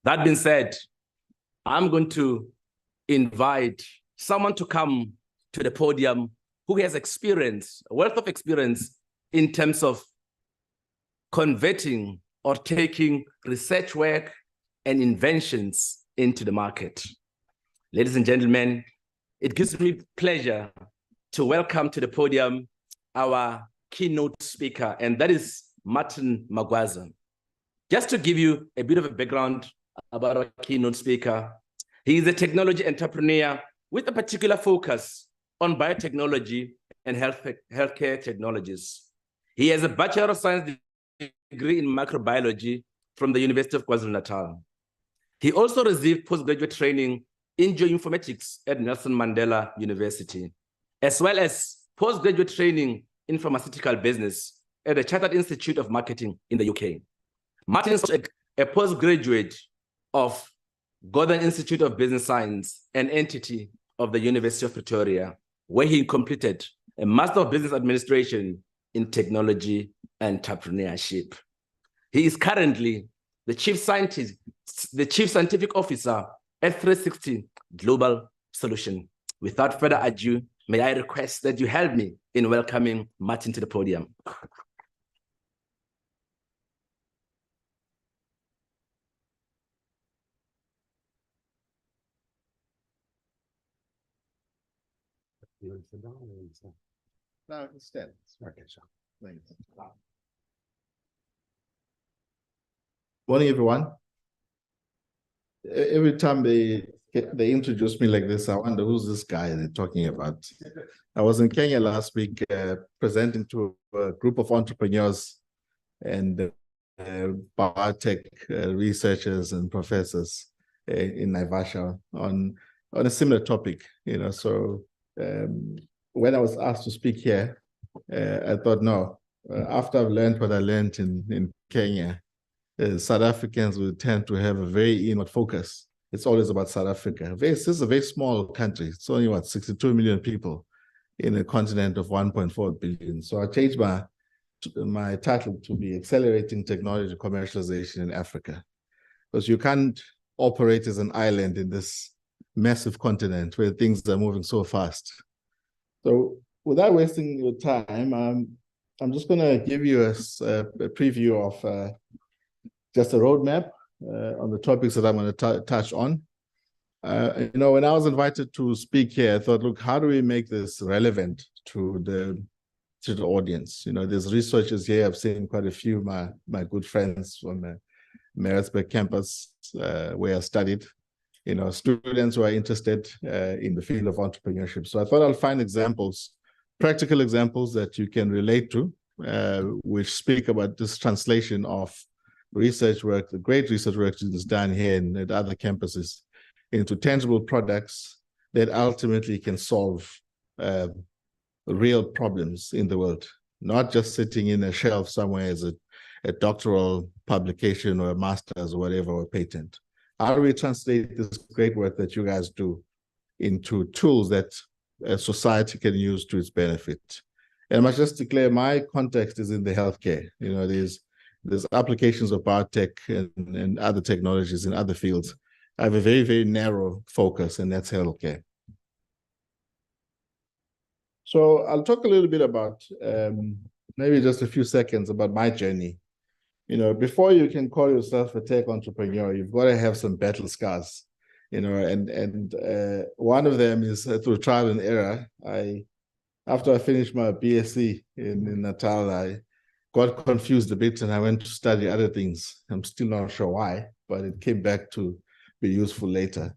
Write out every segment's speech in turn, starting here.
That being said, I'm going to invite someone to come to the podium who has experience, a wealth of experience in terms of converting or taking research work and inventions into the market. Ladies and gentlemen, it gives me pleasure to welcome to the podium our keynote speaker, and that is Martin Magwaza. Just to give you a bit of a background about our keynote speaker, he is a technology entrepreneur with a particular focus on biotechnology and healthcare technologies. He has a Bachelor of Science degree in microbiology from the University of KwaZulu-Natal. He also received postgraduate training in geoinformatics at Nelson Mandela University, as well as postgraduate training in pharmaceutical business at the Chartered Institute of Marketing in the UK. Martin is a postgraduate of Gordon Institute of Business Science, an entity of the University of Pretoria, where he completed a Master of Business Administration in Technology and Entrepreneurship. He is currently the Chief Scientific Officer at 360 Global Solution. Without further ado, may I request that you help me in welcoming Martin to the podium. No, instead. Okay, sure. Thanks. Morning, everyone. Every time they introduce me like this, I wonder who's this guy they're talking about. I was in Kenya last week presenting to a group of entrepreneurs and biotech researchers and professors in Naivasha on a similar topic, you know. So when I was asked to speak here, I thought, no, after I've learned what I learned in Kenya, South Africans will tend to have a very inward focus. It's always about South Africa. This is a very small country. It's only, 62 million people in a continent of 1.4 billion. So I changed my title to be Accelerating Technology Commercialization in Africa, because you can't operate as an island in this massive continent where things are moving so fast. So without wasting your time, I'm just going to give you a preview of just a roadmap on the topics that I'm going to touch on. You know, when I was invited to speak here, I thought, look, how do we make this relevant to the audience? You know, there's researchers here. I've seen quite a few my good friends from the Maritzburg campus where I studied. You know, students who are interested in the field of entrepreneurship. So I thought I'll find examples, practical examples that you can relate to, which speak about this translation of research work, the great research work that is done here and at other campuses, into tangible products that ultimately can solve real problems in the world, not just sitting in a shelf somewhere as a doctoral publication or a master's or whatever, or a patent. How do we translate this great work that you guys do into tools that society can use to its benefit? And I must just declare, my context is in the healthcare. You know, there's applications of biotech and other technologies in other fields. I have a very, very narrow focus, and that's healthcare. So I'll talk a little bit about, maybe just a few seconds about my journey. You know, before you can call yourself a tech entrepreneur, you've got to have some battle scars, you know, and one of them is through trial and error. After I finished my BSc in Natal, I got confused a bit and I went to study other things. I'm still not sure why, but it came back to be useful later.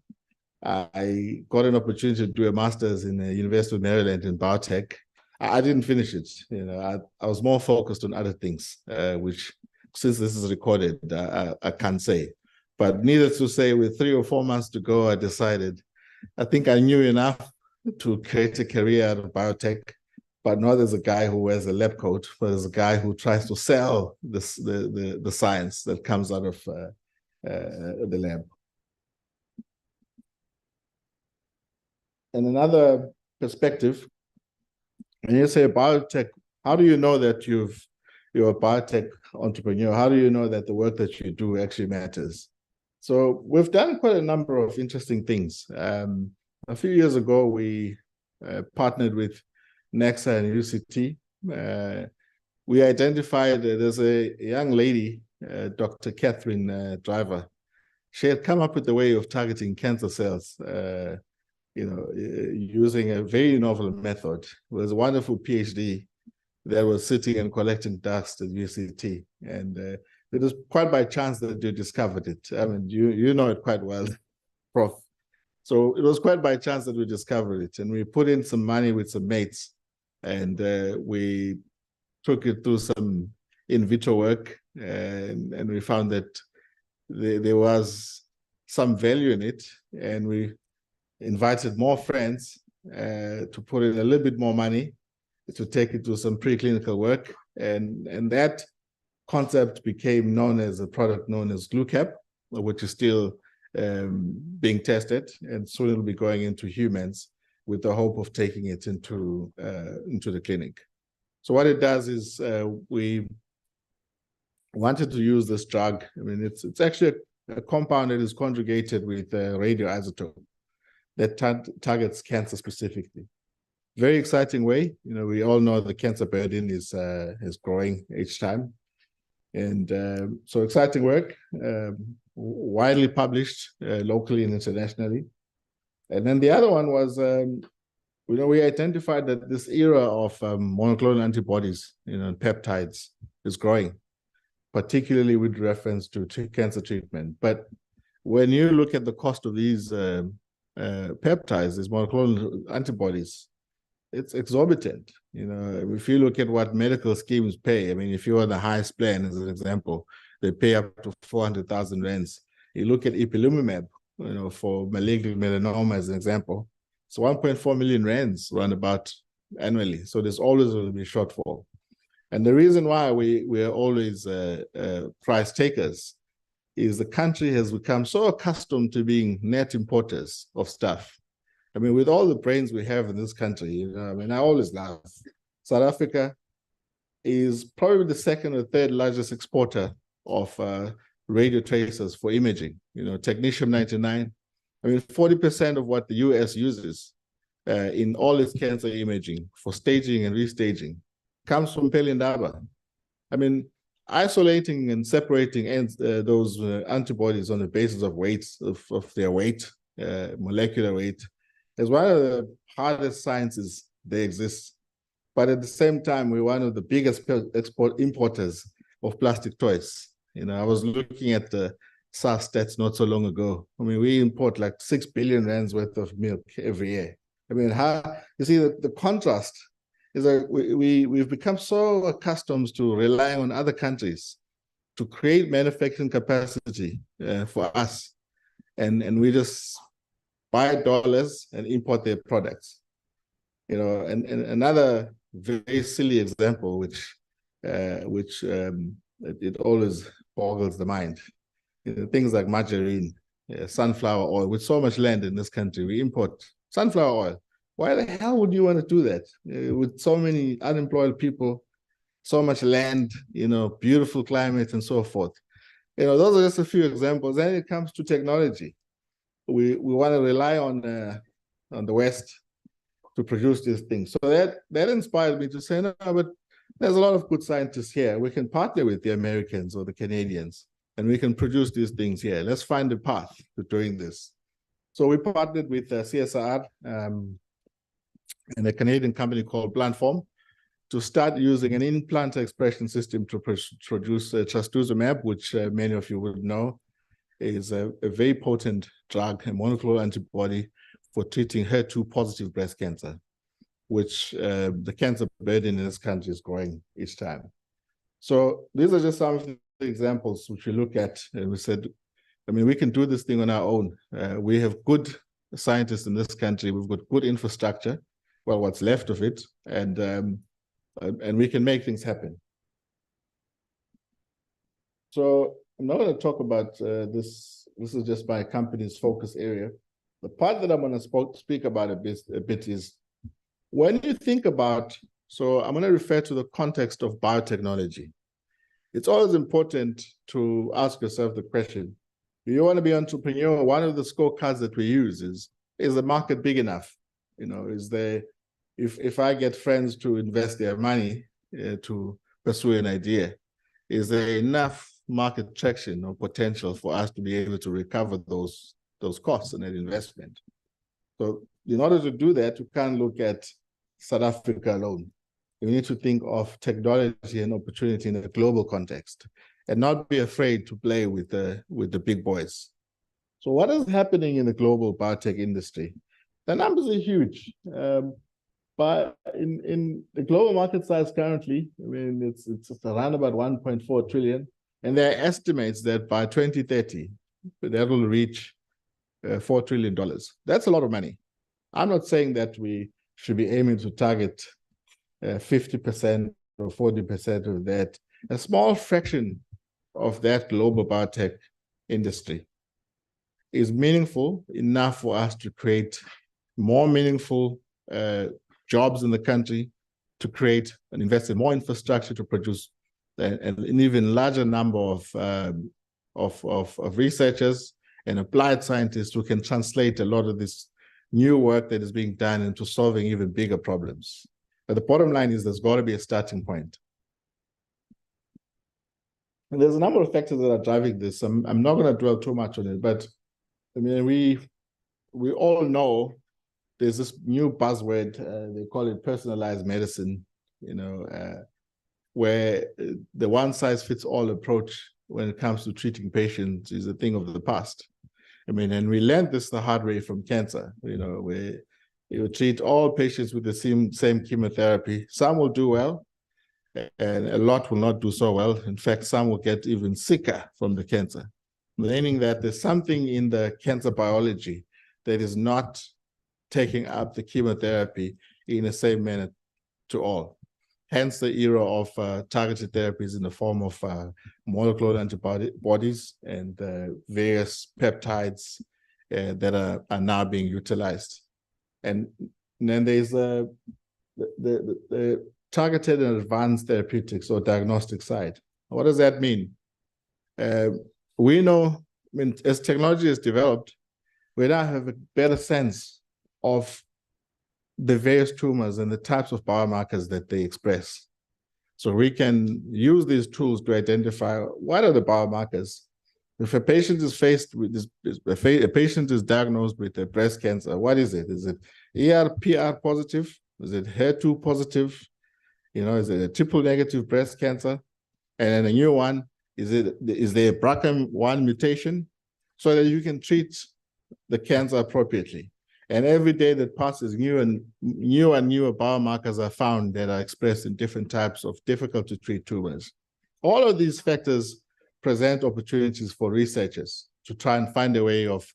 I got an opportunity to do a master's in the University of Maryland in biotech. I didn't finish it. You know, I was more focused on other things, which, since this is recorded, I can't say. But needless to say, with 3 or 4 months to go, I decided, I think I knew enough to create a career out of biotech, but not as a guy who wears a lab coat, but as a guy who tries to sell the science that comes out of the lab. And another perspective, when you say biotech, how do you know that you're a biotech entrepreneur? How do you know that the work that you do actually matters? So we've done quite a number of interesting things. A few years ago, we partnered with NEXA and UCT. We identified there's a young lady, Dr. Catherine Driver. She had come up with a way of targeting cancer cells, using a very novel method. It was a wonderful PhD that was sitting and collecting dust at UCT. And it was quite by chance that you discovered it. I mean, you know it quite well, Prof. So it was quite by chance that we discovered it. And we put in some money with some mates, and we took it through some in vitro work, and we found that there was some value in it. And we invited more friends to put in a little bit more money to take it to some preclinical work. And that concept became known as a product known as GlueCap, which is still being tested, and soon it'll be going into humans with the hope of taking it into the clinic. So what it does is we wanted to use this drug. I mean, it's actually a compound that is conjugated with a radioisotope that targets cancer specifically. Very exciting way. We all know the cancer burden is growing each time. And so exciting work, widely published locally and internationally. And then the other one was, we identified that this era of monoclonal antibodies, peptides is growing, particularly with reference to cancer treatment. But when you look at the cost of these peptides, these monoclonal antibodies, it's exorbitant. If you look at what medical schemes pay, I mean, if you're on the highest plan, as an example, they pay up to 400,000 rands. You look at ipilimumab, for malignant melanoma, as an example, it's 1.4 million rands roundabout annually. So there's always going to be a shortfall. And the reason why we're always price takers is the country has become so accustomed to being net importers of stuff. I mean, with all the brains we have in this country, I always laugh. South Africa is probably the second or third largest exporter of radio tracers for imaging. Technetium 99. I mean, 40% of what the US uses in all its cancer imaging for staging and restaging comes from Pelindaba. I mean, isolating and separating those antibodies on the basis of weights, of their weight, molecular weight, is one of the hardest sciences that exist. But at the same time, we're one of the biggest importers of plastic toys. I was looking at the SARS stats not so long ago. I mean, we import like 6 billion rands worth of milk every year. I mean, you see the contrast is that we've become so accustomed to relying on other countries to create manufacturing capacity for us. And we just buy dollars and import their products. And another very silly example, which it always boggles the mind. Things like margarine, sunflower oil. With so much land in this country, we import sunflower oil. Why the hell would you want to do that? With so many unemployed people, so much land, beautiful climate and so forth. Those are just a few examples. Then it comes to technology. We want to rely on the West to produce these things. So that inspired me to say, no, but there's a lot of good scientists here. We can partner with the Americans or the Canadians, and we can produce these things here. Let's find a path to doing this. So we partnered with CSR and a Canadian company called Plantform to start using an in-plant expression system to produce trastuzumab, which many of you would know is a very potent drug, a monoclonal antibody for treating HER2-positive breast cancer, which the cancer burden in this country is growing each time. So these are just some of the examples which we look at, and we said, I mean, we can do this thing on our own. We have good scientists in this country. We've got good infrastructure, well, what's left of it, and we can make things happen. So I'm not going to talk about this. This is just my company's focus area. The part that I'm going to speak about a bit is when you think about, so I'm going to refer to the context of biotechnology. It's always important to ask yourself the question, you want to be an entrepreneur, one of the scorecards that we use is the market big enough? Is there, if I get friends to invest their money to pursue an idea, is there enough market traction or potential for us to be able to recover those costs and that investment? So in order to do that, you can't look at South Africa alone. You need to think of technology and opportunity in a global context and not be afraid to play with the big boys. So what is happening in the global biotech industry? The numbers are huge. But in the global market size currently, I mean, it's around about 1.4 trillion. And there are estimates that by 2030, that will reach $4 trillion. That's a lot of money. I'm not saying that we should be aiming to target 50% or 40% of that. A small fraction of that global biotech industry is meaningful enough for us to create more meaningful jobs in the country, to create and invest in more infrastructure to produce an even larger number of researchers and applied scientists who can translate a lot of this new work that is being done into solving even bigger problems. But the bottom line is there's got to be a starting point. And there's a number of factors that are driving this. I'm not going to dwell too much on it, but I mean, we all know there's this new buzzword, they call it personalized medicine, where the one-size-fits-all approach when it comes to treating patients is a thing of the past. I mean, and we learned this the hard way from cancer, where you treat all patients with the same chemotherapy. Some will do well, and a lot will not do so well. In fact, some will get even sicker from the cancer, meaning that there's something in the cancer biology that is not taking up the chemotherapy in the same manner to all. Hence the era of targeted therapies in the form of monoclonal antibodies and various peptides that are now being utilized. And then there's the targeted and advanced therapeutics or diagnostic side. What does that mean? We know, as technology is developed, we now have a better sense of the various tumors and the types of biomarkers that they express. So we can use these tools to identify what are the biomarkers. If a patient is faced with this, a patient is diagnosed with a breast cancer, what is it? Is it ER/PR positive? Is it HER2 positive? Is it a triple negative breast cancer? And then a new one, is there a BRCA1 mutation? So that you can treat the cancer appropriately. And every day that passes, newer and newer biomarkers are found that are expressed in different types of difficult to treat tumors. All of these factors present opportunities for researchers to try and find a way of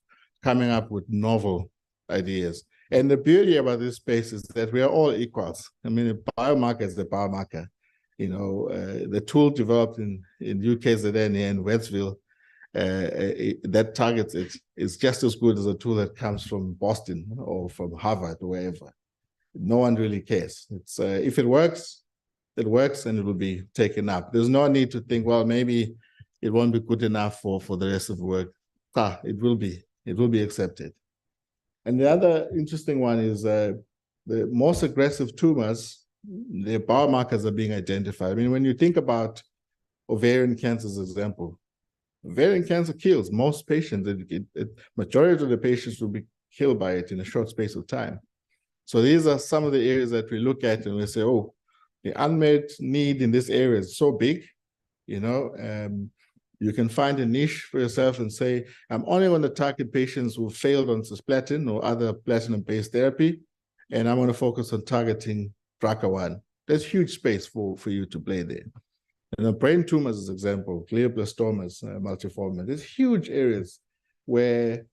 coming up with novel ideas. And the beauty about this space is that we are all equals. I mean, a biomarker is the biomarker. The tool developed in UKZN in Westville that targets it is just as good as a tool that comes from Boston or from Harvard or wherever. No one really cares. It's if it works and it will be taken up. There's no need to think, well, maybe it won't be good enough for the rest of the work. It will be accepted. And the other interesting one is the most aggressive tumors, their biomarkers are being identified. I mean, when you think about ovarian cancer as an example, ovarian cancer kills most patients. Majority of the patients will be killed by it in a short space of time. So these are some of the areas that we look at and we say, oh, the unmet need in this area is so big, you can find a niche for yourself and say, I'm only going to target patients who failed on cisplatin or other platinum-based therapy, and I'm going to focus on targeting BRCA1. There's huge space for you to play there. And brain tumors, as an example, glioblastomas, multiforme, there's huge areas where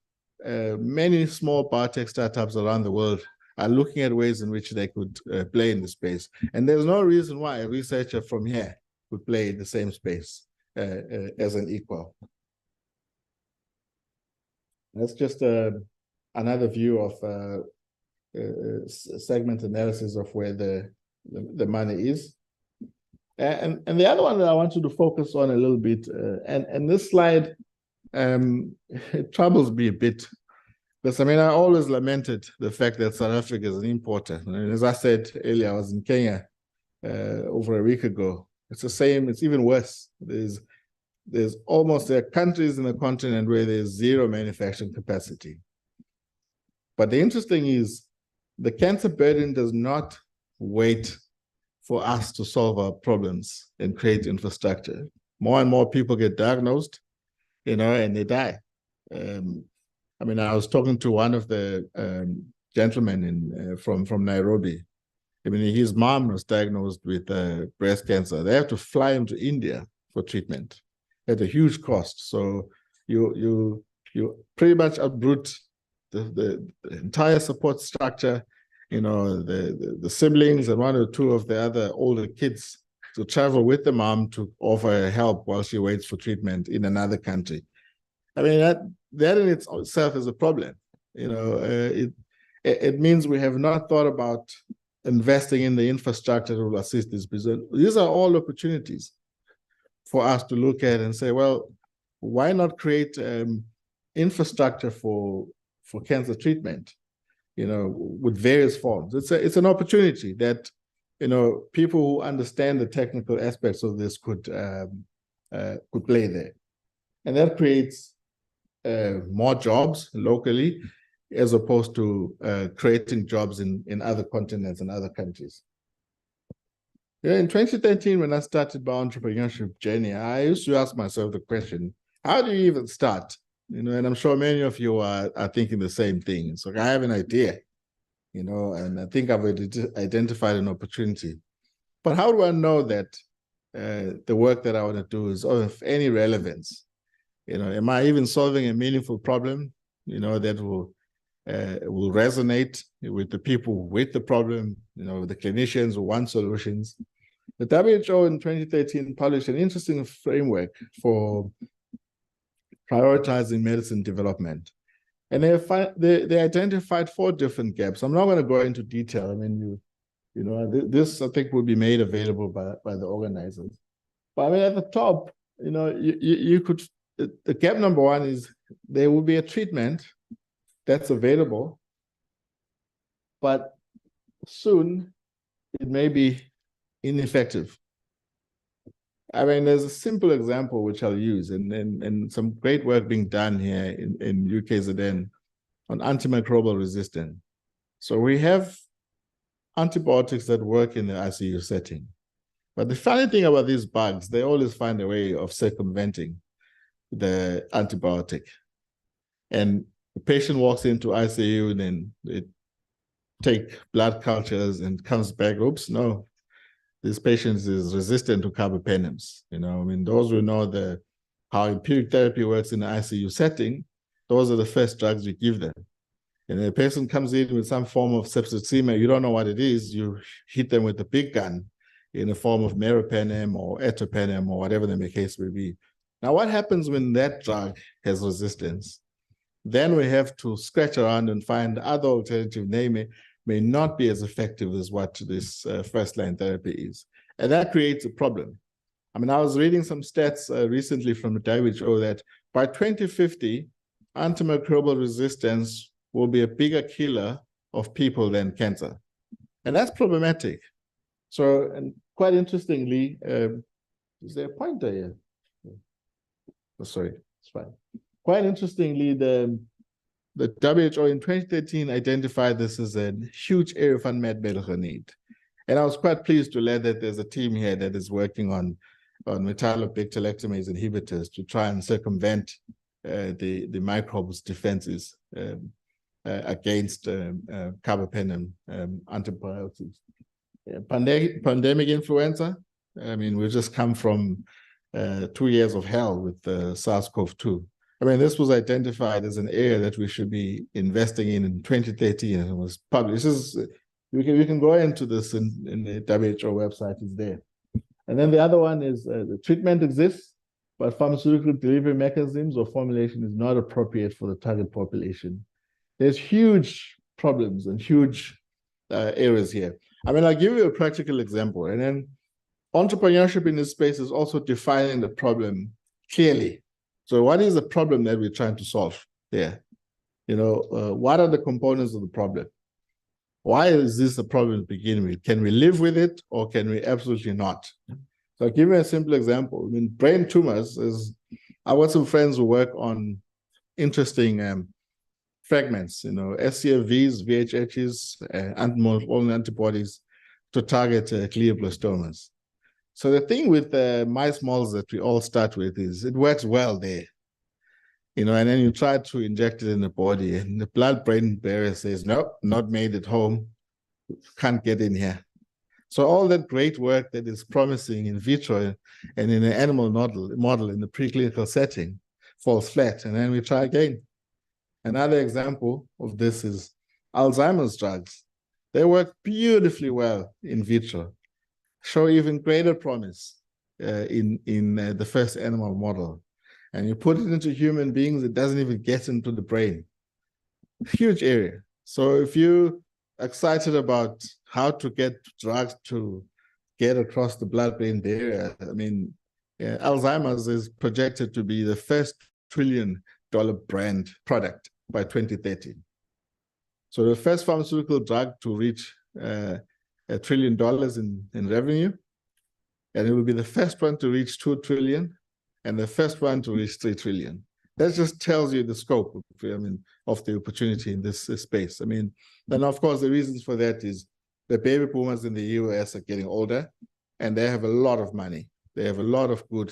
many small biotech startups around the world are looking at ways in which they could play in the space. And there's no reason why a researcher from here would play in the same space as an equal. That's just another view of segment analysis of where the money is. And the other one that I want you to focus on a little bit, and this slide it troubles me a bit. Because I mean, I always lamented the fact that South Africa is an importer. And as I said earlier, I was in Kenya over a week ago. It's the same, it's even worse. There are countries in the continent where there's zero manufacturing capacity. But the interesting is the cancer burden does not wait for us to solve our problems and create infrastructure. More and more people get diagnosed, and they die. I mean, I was talking to one of the gentlemen from Nairobi. I mean, his mom was diagnosed with breast cancer. They have to fly him to India for treatment at a huge cost. So you pretty much uproot the entire support structure, the siblings and one or two of the other older kids to travel with the mom to offer help while she waits for treatment in another country. I mean, that in itself is a problem. It means we have not thought about investing in the infrastructure that will assist this business. These are all opportunities for us to look at and say, well, why not create infrastructure for cancer treatment, with various forms? It's an opportunity that, people who understand the technical aspects of this could play there. And that creates more jobs locally, as opposed to creating jobs in other continents and other countries. In 2013, when I started my entrepreneurship journey, I used to ask myself the question, how do you even start? And I'm sure many of you are thinking the same thing. So I have an idea, and I think I've identified an opportunity. But how do I know that the work that I want to do is of any relevance? Am I even solving a meaningful problem, that will resonate with the people with the problem, the clinicians who want solutions? The WHO in 2013 published an interesting framework for prioritizing medicine development. And they identified 4 different gaps. I'm not going to go into detail. I mean, this I think will be made available by the organizers. But I mean, at the top, you could, the gap number 1 is there will be a treatment that's available, but soon it may be ineffective. I mean, there's a simple example which I'll use, and some great work being done here in UKZN on antimicrobial resistance. So we have antibiotics that work in the ICU setting. But the funny thing about these bugs, they always find a way of circumventing the antibiotic. And the patient walks into ICU and then they take blood cultures and comes back, oops, no, this patient is resistant to carbapenems. I mean, those who know how empiric therapy works in the ICU setting, those are the first drugs we give them. And the patient comes in with some form of septicemia, you don't know what it is, you hit them with a big gun in the form of meropenem or etopenem or whatever the case may be. Now, what happens when that drug has resistance? Then we have to scratch around and find other alternative may not be as effective as what this first-line therapy is. And that creates a problem. I mean, I was reading some stats recently from the WHO that by 2050, antimicrobial resistance will be a bigger killer of people than cancer. And that's problematic. So, and quite interestingly, is there a pointer here? Oh, sorry, it's fine. Quite interestingly, the WHO in 2013 identified this as a huge area of unmet medical need. And I was quite pleased to learn that there's a team here that is working on metallo-beta-lactamase inhibitors to try and circumvent the microbes' defenses against carbapenem antibiotics. Pandemic influenza, I mean, we've just come from 2 years of hell with SARS-CoV-2. I mean, this was identified as an area that we should be investing in 2013, and it was published. We can go into this in the WHO website, it's there. And then the other one is the treatment exists, but pharmaceutical delivery mechanisms or formulation is not appropriate for the target population. There's huge problems and huge areas here. I mean, I'll give you a practical example, and then entrepreneurship in this space is also defining the problem clearly. So what is the problem that we're trying to solve there? What are the components of the problem? Why is this a problem to begin with? Can we live with it or can we absolutely not? So I'll give you a simple example. I mean, brain tumors is, I got some friends who work on interesting fragments, SCFVs, VHHs, monoclonal antibodies to target glioblastomas. So the thing with mice models that we all start with is it works well there. And then you try to inject it in the body and the blood-brain barrier says, nope, not made at home, can't get in here. So all that great work that is promising in vitro and in an animal model in the preclinical setting falls flat, and then we try again. Another example of this is Alzheimer's drugs. They work beautifully well in vitro, show even greater promise in the first animal model. And you put it into human beings, it doesn't even get into the brain. Huge area. So if you're excited about how to get drugs to get across the blood-brain barrier, I mean, Alzheimer's is projected to be the first trillion-dollar brand product by 2030. So the first pharmaceutical drug to reach $1 trillion in revenue, and it will be the first one to reach 2 trillion and the first one to reach 3 trillion. That just tells you the scope of the opportunity in this space. Then of course the reasons for that is the baby boomers in the US are getting older and they have a lot of money. They have a lot of good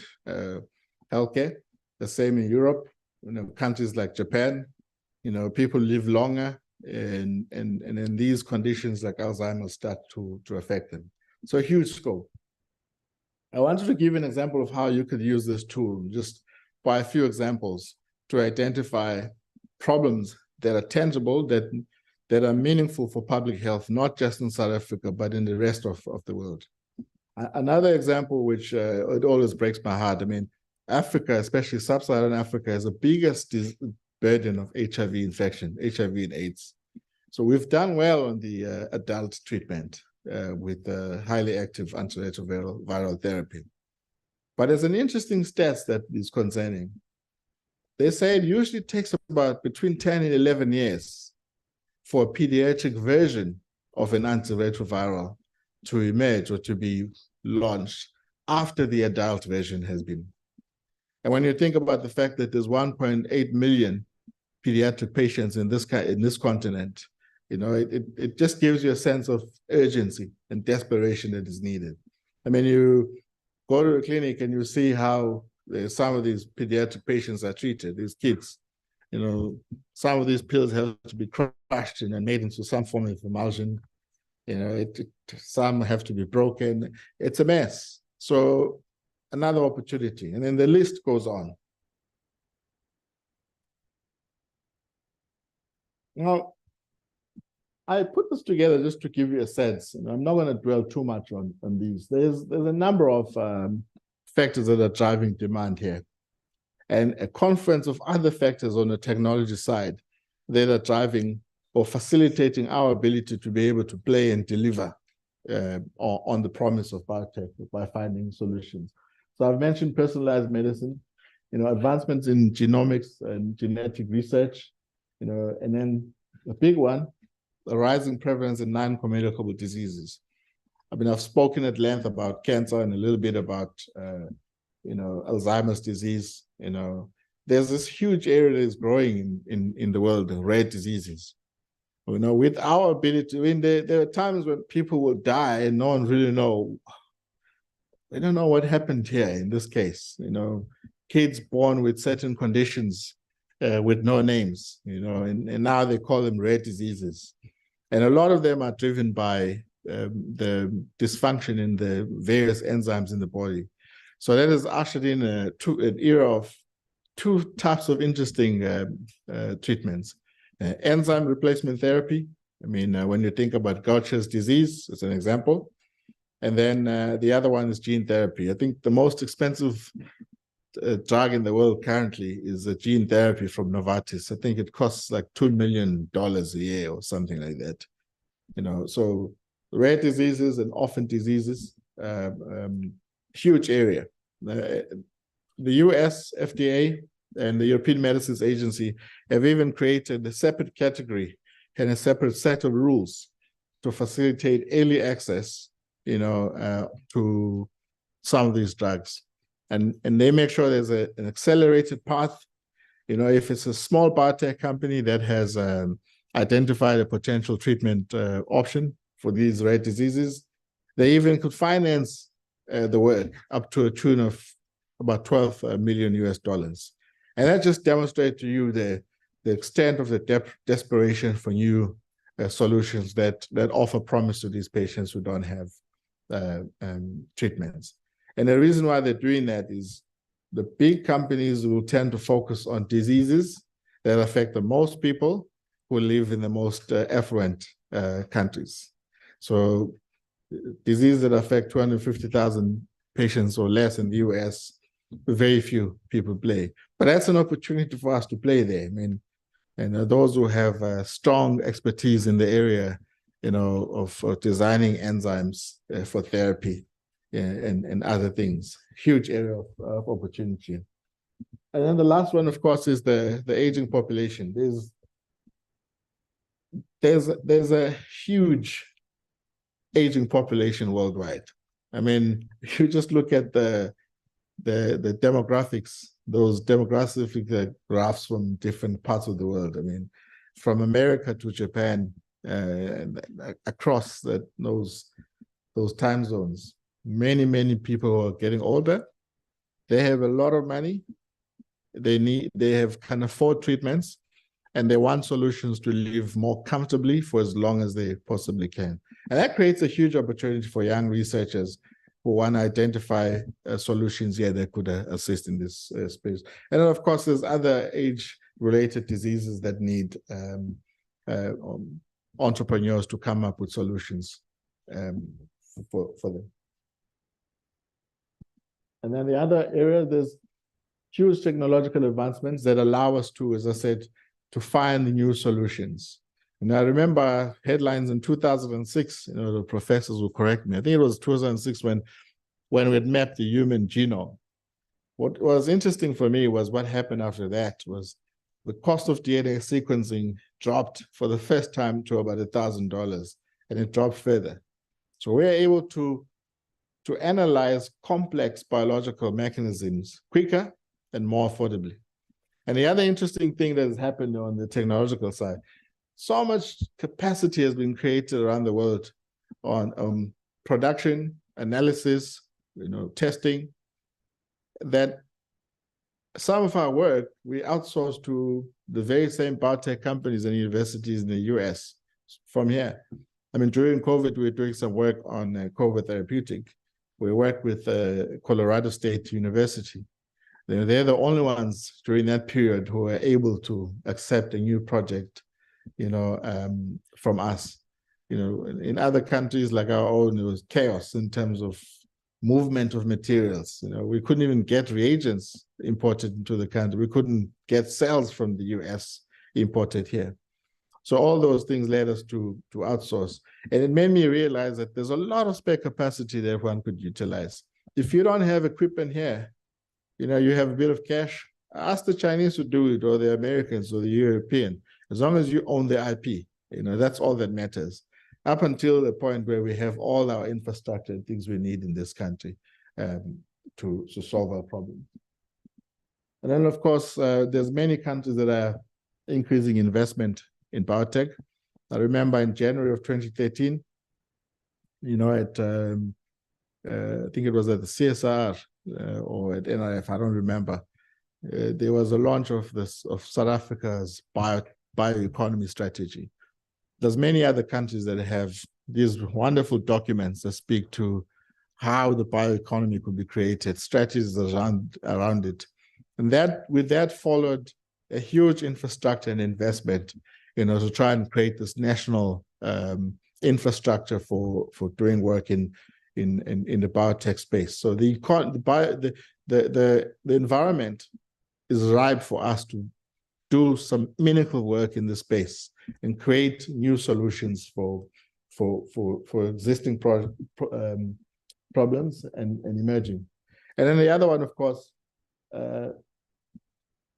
healthcare. The same in Europe, countries like Japan, people live longer and in these conditions like Alzheimer's start to affect them. So a huge scope. I wanted to give an example of how you could use this tool, just by a few examples, to identify problems that are tangible, that are meaningful for public health, not just in South Africa, but in the rest of the world. Another example, which it always breaks my heart, Africa, especially sub-Saharan Africa, has the biggest burden of HIV infection, HIV and AIDS. So we've done well on the adult treatment with highly active antiretroviral therapy. But there's an interesting stats that is concerning. They say it usually takes about between 10 and 11 years for a pediatric version of an antiretroviral to emerge or to be launched after the adult version has been. And when you think about the fact that there's 1.8 million pediatric patients in this continent, it just gives you a sense of urgency and desperation that is needed. You go to a clinic and you see how some of these pediatric patients are treated, these kids. Some of these pills have to be crushed and made into some form of emulsion. Some have to be broken. It's a mess. So another opportunity. And then the list goes on. Now, I put this together just to give you a sense. I'm not going to dwell too much on these. There's a number of factors that are driving demand here, and a confluence of other factors on the technology side that are driving or facilitating our ability to be able to play and deliver on the promise of biotech by finding solutions. So I've mentioned personalized medicine, advancements in genomics and genetic research, and then a big one, a rising prevalence in non-communicable diseases. I've spoken at length about cancer and a little bit about, Alzheimer's disease. There's this huge area that is growing in the world, rare diseases. With our ability, there are times when people will die and no one really know. They don't know what happened here in this case. Kids born with certain conditions with no names, and now they call them rare diseases. And a lot of them are driven by the dysfunction in the various enzymes in the body. So that has ushered in an era of two types of interesting treatments. Enzyme replacement therapy. When you think about Gaucher's disease, as an example. And then the other one is gene therapy. I think the most expensive drug in the world currently is a gene therapy from Novartis. I think it costs like $2 million a year or something like that. So rare diseases and orphan diseases, huge area. The US FDA and the European Medicines Agency have even created a separate category and a separate set of rules to facilitate early access, to some of these drugs. And they make sure there's an accelerated path. If it's a small biotech company that has identified a potential treatment option for these rare diseases, they even could finance the work up to a tune of about $12 million US. And that just demonstrates to you the extent of the desperation for new solutions that offer promise to these patients who don't have treatments. And the reason why they're doing that is the big companies will tend to focus on diseases that affect the most people who live in the most affluent countries. So diseases that affect 250,000 patients or less in the US, very few people play. But that's an opportunity for us to play there. I mean, and those who have strong expertise in the area, of designing enzymes for therapy and other things, huge area of opportunity. And then the last one, of course, is the aging population. There's a huge aging population worldwide. I mean, if you just look at the demographics, those demographic graphs from different parts of the world. I mean, from America to Japan, across those time zones, many people are getting older. They have a lot of money. They can afford treatments, and they want solutions to live more comfortably for as long as they possibly can. And that creates a huge opportunity for young researchers who want to identify solutions here that could assist in this space. And then, of course, there's other age-related diseases that need entrepreneurs to come up with solutions for them. And then the other area, there's huge technological advancements that allow us to, as I said, to find new solutions. And I remember headlines in 2006, the professors will correct me. I think it was 2006 when we had mapped the human genome. What was interesting for me was what happened after that was the cost of DNA sequencing dropped for the first time to about $1,000, and it dropped further. So we're able to analyze complex biological mechanisms quicker and more affordably. And the other interesting thing that has happened on the technological side, so much capacity has been created around the world on production, analysis, testing, that some of our work we outsource to the very same biotech companies and universities in the US from here. I mean, during COVID, we were doing some work on COVID therapeutic. We worked with Colorado State University. They're the only ones during that period who were able to accept a new project, from us. In other countries like our own, it was chaos in terms of movement of materials. We couldn't even get reagents imported into the country. We couldn't get cells from the US imported here. So all those things led us to outsource. And it made me realize that there's a lot of spare capacity that one could utilize. If you don't have equipment here, you have a bit of cash, ask the Chinese to do it, or the Americans, or the European. As long as you own the IP, that's all that matters. Up until the point where we have all our infrastructure and things we need in this country to solve our problem. And then, of course, there's many countries that are increasing investment in biotech. I remember in January of 2013, I think it was at the CSR or at NIF, I don't remember. There was a launch of South Africa's bioeconomy strategy. There's many other countries that have these wonderful documents that speak to how the bioeconomy could be created, strategies around it. And with that followed a huge infrastructure and investment, to try and create this national infrastructure for doing work in the biotech space. So the environment is ripe for us to do some meaningful work in this space and create new solutions for existing problems and emerging. And then the other one, of course,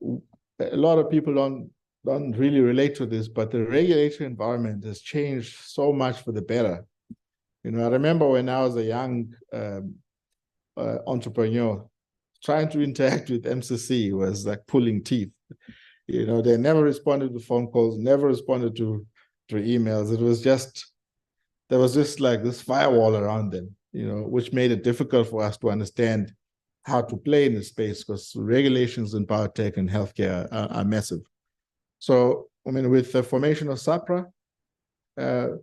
a lot of people don't really relate to this, but the regulatory environment has changed so much for the better. You know, I remember when I was a young entrepreneur, trying to interact with MCC was like pulling teeth. You know, they never responded to phone calls, never responded to emails. It was just, there was just like this firewall around them, you know, which made it difficult for us to understand how to play in the space, because regulations in biotech and healthcare are massive. So, I mean, with the formation of SAPRA,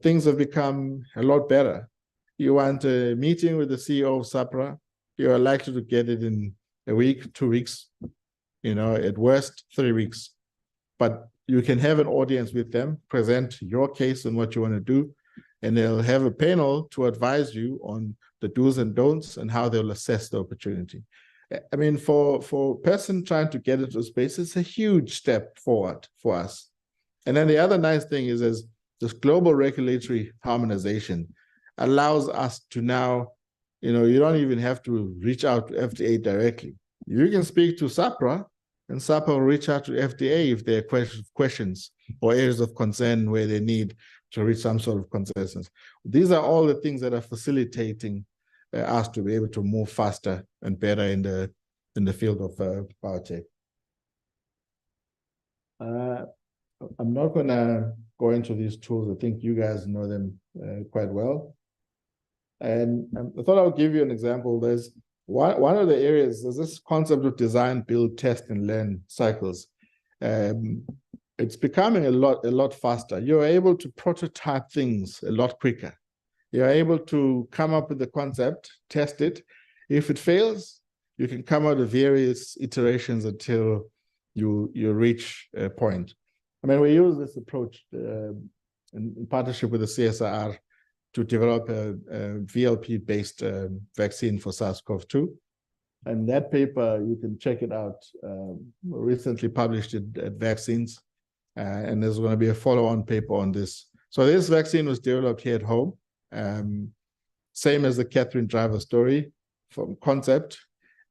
things have become a lot better. You want a meeting with the CEO of SAPRA, you are likely to get it in a week, 2 weeks, you know, at worst, 3 weeks. But you can have an audience with them, present your case and what you want to do, and they'll have a panel to advise you on the do's and don'ts and how they'll assess the opportunity. I mean, for a person trying to get into space, it's a huge step forward for us. And then the other nice thing is this global regulatory harmonization allows us to now, you know, you don't even have to reach out to FDA directly. You can speak to SAPRA, and SAPRA will reach out to FDA if there are questions or areas of concern where they need to reach some sort of consensus. These are all the things that are facilitating us to be able to move faster and better in the field of biotech. I'm not going to go into these tools. I think you guys know them quite well. And I thought I would give you an example. There's one of the areas, there's this concept of design, build, test, and learn cycles. It's becoming a lot faster. You're able to prototype things a lot quicker. You're able to come up with the concept, test it. If it fails, you can come out of various iterations until you reach a point. I mean, we use this approach in partnership with the CSIR to develop a VLP-based vaccine for SARS-CoV-2. And that paper, you can check it out, recently published at Vaccines. And there's going to be a follow-on paper on this. So this vaccine was developed here at home, same as the Catherine Driver story, from concept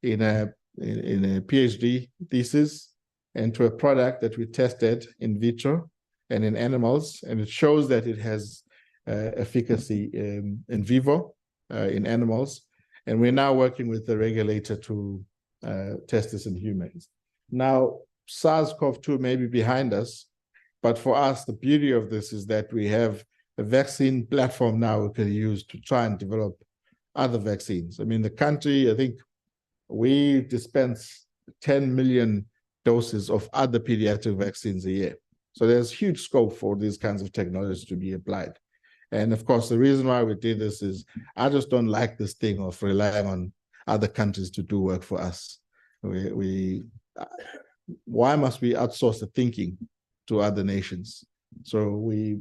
in a PhD thesis into a product that we tested in vitro and in animals, and it shows that it has efficacy in vivo in animals, and we're now working with the regulator to test this in humans. Now, SARS-CoV-2 may be behind us, but for us, the beauty of this is that we have a vaccine platform now we can use to try and develop other vaccines. I mean, the country, I think we dispense 10 million doses of other pediatric vaccines a year. So there's huge scope for these kinds of technologies to be applied. And of course, the reason why we did this is I just don't like this thing of relying on other countries to do work for us. Why must we outsource the thinking to other nations? So we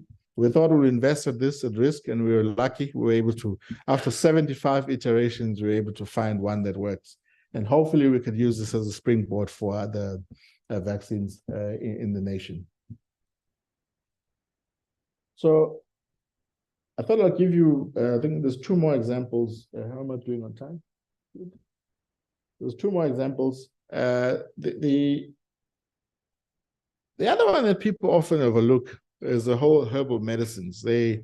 thought we'd invest at this at risk, and we were lucky. We were able to, after 75 iterations, we were able to find one that works. And hopefully we could use this as a springboard for other vaccines in the nation. So I thought I'll give you, I think there's 2 more examples. How am I doing on time? Good. There's 2 more examples. The other one that people often overlook is the whole herbal medicines. They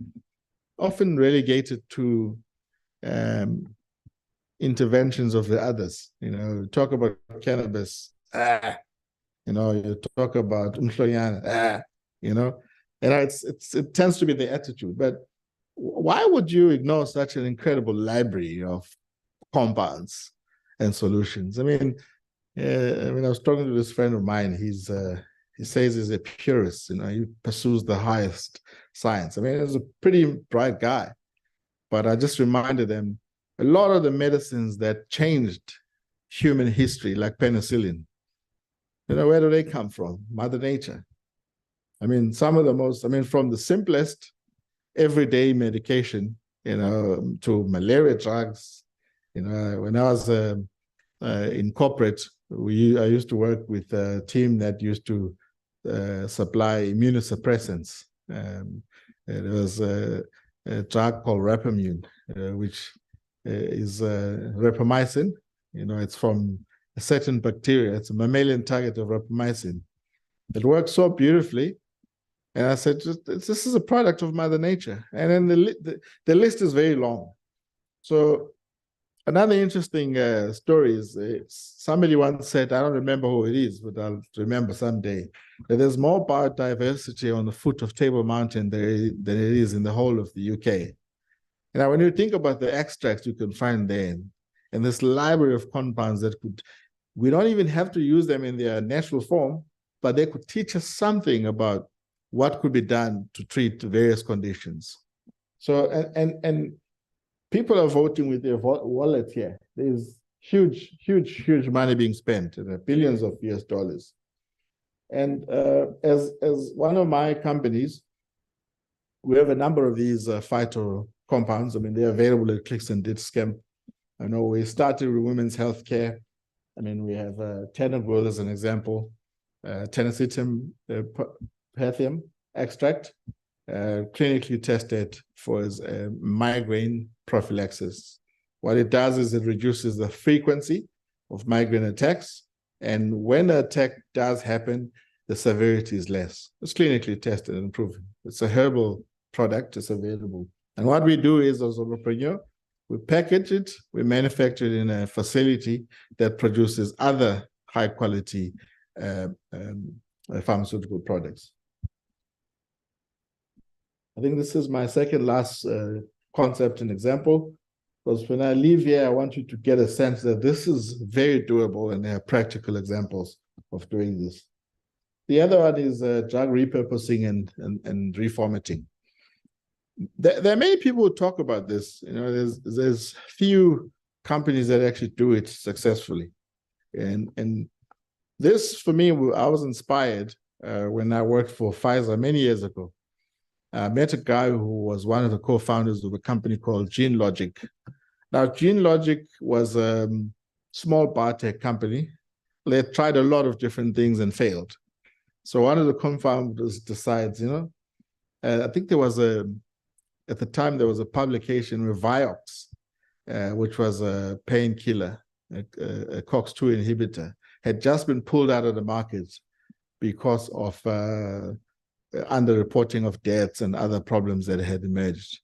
often relegate it to interventions of the others. You know, talk about cannabis, you know, you talk about umhlonyana, you know, and it tends to be the attitude. But why would you ignore such an incredible library of compounds and solutions? I mean, I was talking to this friend of mine. He says he's a purist. You know, he pursues the highest science. I mean, he's a pretty bright guy. But I just reminded him, a lot of the medicines that changed human history, like penicillin, you know, where do they come from? Mother Nature. I mean, some of the most, I mean, from the simplest everyday medication, you know, to malaria drugs. You know, when I was in corporate, I used to work with a team that used to supply immunosuppressants. There was a drug called Rapamune, which is rapamycin. You know, it's from a certain bacteria. It's a mammalian target of rapamycin. It works so beautifully. And I said, this is a product of Mother Nature. And then the list is very long. So another interesting story is somebody once said, I don't remember who it is, but I'll remember someday, that there's more biodiversity on the foot of Table Mountain than it is in the whole of the UK. Now, when you think about the extracts you can find there, and this library of compounds that we don't even have to use them in their natural form, but they could teach us something about what could be done to treat various conditions. So, and people are voting with their wallet here. There's huge money being spent, billions of US dollars. And as one of my companies, we have a number of these phyto compounds. I mean, they're available at Clicks and Ditscamp. I know we started with women's healthcare. I mean, we have Tenogol as an example, Tenosytium pathium extract, clinically tested for migraine prophylaxis. What it does is it reduces the frequency of migraine attacks. And when the attack does happen, the severity is less. It's clinically tested and proven. It's a herbal product, it's available. And what we do is, as a solopreneur, we package it, we manufacture it in a facility that produces other high quality pharmaceutical products. I think this is my second last concept and example, because when I leave here, I want you to get a sense that this is very doable and there are practical examples of doing this. The other one is drug repurposing and reformatting. There are many people who talk about this. You know, there's few companies that actually do it successfully. And this, for me, I was inspired when I worked for Pfizer many years ago. I met a guy who was one of the co-founders of a company called GeneLogic. Now, GeneLogic was a small biotech company. They tried a lot of different things and failed. So one of the co-founders decides, I think there was at the time, there was a publication with Vioxx, which was a painkiller, a COX-2 inhibitor, had just been pulled out of the market because of underreporting of deaths and other problems that had emerged.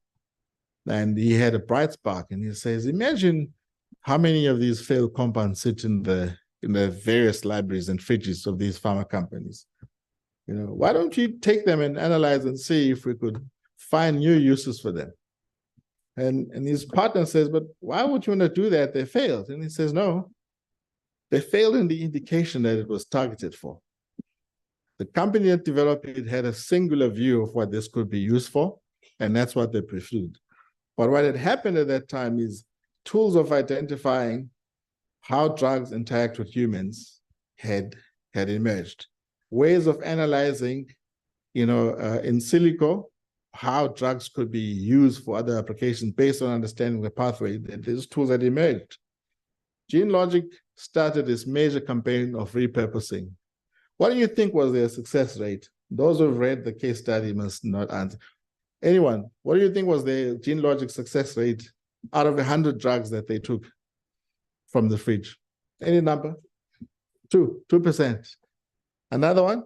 And he had a bright spark, and he says, imagine how many of these failed compounds sit in the various libraries and fridges of these pharma companies. Why don't you take them and analyze and see if we could find new uses for them? And his partner says, but why would you want to do that? They failed. And he says, no, they failed in the indication that it was targeted for. The company that developed it had a singular view of what this could be used for, and that's what they pursued. But what had happened at that time is tools of identifying how drugs interact with humans had emerged. Ways of analyzing, in silico, how drugs could be used for other applications based on understanding the pathway. These tools had emerged. GeneLogic started this major campaign of repurposing. What do you think was their success rate? Those who've read the case study must not answer. Anyone, what do you think was their GeneLogic success rate out of 100 drugs that they took from the fridge? Any number? 2%. Another one?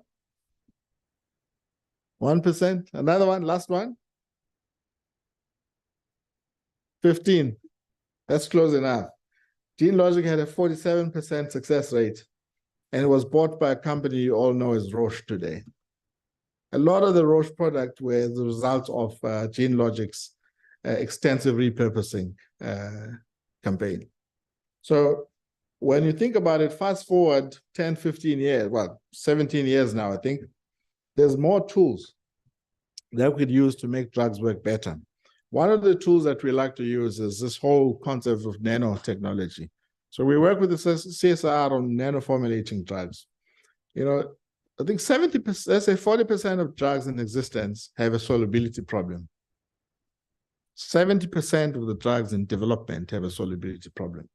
1%. Another one, last one? 15. That's close enough. GeneLogic had a 47% success rate, and it was bought by a company you all know as Roche today. A lot of the Roche product were the result of GeneLogic's extensive repurposing campaign. So when you think about it, fast forward 10, 15 years, well, 17 years now, I think, there's more tools that we could use to make drugs work better. One of the tools that we like to use is this whole concept of nanotechnology. So we work with the CSIR on nanoformulating drugs. I think 70%, let's say 40% of drugs in existence have a solubility problem. 70% of the drugs in development have a solubility problem.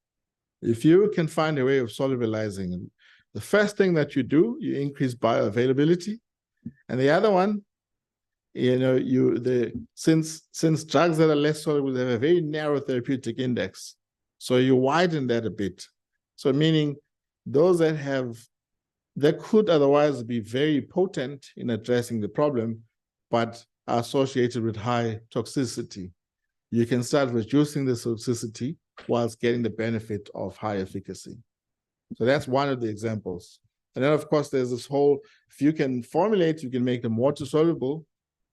If you can find a way of solubilizing, the first thing that you do, you increase bioavailability. And the other one, since drugs that are less soluble, they have a very narrow therapeutic index. So you widen that a bit. So meaning those that could otherwise be very potent in addressing the problem, but are associated with high toxicity. You can start reducing the toxicity whilst getting the benefit of high efficacy. So that's one of the examples. And then, of course, there's this whole, if you can formulate, you can make them water soluble,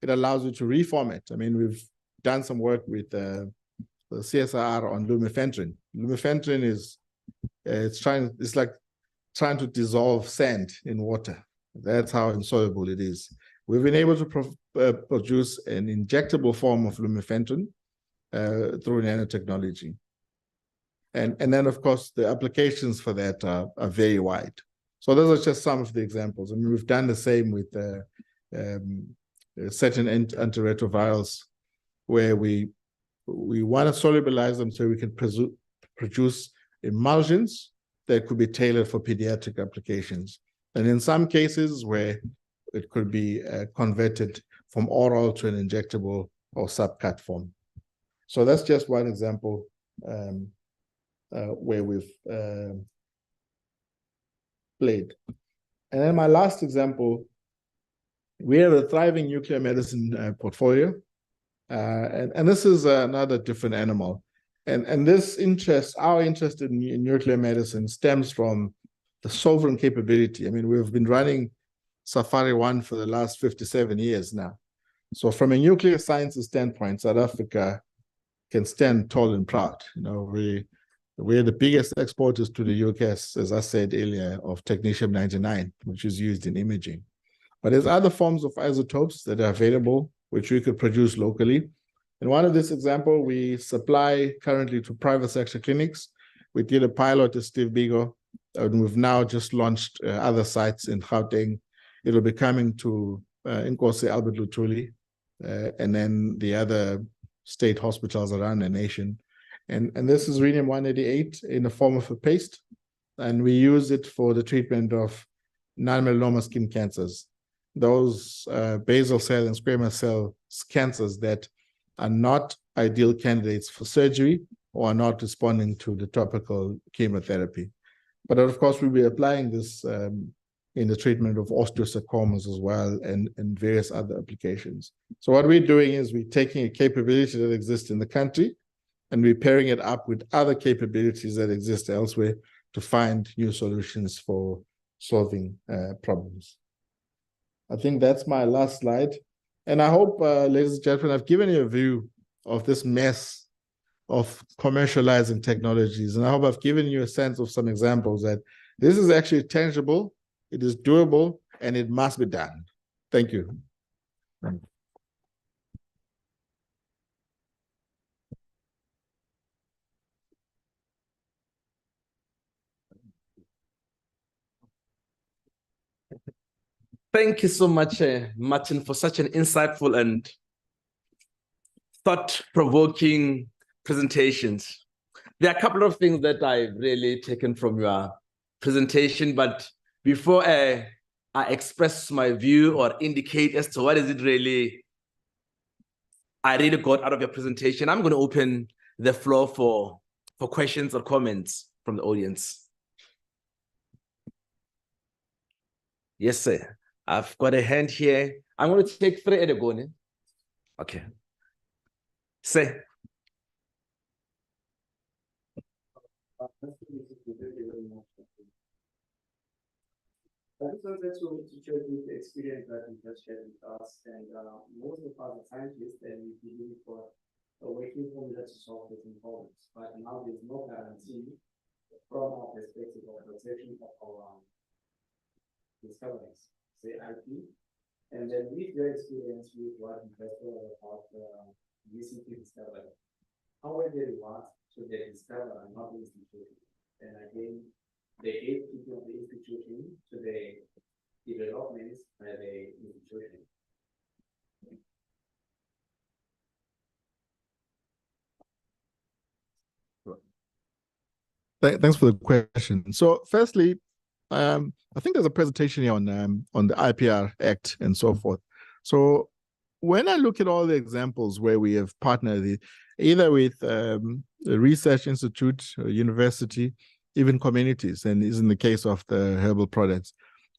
it allows you to reformat. I mean, we've done some work with the CSIR on lumefantrine. Lumefantrine is, it's like trying to dissolve sand in water. That's how insoluble it is. We've been able to produce an injectable form of lumefantrine through nanotechnology. And then, of course, the applications for that are very wide. So those are just some of the examples. I mean, we've done the same with certain antiretrovirals, where we want to solubilize them so we can produce emulsions that could be tailored for pediatric applications. And in some cases where it could be converted from oral to an injectable or subcut form. So that's just one example where we've played. And then my last example, we have a thriving nuclear medicine portfolio. And this is another different animal. And this interest, our interest in nuclear medicine stems from the sovereign capability. I mean, we've been running Safari 1 for the last 57 years now. So from a nuclear sciences standpoint, South Africa can stand tall and proud. You know, we're the biggest exporters to the US, as I said earlier, of technetium-99, which is used in imaging. But there's other forms of isotopes that are available, which we could produce locally. In one of this example, we supply currently to private sector clinics. We did a pilot at Steve Biko, and we've now just launched other sites in Gauteng. It'll be coming to Nkosi Albert Luthuli, and then the other state hospitals around the nation. And this is rhenium-188 in the form of a paste, and we use it for the treatment of non-melanoma skin cancers, those basal cell and squamous cell cancers that are not ideal candidates for surgery or are not responding to the topical chemotherapy. But of course, we'll be applying this in the treatment of osteosarcomas as well, and various other applications. So what we're doing is we're taking a capability that exists in the country and we're pairing it up with other capabilities that exist elsewhere to find new solutions for solving problems. I think that's my last slide. And I hope, ladies and gentlemen, I've given you a view of this mess of commercializing technologies. And I hope I've given you a sense of some examples that this is actually tangible, it is doable, and it must be done. Thank you. Thank you so much, Martin, for such an insightful and thought-provoking presentations. There are a couple of things that I've really taken from your presentation, but before I express my view or indicate as to what is it really I really got out of your presentation, I'm going to open the floor for questions or comments from the audience. Yes, sir. I've got a hand here. I'm going to take 3 at a go. Okay. Say. I just wanted to share with the experience that you just shared with us, and most of us are scientists, and we believe for a working formula to solve different problems. But now there's no guarantee from our perspective of protection of our discoveries, say IP, and then with your experience with what you just told about recently discovered, how were they want to get discovered and not the institution? And again, the gatekeeping of the institution to the developments by the institution. Thanks for the question. So firstly, I think there's a presentation here on the IPR Act and so forth. So when I look at all the examples where we have partnered either with a research institute or university even communities, and is in the case of the herbal products.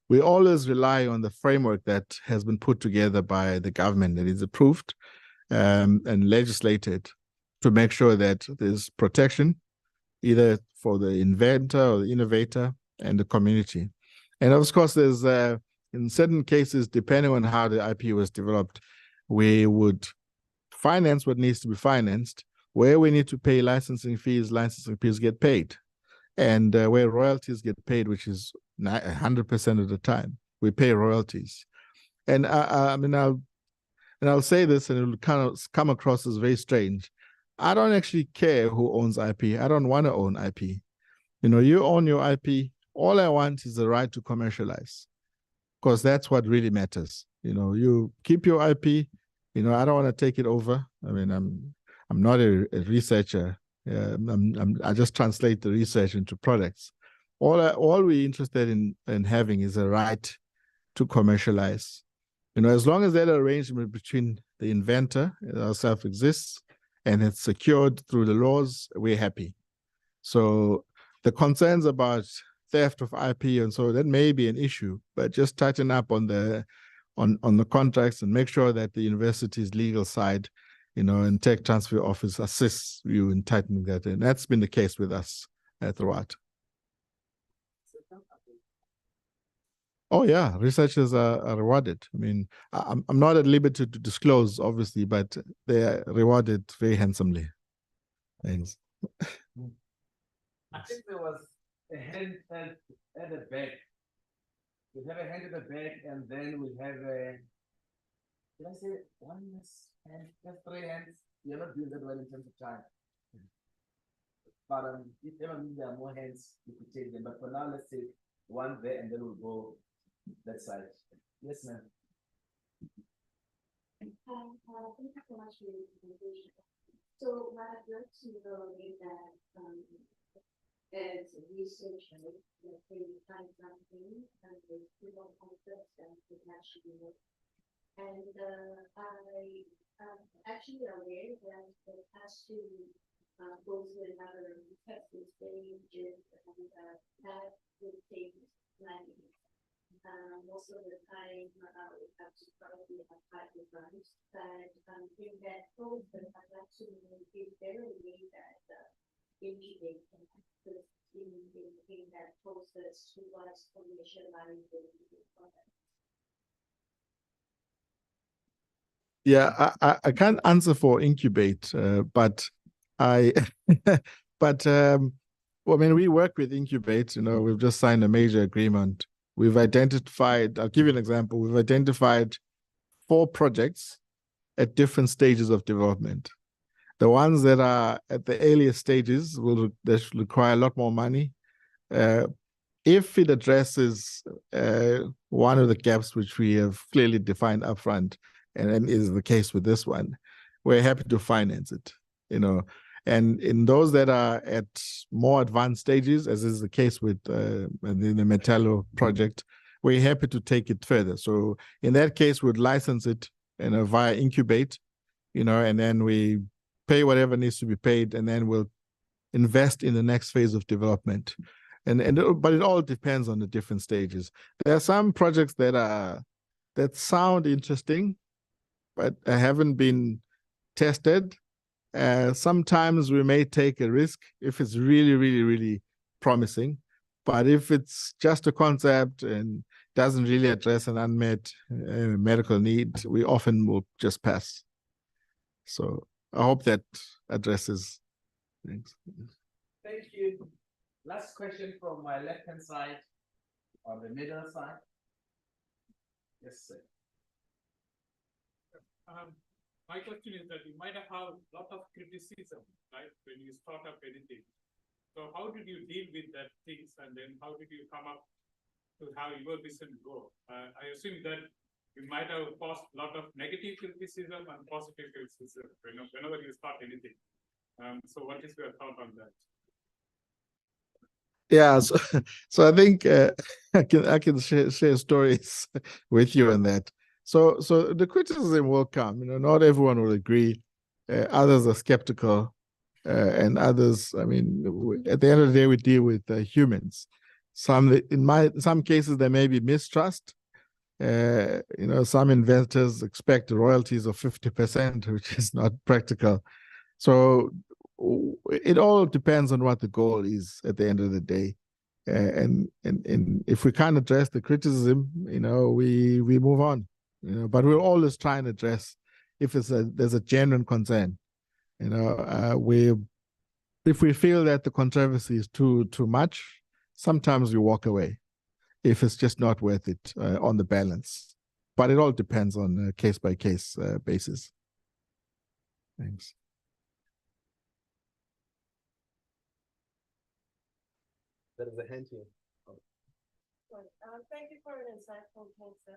We always rely on the framework that has been put together by the government, that is approved and legislated, to make sure that there's protection either for the inventor or the innovator and the community. And of course, there's in certain cases, depending on how the IP was developed, we would finance what needs to be financed. Where we need to pay licensing fees get paid. And where royalties get paid, which is 100% of the time, we pay royalties. And I mean, I'll say this, and it'll kind of come across as very strange. I don't actually care who owns IP. I don't want to own IP. You know, you own your IP. All I want is the right to commercialize, because that's what really matters. You know, you keep your IP. You know, I don't want to take it over. I mean, I'm not a researcher. I just translate the research into products. All we're interested in having is a right to commercialize. You know, as long as that arrangement between the inventor and ourselves exists and it's secured through the laws, we're happy. So the concerns about theft of IP and so that may be an issue, but just tighten up on the contracts and make sure that the university's legal side, you know, and tech transfer office assists you in tightening that. And that's been the case with us throughout. Oh yeah, researchers are rewarded. I mean, I'm not at liberty to disclose, obviously, but they are rewarded very handsomely. Thanks. I think there was a hand at the back. We have a hand at the back, and then we have a. Did I say one hand? Just 3 hands. You're not doing that well in terms of time. But if ever there are more hands, you could take them. But for now, let's take one there, and then we'll go that side. Yes, ma'am. Thank you so much for your presentation. So what I'd like to know is that as a researcher, let's say you find something and there's two more concepts that could actually work. And I'm actually aware that it has to go to another testing stage and that would take planning. Most of the time, we have to probably have pipelines, but in that process, I'd like to know if there is a way that incubate can assist in that process towards commercializing the product. Yeah, I can't answer for incubate, but well, I mean, we work with Incubate. You know, we've just signed a major agreement. We've identified, I'll give you an example. We've identified 4 projects at different stages of development. The ones that are at the earliest stages will require a lot more money. If it addresses one of the gaps which we have clearly defined upfront, and is the case with this one, we're happy to finance it, you know. And in those that are at more advanced stages, as is the case with the Metallo project, we're happy to take it further. So in that case, we'd license it, you know, via Incubate, you know, and then we pay whatever needs to be paid, and then we'll invest in the next phase of development. But it all depends on the different stages. There are some projects that sound interesting, but haven't been tested. Sometimes we may take a risk if it's really, really, really promising. But if it's just a concept and doesn't really address an unmet medical need, we often will just pass. So I hope that addresses things. Thank you. Last question from my left-hand side or the middle side. Yes, sir. My question is that you might have a lot of criticism, right, when you start up anything. So how did you deal with that things, and then how did you come up to how your business go? I assume that you might have caused a lot of negative criticism and positive criticism whenever you start anything. So what is your thought on that? Yeah, so I think I can share stories with you on that. So the criticism will come. You know, not everyone will agree. Others are skeptical. and others. I mean, at the end of the day, we deal with humans. In some cases, there may be mistrust. Some investors expect royalties of 50%, which is not practical. So it all depends on what the goal is at the end of the day. And if we can't address the criticism, we move on. But we'll always try and address if there's a genuine concern. If we feel that the controversy is too much, sometimes we walk away if it's just not worth it on the balance. But it all depends on a case-by-case basis. Thanks. There is a hand here. Thank you for an insightful talk, sir.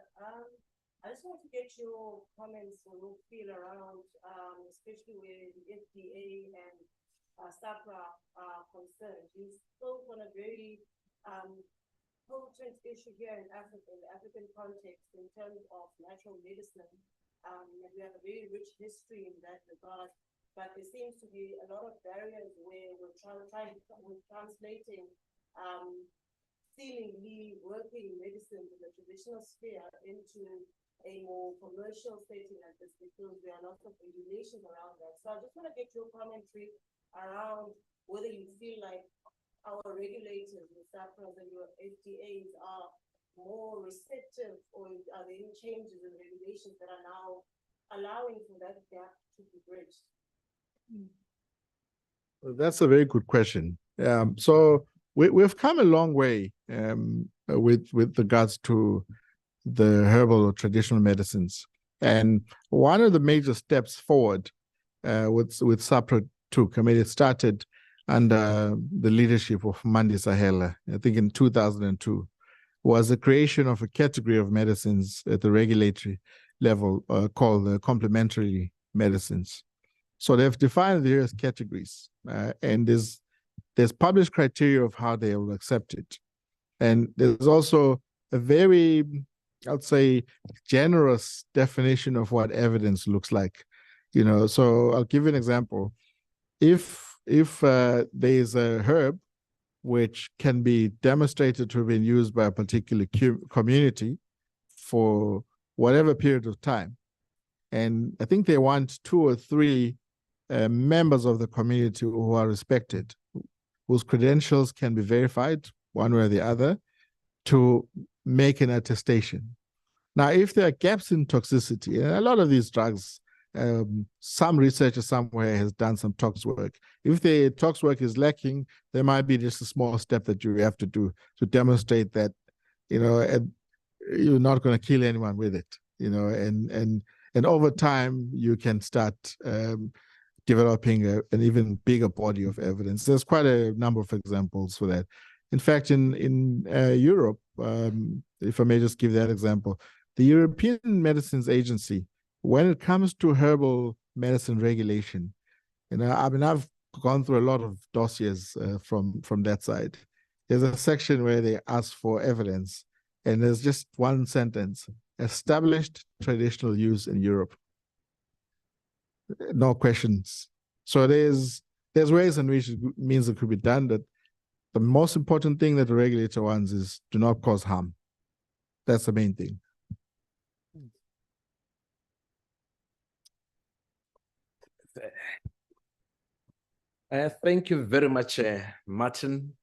I just want to get your comments or your feel around, especially where the FDA and SAPRA are concerned. You spoke on a very potent issue here in Africa, in the African context, in terms of natural medicine. And we have a very rich history in that regard, but there seems to be a lot of barriers where we're translating seemingly working medicine in the traditional sphere into a more commercial setting like this, because there are lots of regulations around that. So I just want to get your commentary around whether you feel like our regulators, the SAPRAs and your FDAs, are more receptive, or are there any changes in regulations that are now allowing for that gap to be bridged? Well, that's a very good question. So we've come a long way with regards to the herbal or traditional medicines. And one of the major steps forward with SAPRA 2 committee started under the leadership of Mandi Sahela, I think in 2002, was the creation of a category of medicines at the regulatory level called the complementary medicines. So they've defined the various categories, and there's published criteria of how they will accept it. And there's also a very, I'd say, generous definition of what evidence looks like. So I'll give you an example. If there's a herb which can be demonstrated to have been used by a particular community for whatever period of time, and I think they want 2 or 3 members of the community who are respected, whose credentials can be verified one way or the other, to make an attestation. Now, if there are gaps in toxicity, and a lot of these drugs, some researcher somewhere has done some tox work. If the tox work is lacking, there might be just a small step that you have to do to demonstrate that, you're not going to kill anyone with it, and over time you can start developing an even bigger body of evidence. There's quite a number of examples for that. In fact, in Europe, if I may just give that example, the European Medicines Agency, when it comes to herbal medicine regulation, I've gone through a lot of dossiers from that side. There's a section where they ask for evidence, and there's just one sentence: established traditional use in Europe. No questions. So there's ways in which it means it could be done, but the most important thing that the regulator wants is do not cause harm. That's the main thing. Thank you very much, Martin.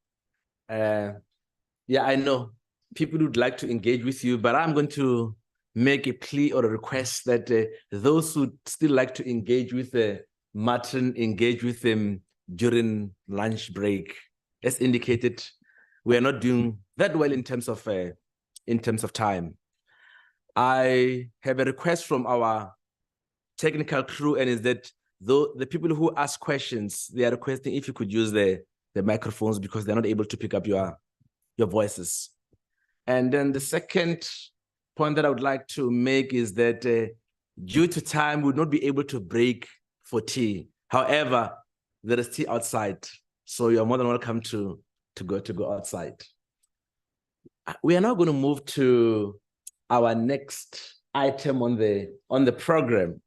Yeah, I know people would like to engage with you, but I'm going to make a plea or a request that those who still like to engage with Martin, engage with him during lunch break. As indicated, we are not doing that well in terms of time. I have a request from our technical crew, and is that the people who ask questions, they are requesting if you could use the microphones, because they're not able to pick up your voices. And then the second point that I would like to make is that due to time, we would not be able to break for tea. However, there is tea outside, so you're more than welcome to go outside. We are now going to move to our next item on the program.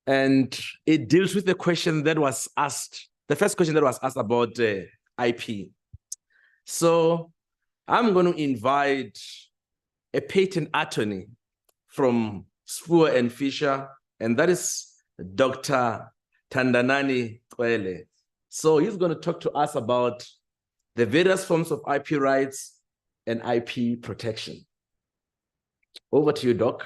and it deals with the question that was asked, the first question that was asked about IP. So I'm going to invite a patent attorney from Spoor and Fisher, and that is Dr. Tandanani Kwele. So he's going to talk to us about the various forms of IP rights and IP protection. Over to you, Doc.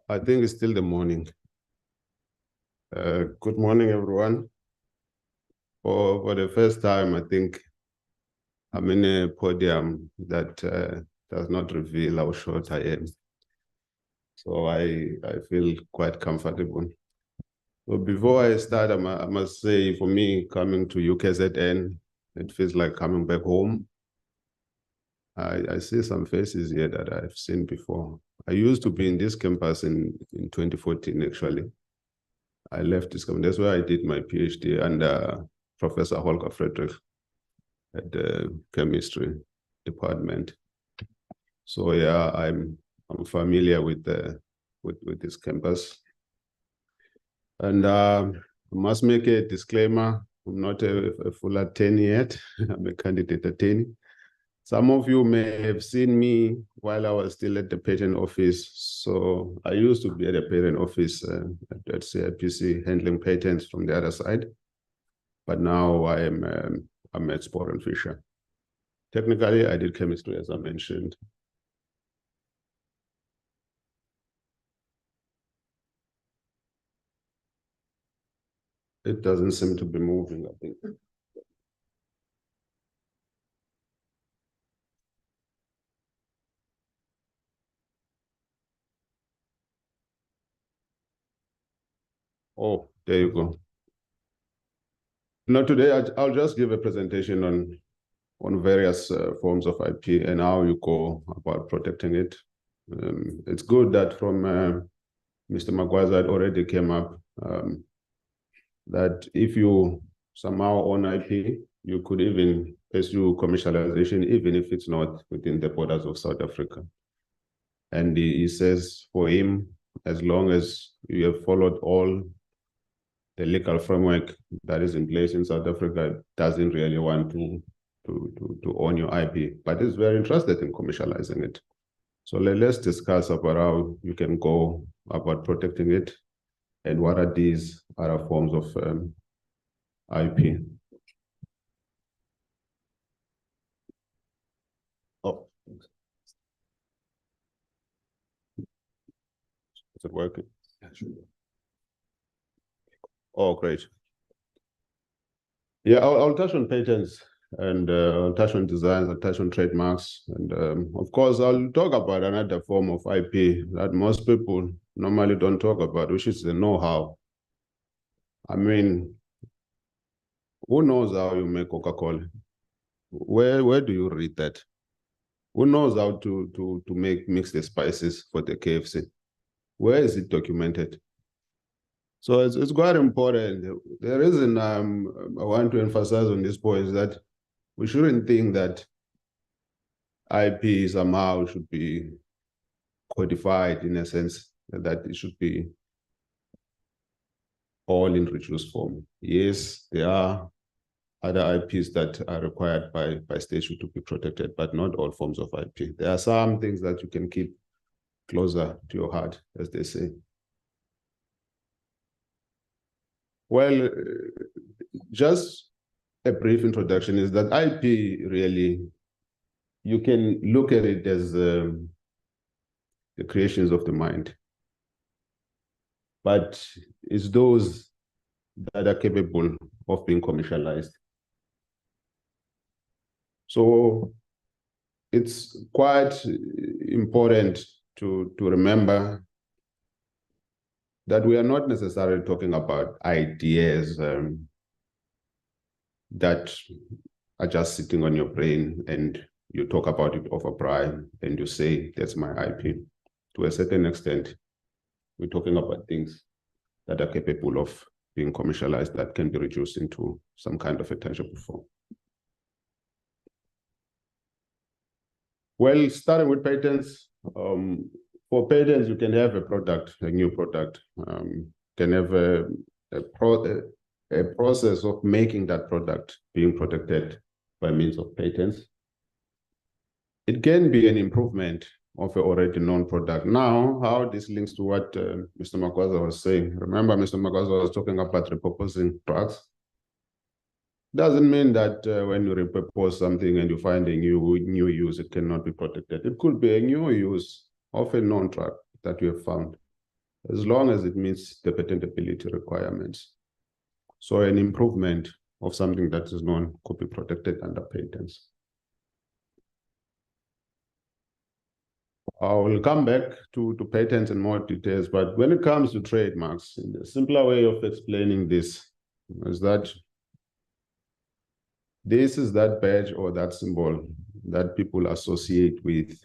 I think it's still the morning. Good morning, everyone. For the first time, I think I'm in a podium that does not reveal how short I am. So I feel quite comfortable. So before I start, I must say, for me, coming to UKZN, it feels like coming back home. I see some faces here that I've seen before. I used to be in this campus in 2014, actually. I left this campus. That's where I did my PhD under Professor Holger Friedrich at the chemistry department. So yeah, I'm familiar with this campus. And I must make a disclaimer. I'm not a full attorney yet. I'm a candidate attorney. Some of you may have seen me while I was still at the patent office. So I used to be at the patent office at CIPC handling patents from the other side. But now I'm at Spoor and Fisher. Technically, I did chemistry, as I mentioned. It doesn't seem to be moving, I think. Oh, there you go. Now today, I'll just give a presentation on various forms of IP and how you go about protecting it. It's good that from Mr. Magwaza, it already came up that if you somehow own IP, you could even pursue commercialization, even if it's not within the borders of South Africa. And he says for him, as long as you have followed all the legal framework that is in place in South Africa, doesn't really want to own your IP, but is very interested in commercializing it. So let's discuss about how you can go about protecting it and what are these other forms of IP. Oh, is it working? Yeah, sure. Oh, great. Yeah, I'll touch on patents and I'll touch on designs, I'll touch on trademarks. And of course, I'll talk about another form of IP that most people normally don't talk about, which is the know-how. I mean, who knows how you make Coca-Cola? Where do you read that? Who knows how to mix the spices for the KFC? Where is it documented? So it's quite important. The reason I want to emphasize on this point is that we shouldn't think that IP somehow should be codified in a sense that it should be all in reduced form. Yes, there are other IPs that are required by statute to be protected, but not all forms of IP. There are some things that you can keep closer to your heart, as they say. Well, just a brief introduction is that IP really, you can look at it as the creations of the mind, but it's those that are capable of being commercialized. So it's quite important to remember that we are not necessarily talking about ideas that are just sitting on your brain and you talk about it over Brian and you say, that's my IP. To a certain extent, we're talking about things that are capable of being commercialized that can be reduced into some kind of a tangible form. Well, starting with patents, for patents, you can have a product, a new product, can have a process of making that product being protected by means of patents. It can be an improvement of an already known product. Now, how this links to what Mr. Magwaza was saying. Remember, Mr. Magwaza was talking about repurposing drugs. Doesn't mean that when you repurpose something and you find a new use, it cannot be protected. It could be a new use of a known drug that you have found, as long as it meets the patentability requirements. So an improvement of something that is known could be protected under patents. I will come back to patents in more details, but when it comes to trademarks, the simpler way of explaining this is that this is that badge or that symbol that people associate with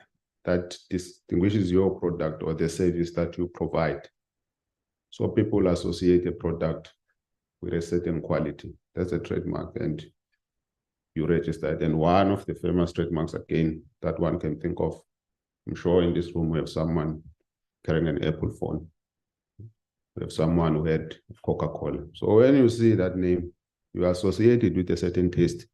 that distinguishes your product or the service that you provide. So people associate a product with a certain quality. That's a trademark, and you register it. And one of the famous trademarks, again, that one can think of, I'm sure in this room we have someone carrying an Apple phone. We have someone who had Coca-Cola. So when you see that name, you associate it with a certain taste.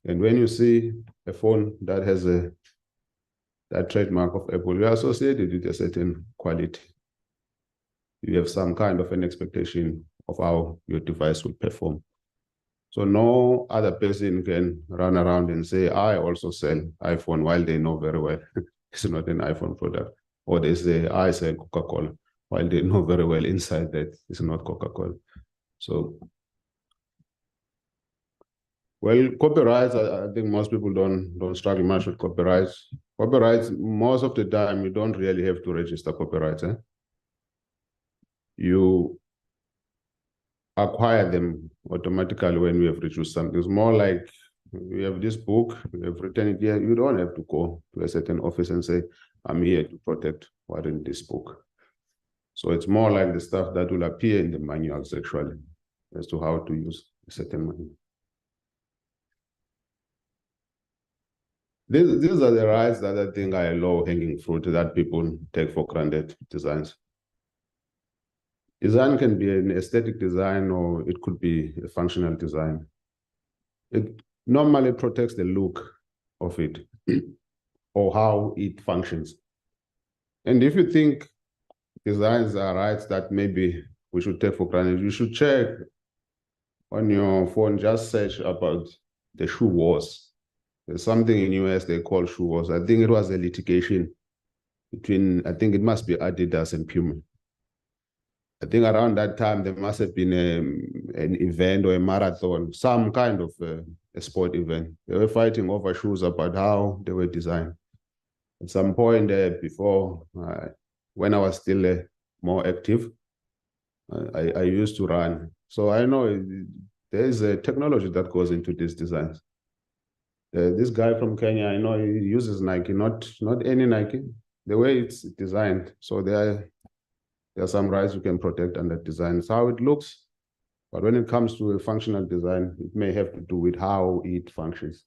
And when you see a phone that has that trademark of Apple, you associate it with a certain quality. You have some kind of an expectation of how your device will perform. So no other person can run around and say, I also sell iPhone, while they know very well it's not an iPhone product. Or they say, I sell Coca-Cola, while they know very well inside that it's not Coca-Cola. So, well, copyrights, I think most people don't struggle much with copyrights. Copyrights, most of the time, you don't really have to register copyrights. You acquire them automatically when we have reduced something. It's more like we have this book, we have written it here. You don't have to go to a certain office and say, I'm here to protect what in this book. So it's more like the stuff that will appear in the manuals actually as to how to use a certain manual. These are the rights that I think are low-hanging fruit that people take for granted, designs. Design can be an aesthetic design or it could be a functional design. It normally protects the look of it or how it functions. And if you think designs are rights that maybe we should take for granted, you should check on your phone, just search about the shoe wars. There's something in US they call shoe wars. I think it was a litigation between, I think it must be Adidas and Puma. I think around that time, there must have been an event or a marathon, some kind of a sport event. They were fighting over shoes about how they were designed. At some point before, when I was still more active, I used to run. So I know there is a technology that goes into these designs. This guy from Kenya, I know he uses Nike, not any Nike, the way it's designed. So there are some rights you can protect under design. It's how it looks, but when it comes to a functional design, it may have to do with how it functions.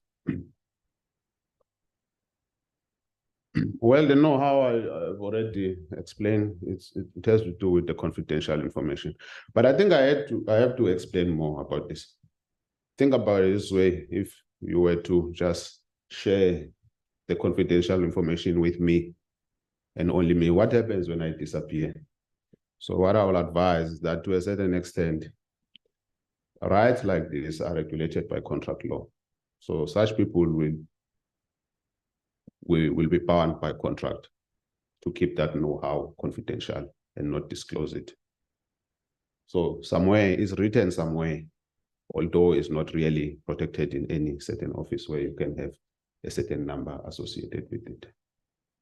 Well, the know-how I've already explained. It has to do with the confidential information. But I think I have to explain more about this. Think about it this way: if you were to just share the confidential information with me and only me, what happens when I disappear? So what I will advise is that to a certain extent, rights like this are regulated by contract law. So such people will be bound by contract to keep that know-how confidential and not disclose it. So somewhere it's written somewhere, although it's not really protected in any certain office where you can have a certain number associated with it.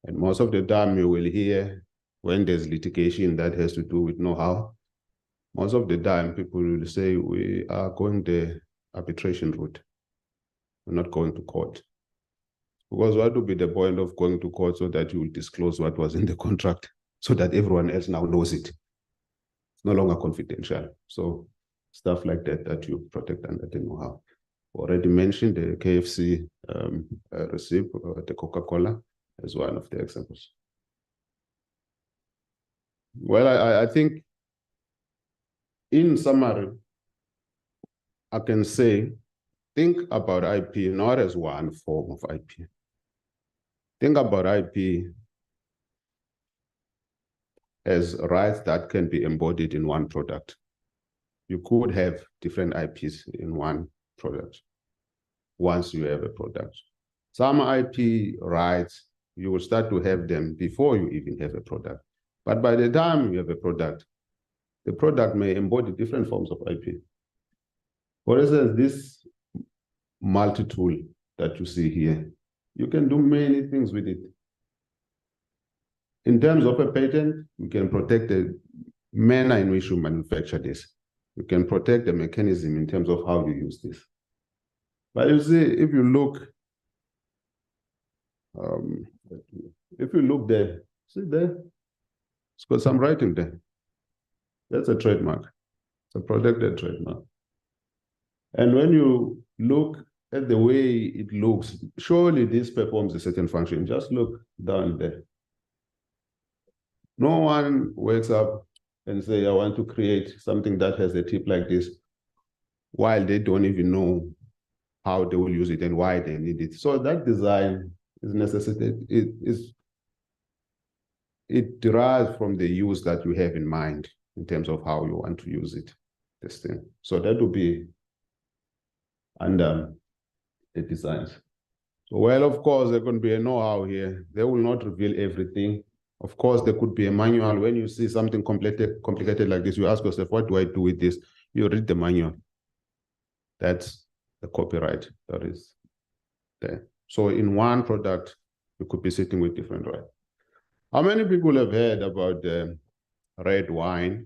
And most of the time you will hear when there's litigation that has to do with know-how, most of the time people will say we are going the arbitration route. We're not going to court. Because what would be the point of going to court so that you will disclose what was in the contract so that everyone else now knows it? It's no longer confidential. So stuff like that, that you protect under the know-how. Already mentioned the KFC receipt, the Coca-Cola as one of the examples. Well, I think in summary, I can say, think about IP not as one form of IP. Think about IP as rights that can be embodied in one product. You could have different IPs in one product once you have a product. Some IP rights, you will start to have them before you even have a product. But by the time you have a product, the product may embody different forms of IP. For instance, this multi-tool that you see here, you can do many things with it. In terms of a patent, you can protect the manner in which you manufacture this. You can protect the mechanism in terms of how you use this. But you see, if you look there, see there, it's got some writing there. That's a trademark. It's a protected trademark. And when you look at the way it looks, surely this performs a certain function. Just look down there. No one wakes up and say, I want to create something that has a tip like this, while they don't even know how they will use it and why they need it. So that design is necessitated. It derives from the use that you have in mind in terms of how you want to use it, this thing. So that will be under the designs. So, well, of course, there can be a know-how here. They will not reveal everything. Of course, there could be a manual. When you see something complicated like this, you ask yourself, what do I do with this? You read the manual. That's the copyright that is there. So in one product, you could be sitting with different rights. How many people have heard about the red wine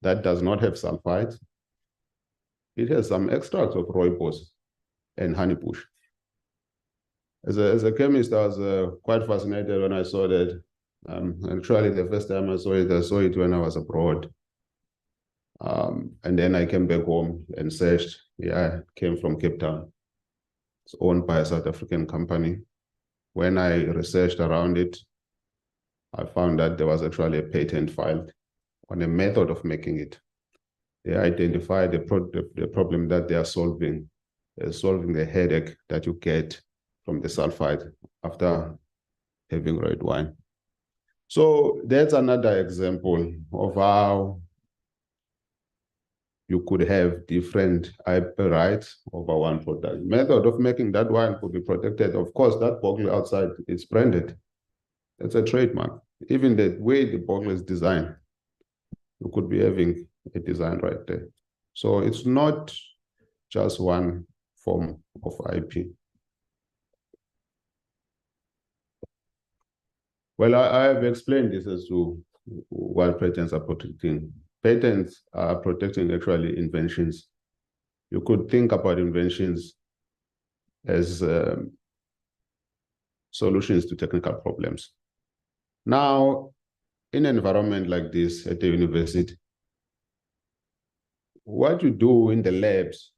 that does not have sulfides? It has some extracts of rooibos and honeybush. As a chemist, I was quite fascinated when I saw that. Actually, the first time I saw it when I was abroad. And then I came back home and searched. Yeah, it came from Cape Town. It's owned by a South African company. When I researched around it, I found that there was actually a patent filed on a method of making it. They identified the problem that they are solving. They're solving the headache that you get from the sulfide after having red wine. So that's another example of how you could have different IP rights over one product. Method of making that wine could be protected. Of course, that bottle outside is branded. That's a trademark. Even the way the bottle is designed, you could be having a design right there. So it's not just one form of IP. Well, I have explained this as to what patents are protecting. Patents are protecting actually inventions. You could think about inventions as solutions to technical problems. Now, in an environment like this at the university, what you do in the labs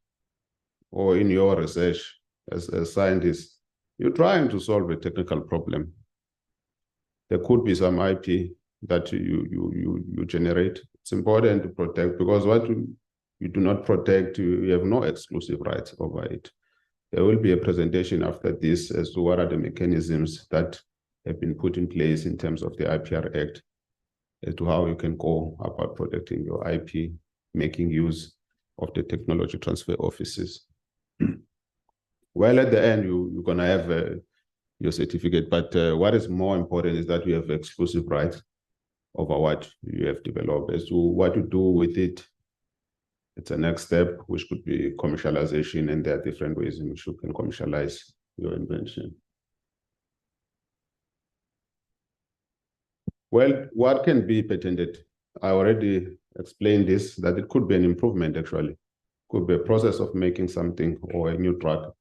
or in your research as a scientist, you're trying to solve a technical problem. There could be some IP that you generate. It's important to protect, because what you do not protect, you have no exclusive rights over it. There will be a presentation after this as to what are the mechanisms that have been put in place in terms of the IPR Act as to how you can go about protecting your IP, making use of the technology transfer offices. Well, at the end, you're going to have your certificate, but what is more important is that you have exclusive rights over what you have developed. As to what you do with it, it's a next step, which could be commercialization, and there are different ways in which you can commercialize your invention. Well, what can be patented? I already explained this, that it could be an improvement, actually. could be a process of making something or a new drug.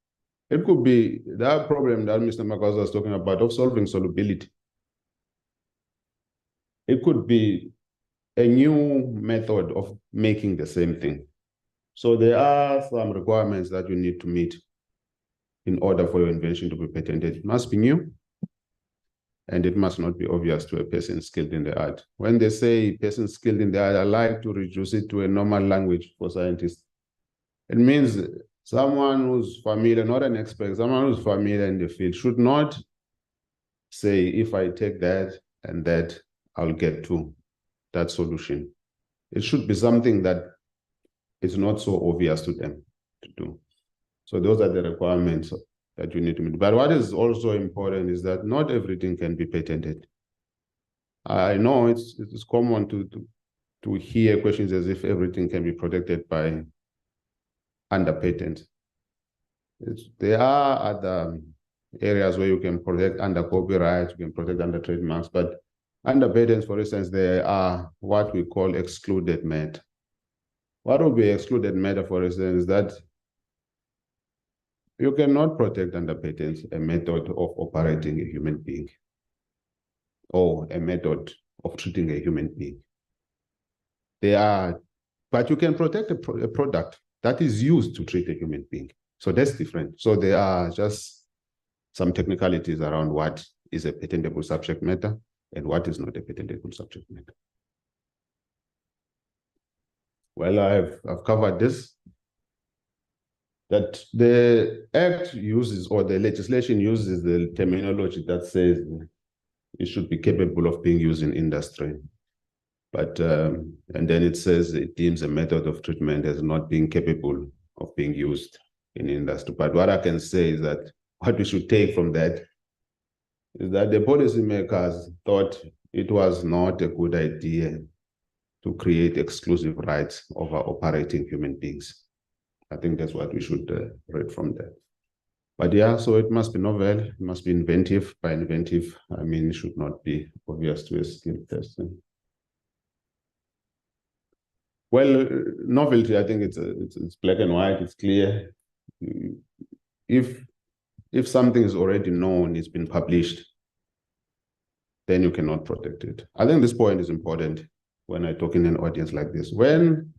It could be that problem that Mr. Magaza was talking about of solving solubility. It could be a new method of making the same thing. So there are some requirements that you need to meet in order for your invention to be patented. It must be new, and it must not be obvious to a person skilled in the art. When they say person skilled in the art, I like to reduce it to a normal language for scientists. It means someone who's familiar, not an expert, someone who's familiar in the field should not say, if I take that and that, I'll get to that solution. It should be something that is not so obvious to them to do. So those are the requirements that you need to meet. But what is also important is that not everything can be patented. I know it's common to hear questions as if everything can be protected by under patent. There are other areas where you can protect under copyright, you can protect under trademarks, but under patents, for instance, there are what we call excluded matter. What would be excluded matter, for instance, is that you cannot protect under patents a method of operating a human being or a method of treating a human being. But you can protect a product that is used to treat a human being. So that's different. So there are just some technicalities around what is a patentable subject matter and what is not a patentable subject matter. Well, I've covered this, that the Act uses, or the legislation uses, the terminology that says it should be capable of being used in industry. But, and then it says it deems a method of treatment as not being capable of being used in industry. But what I can say is that what we should take from that is that the policymakers thought it was not a good idea to create exclusive rights over operating human beings. I think that's what we should read from that. But yeah, so it must be novel, it must be inventive. By inventive, I mean, it should not be obvious to a skilled person. Well, novelty, I think it's black and white, it's clear. If something is already known, it's been published, then you cannot protect it. I think this point is important when I talk in an audience like this. When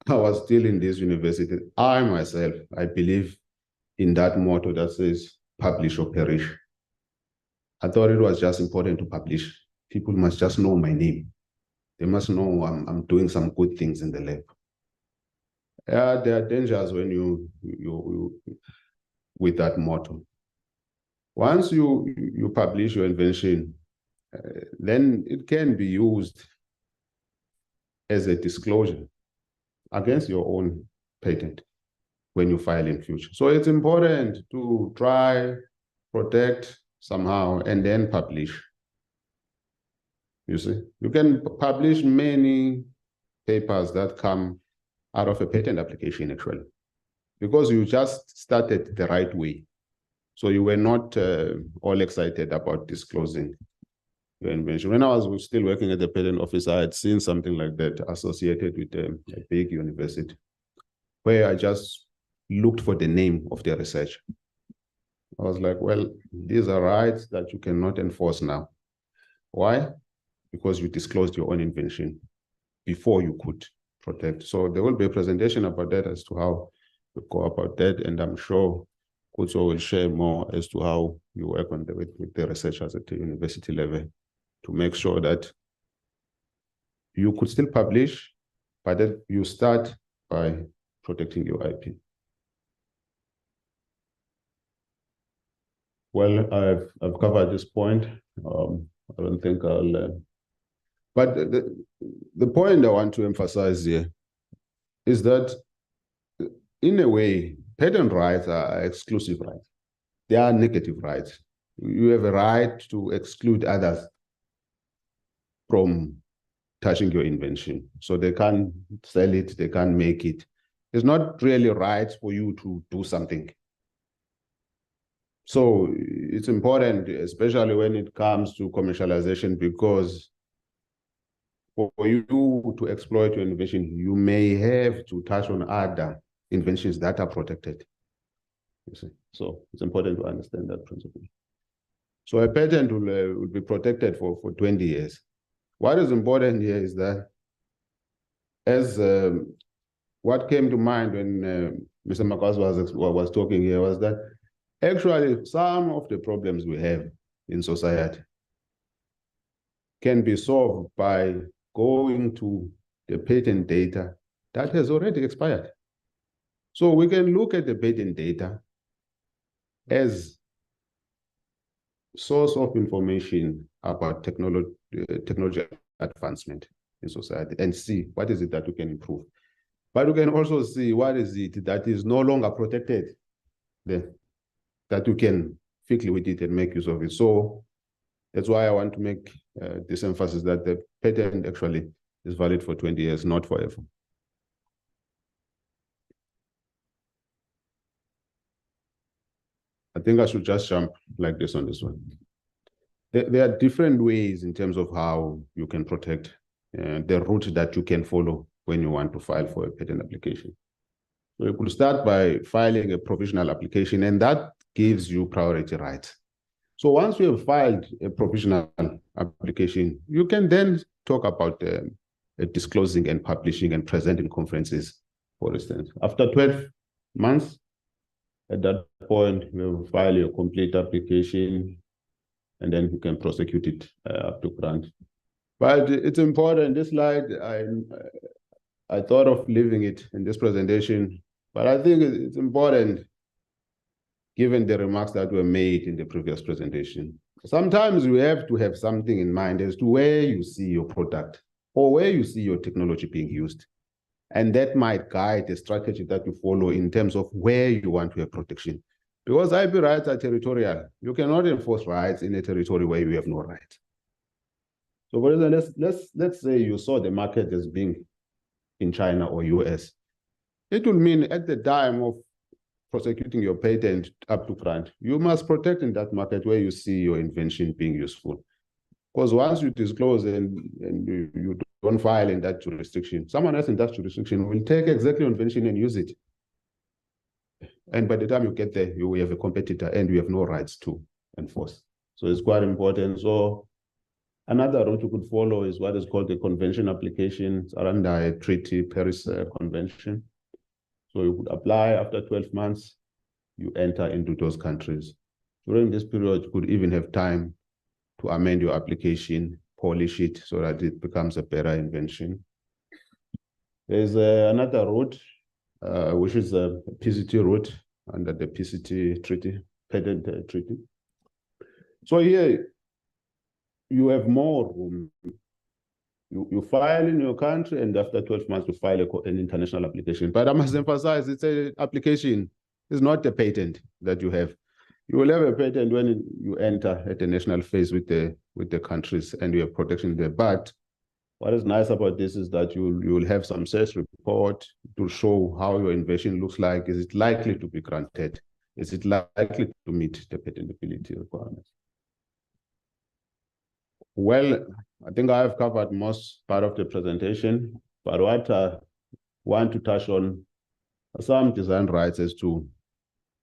I was still in this university, I myself, I believe in that motto that says, publish or perish. I thought it was just important to publish. People must just know my name. They must know I'm doing some good things in the lab. There are dangers when you with that motto. Once you publish your invention, then it can be used as a disclosure against your own patent when you file in future. So it's important to try, protect somehow, and then publish. You see, you can publish many papers that come out of a patent application actually, because you just started the right way. So you were not all excited about disclosing your invention. When I was still working at the patent office, I had seen something like that associated with a big university, where I just looked for the name of the research. I was like, well, these are rights that you cannot enforce now. Why? Because you disclosed your own invention before you could protect. So there will be a presentation about that as to how you go about that. And I'm sure Kutso will share more as to how you work on with the researchers at the university level to make sure that you could still publish, but then you start by protecting your IP. Well, I've covered this point. I don't think I'll. But the point I want to emphasize here is that, in a way, patent rights are exclusive rights. They are negative rights. You have a right to exclude others from touching your invention. So they can't sell it, they can't make it. It's not really right for you to do something. So it's important, especially when it comes to commercialization, because for you to exploit your invention, you may have to touch on other inventions that are protected. You see, so it's important to understand that principle. So a patent will be protected for 20 years. What is important here is that, as what came to mind when Mr. Makwas was talking here, was that actually some of the problems we have in society can be solved by going to the patent data that has already expired. So we can look at the patent data as source of information about technology advancement in society and see what is it that we can improve. But we can also see what is it that is no longer protected, that we can fiddle with it and make use of it. So that's why I want to make this emphasis that the patent actually is valid for 20 years, not forever. I think I should just jump like this on this one. There are different ways in terms of how you can protect the route that you can follow when you want to file for a patent application. So you could start by filing a provisional application, and that gives you priority rights. So once you have filed a provisional application, you can then talk about disclosing and publishing and presenting conferences, for instance. After 12 months, at that point, you file your complete application, and then you can prosecute it up to grant. But it's important, this slide, I thought of leaving it in this presentation, but I think it's important given the remarks that were made in the previous presentation. Sometimes you have to have something in mind as to where you see your product or where you see your technology being used. And that might guide the strategy that you follow in terms of where you want to have protection. Because IP rights are territorial. You cannot enforce rights in a territory where you have no right. So for example, let's say you saw the market as being in China or US. It will mean at the time of prosecuting your patent up to grant, you must protect in that market where you see your invention being useful. Because once you disclose and you don't file in that jurisdiction, someone else in that jurisdiction will take exactly your invention and use it. And by the time you get there, you will have a competitor and you have no rights to enforce. So it's quite important. So another route you could follow is what is called the convention application under a treaty, Paris Convention. So you could apply after 12 months, you enter into those countries. During this period, you could even have time to amend your application, polish it so that it becomes a better invention. There's another route, which is a PCT route under the PCT treaty, patent treaty. So here, you have more room. You file in your country, and after 12 months, you file an international application. But I must emphasize, it's an application. It's not a patent that you have. You will have a patent when you enter at the national phase with the countries and you have protection there. But what is nice about this is that you will have some sales report to show how your invention looks like. Is it likely to be granted? Is it likely to meet the patentability requirements? Well, I think I have covered most part of the presentation, but what I want to touch on are some design rights as to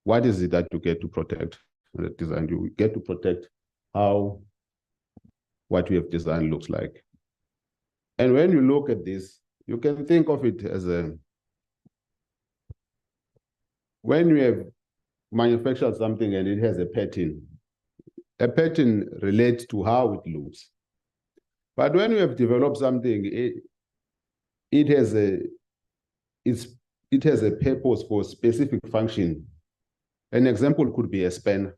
what is it that you get to protect the design. You get to protect how what we have designed looks like. And when you look at this, you can think of it as when you have manufactured something and it has a pattern relates to how it looks. But when you have developed something, it has a purpose for a specific function. An example could be a spanner.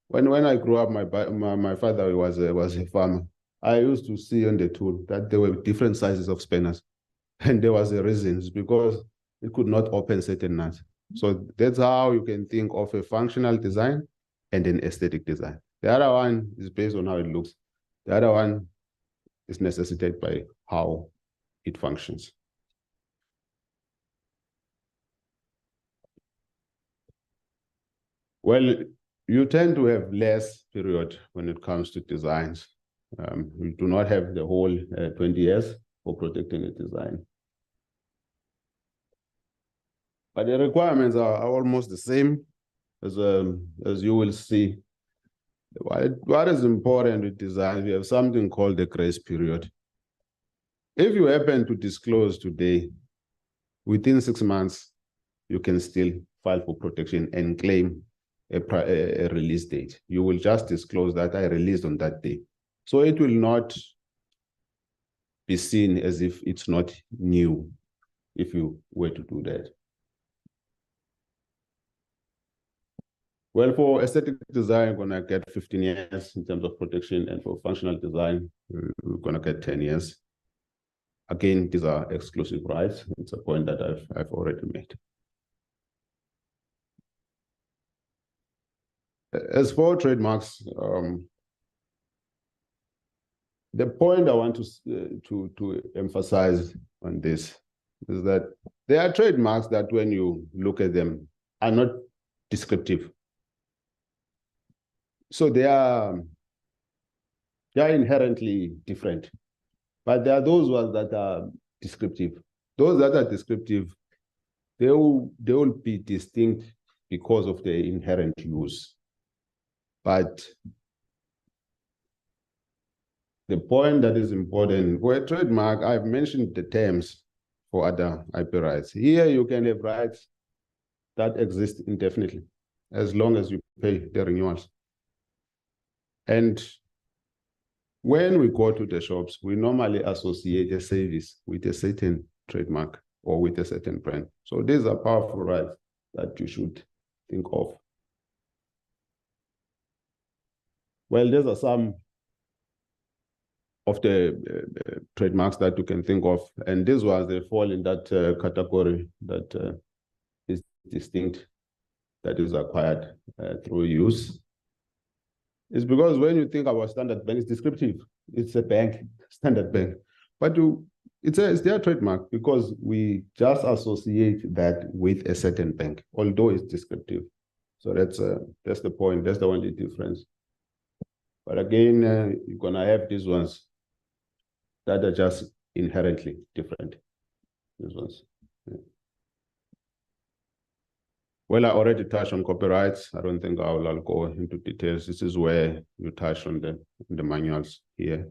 When I grew up, my father was a farmer. I used to see on the tool that there were different sizes of spanners. And there was a reason, because it could not open certain nuts. So that's how you can think of a functional design and an aesthetic design. The other one is based on how it looks. The other one is necessitated by how it functions. Well, you tend to have less period when it comes to designs. You do not have the whole 20 years for protecting a design. But the requirements are almost the same as you will see. What is important with design, we have something called the grace period. If you happen to disclose today, within 6 months, you can still file for protection and claim a release date. You will just disclose that I released on that day. So it will not be seen as if it's not new if you were to do that. Well, for aesthetic design, we're gonna get 15 years in terms of protection, and for functional design, we're gonna get 10 years. Again, these are exclusive rights. It's a point that I've already made. As for trademarks, the point I want to emphasize on this is that there are trademarks that when you look at them are not descriptive. So they are inherently different, but there are those ones that are descriptive. Those that are descriptive, they will be distinct because of their inherent use. But the point that is important, for a trademark, I've mentioned the terms for other IP rights. Here you can have rights that exist indefinitely, as long as you pay the renewals. And when we go to the shops, we normally associate a service with a certain trademark or with a certain brand. So these are powerful rights that you should think of. Well, these are some of the trademarks that you can think of. And these ones, they fall in that category that is distinct, that is acquired through use. It's because when you think about standard bank, it's descriptive. It's a bank, standard bank. But it's their trademark because we just associate that with a certain bank, although it's descriptive. So that's the point. That's the only difference. But again, you're gonna have these ones that are just inherently different. These ones. Yeah. Well, I already touched on copyrights. I don't think I'll go into details. This is where you touch on the manuals here,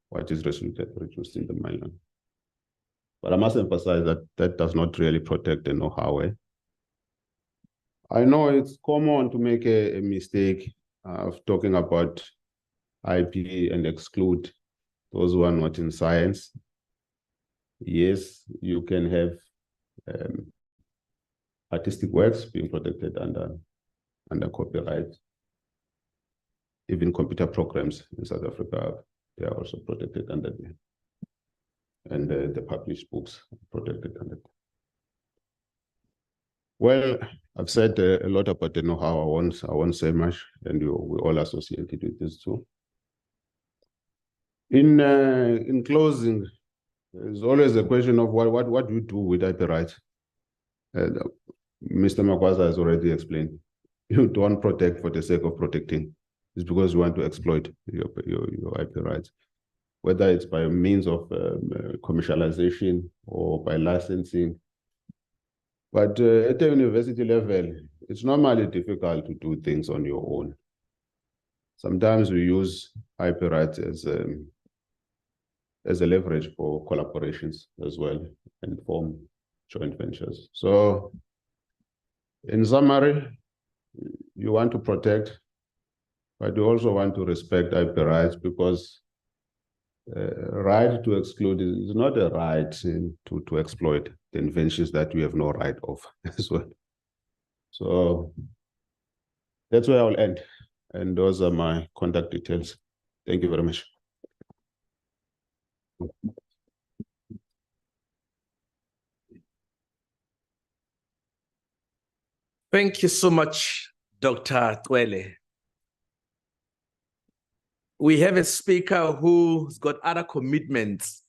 what is reduced in the manual. But I must emphasize that that does not really protect the know-how. I know it's common to make a mistake of talking about IP and exclude those who are not in science. Yes, you can have artistic works being protected under copyright. Even computer programs in South Africa, they are also protected under the published books protected under. Well, I've said a lot about the know-how. I won't say much, and we all associate it with this too. In closing, there's always a question of what do you do with IP rights? Mr. Makwaza has already explained. You don't protect for the sake of protecting. It's because you want to exploit your IP rights, whether it's by means of commercialization or by licensing. But at the university level, it's normally difficult to do things on your own. Sometimes we use IP rights as a leverage for collaborations as well and form joint ventures. So in summary, you want to protect, but you also want to respect IP rights because right to exclude is not a right to exploit the inventions that you have no right of as well. So that's where I'll end. And those are my contact details. Thank you very much. Thank you so much, Dr. Twele. We have a speaker who's got other commitments.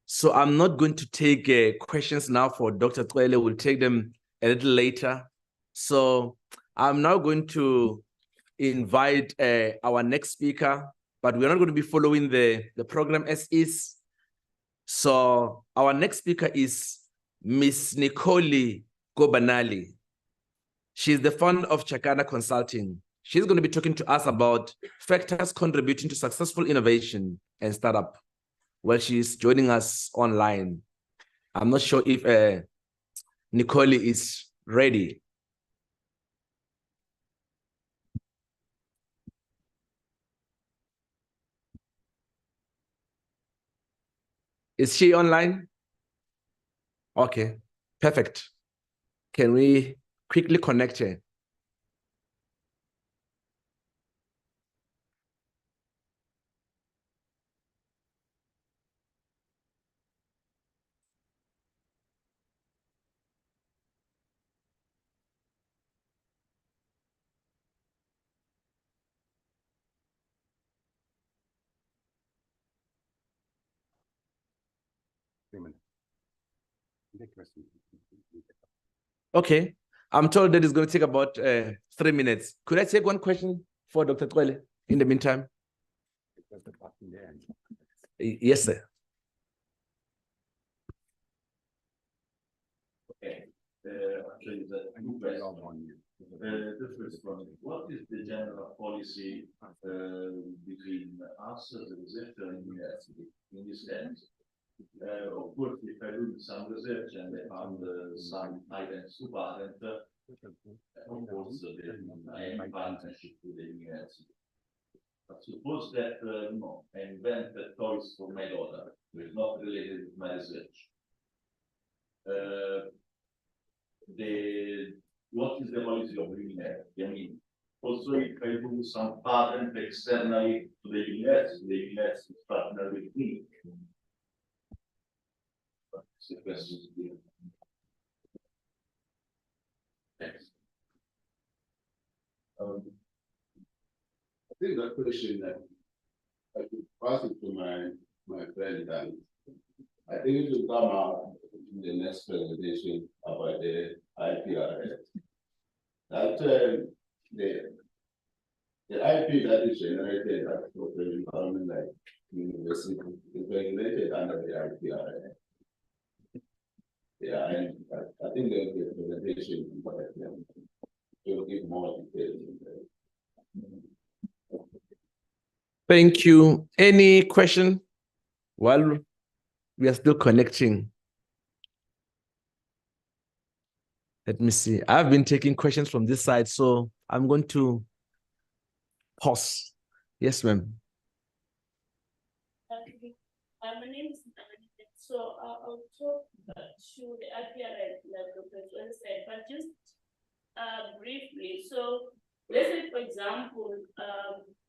So I'm not going to take questions now for Dr. Twele. We'll take them a little later. So I'm now going to invite our next speaker, but we're not going to be following the program as is. So our next speaker is Miss Nicole Gobanali. She's the founder of Chakana Consulting. She's going to be talking to us about factors contributing to successful innovation and startup. Well, she's joining us online. I'm not sure if Nicole is ready. Is she online? Okay, perfect. Can we quickly connect her? Okay, I'm told that it's going to take about 3 minutes. Could I take one question for Dr. Twele in the meantime? Yes, sir. Okay. Actually, the first one, what is the general policy between us, the researcher, and university in this sense? Of course, if I do some research and I found some items to patent, of course, I am in partnership with the university. But suppose that I invent toys for my daughter, which is not related with my research. What is the policy of the university? I mean, also if I do some patent externally to the university partner with me. That's the question. Thanks. I think that question that I should pass it to my friend Dan. I think it will come out in the next presentation about the IPRS. That the IP that is generated at the environment like university is regulated under the IPRS. Yeah, and I think there will be a presentation about it. Will give more details. Thank you. Any question? While we are still connecting. Let me see. I've been taking questions from this side, so I'm going to pause. Yes, ma'am. My name is so I'll talk to the IPRS, like Dr. said, but just briefly. So let's say, for example,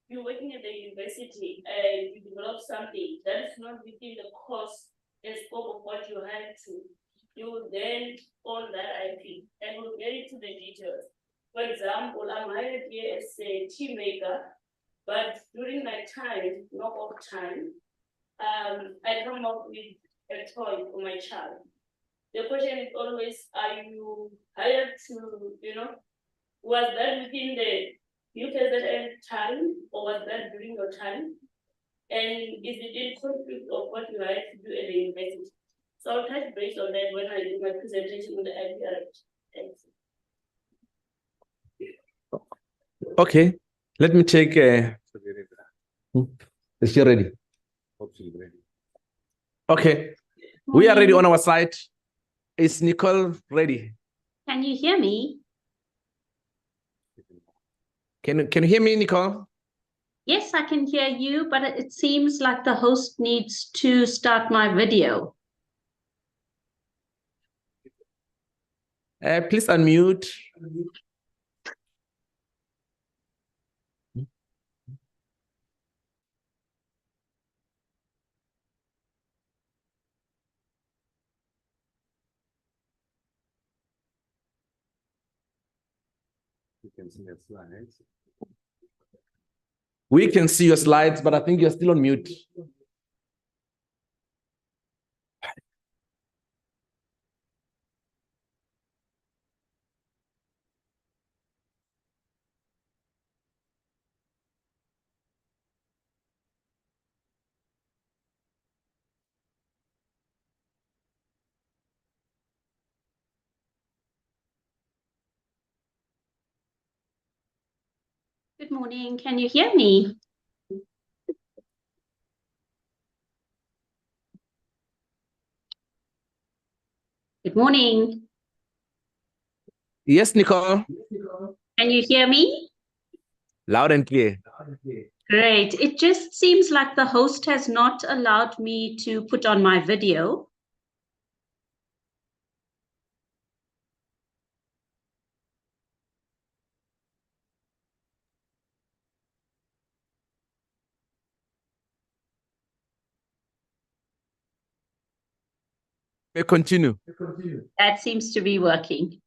you're working at the university and you develop something that is not within the course and scope of what you had to. You will then own that IP, and we'll get into the details. For example, I'm hired here as a team maker, but during my time, knock-off time, I come up with a toy for my child. The question is always, are you hired to, was that within the UKZN time, or was that during your time? And is it in conflict of what you had to do at the university? So I'll touch base on that when I do my presentation on the IPR. Thanks. Okay, let me take Is she ready? Okay, we are ready on our side. Is Nicole ready? Can you hear me? Can you hear me, Nicole? Yes, I can hear you, but it seems like the host needs to start my video. Please unmute. You can see your slides. We can see your slides, but I think you're still on mute. Good morning. Can you hear me? Good morning. Yes, Nicole. Can you hear me? Loud and clear. Great. It just seems like the host has not allowed me to put on my video. Continue. That seems to be working.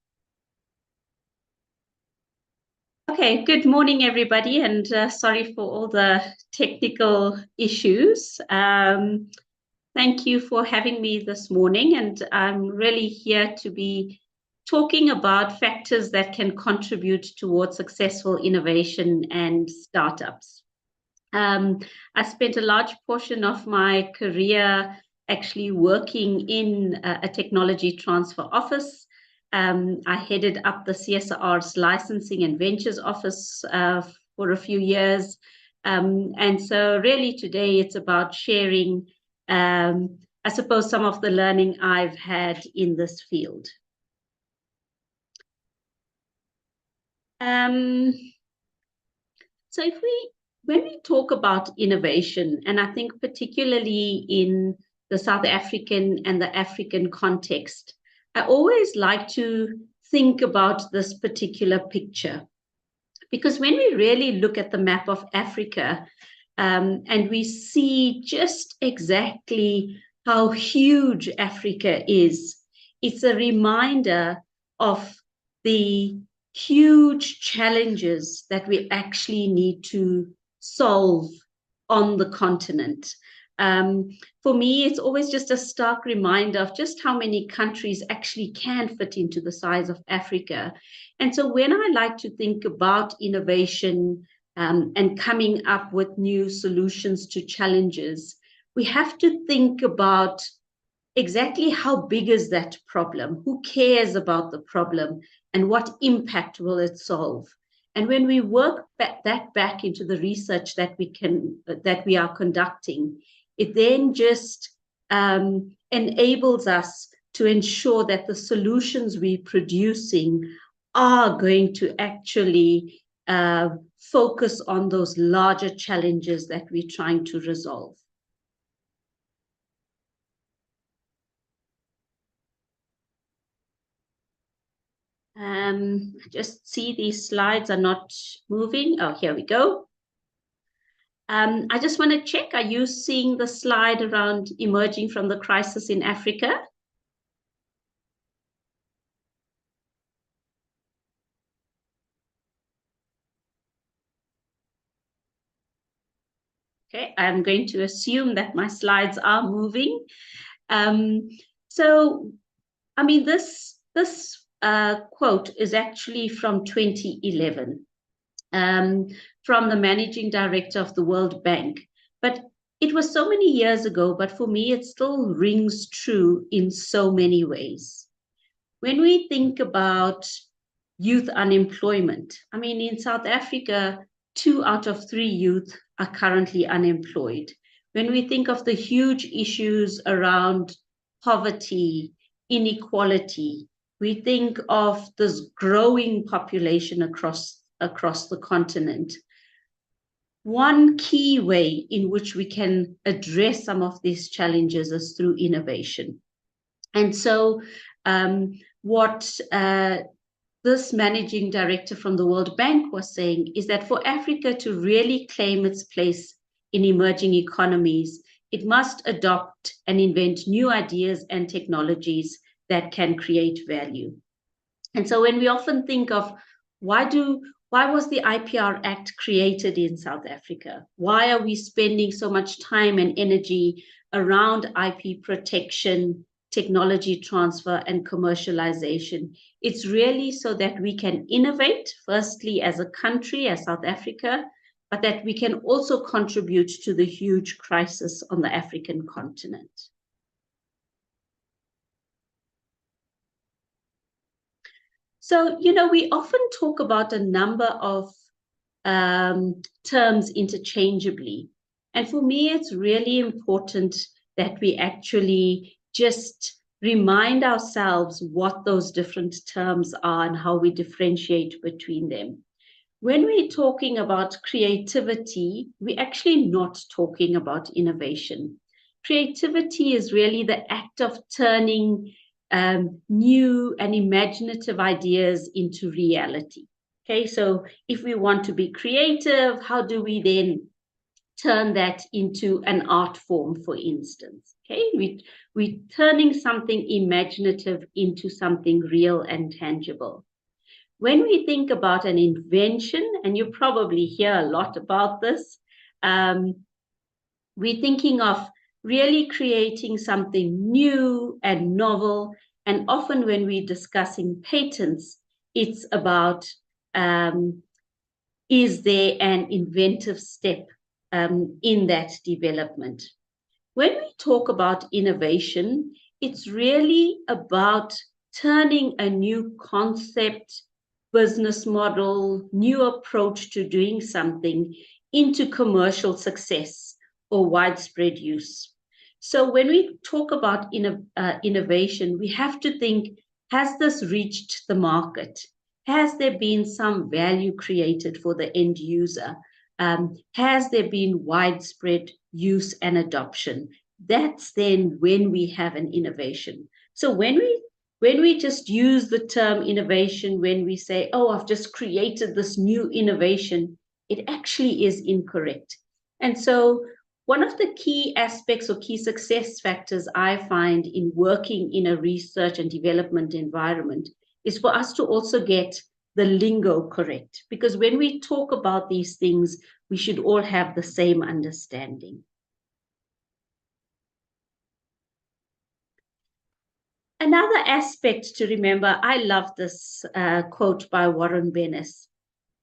Okay, good morning, everybody, and sorry for all the technical issues. Thank you for having me this morning, and I'm really here to be talking about factors that can contribute towards successful innovation and startups. I spent a large portion of my career actually working in a technology transfer office. I headed up the CSR's licensing and ventures office for a few years. And so really today it's about sharing, I suppose, some of the learning I've had in this field. So when we talk about innovation, and I think particularly in the South African and the African context, I always like to think about this particular picture. Because when we really look at the map of Africa, and we see just exactly how huge Africa is, it's a reminder of the huge challenges that we actually need to solve on the continent. For me, it's always just a stark reminder of just how many countries actually can fit into the size of Africa. And so when I like to think about innovation and coming up with new solutions to challenges, we have to think about exactly how big is that problem, who cares about the problem, and what impact will it solve. And when we work that back into the research that we are conducting, it then just enables us to ensure that the solutions we're producing are going to actually focus on those larger challenges that we're trying to resolve. I just see these slides are not moving. Oh, here we go. I just want to check, are you seeing the slide around emerging from the crisis in Africa? Okay, I'm going to assume that my slides are moving. So, I mean, this quote is actually from 2011, from the managing director of the World Bank. But it was so many years ago, but for me, it still rings true in so many ways. When we think about youth unemployment, I mean, in South Africa, 2 out of 3 youth are currently unemployed. When we think of the huge issues around poverty, inequality, we think of this growing population across the continent. One key way in which we can address some of these challenges is through innovation. And so what this managing director from the World Bank was saying is that for Africa to really claim its place in emerging economies, it must adopt and invent new ideas and technologies that can create value. And so when we often think of why was the IPR Act created in South Africa? Why are we spending so much time and energy around IP protection, technology transfer, and commercialization? It's really so that we can innovate, firstly, as a country, as South Africa, but that we can also contribute to the huge crisis on the African continent. So, you know, we often talk about a number of terms interchangeably. And for me, it's really important that we actually just remind ourselves what those different terms are and how we differentiate between them. When we're talking about creativity, we're actually not talking about innovation. Creativity is really the act of turning new and imaginative ideas into reality. Okay, so if we want to be creative, how do we then turn that into an art form, for instance? Okay, we're turning something imaginative into something real and tangible. When we think about an invention, and you probably hear a lot about this, we're thinking of really creating something new and novel. And often when we're discussing patents, it's about, is there an inventive step in that development? When we talk about innovation, it's really about turning a new concept, business model, new approach to doing something into commercial success or widespread use. So when we talk about innovation, we have to think, has this reached the market? Has there been some value created for the end user? Has there been widespread use and adoption? That's then when we have an innovation. So when we just use the term innovation, when we say, oh, I've just created this new innovation, it actually is incorrect. And so one of the key aspects or key success factors I find in working in a research and development environment is for us to also get the lingo correct. Because when we talk about these things, we should all have the same understanding. Another aspect to remember, I love this quote by Warren Bennis.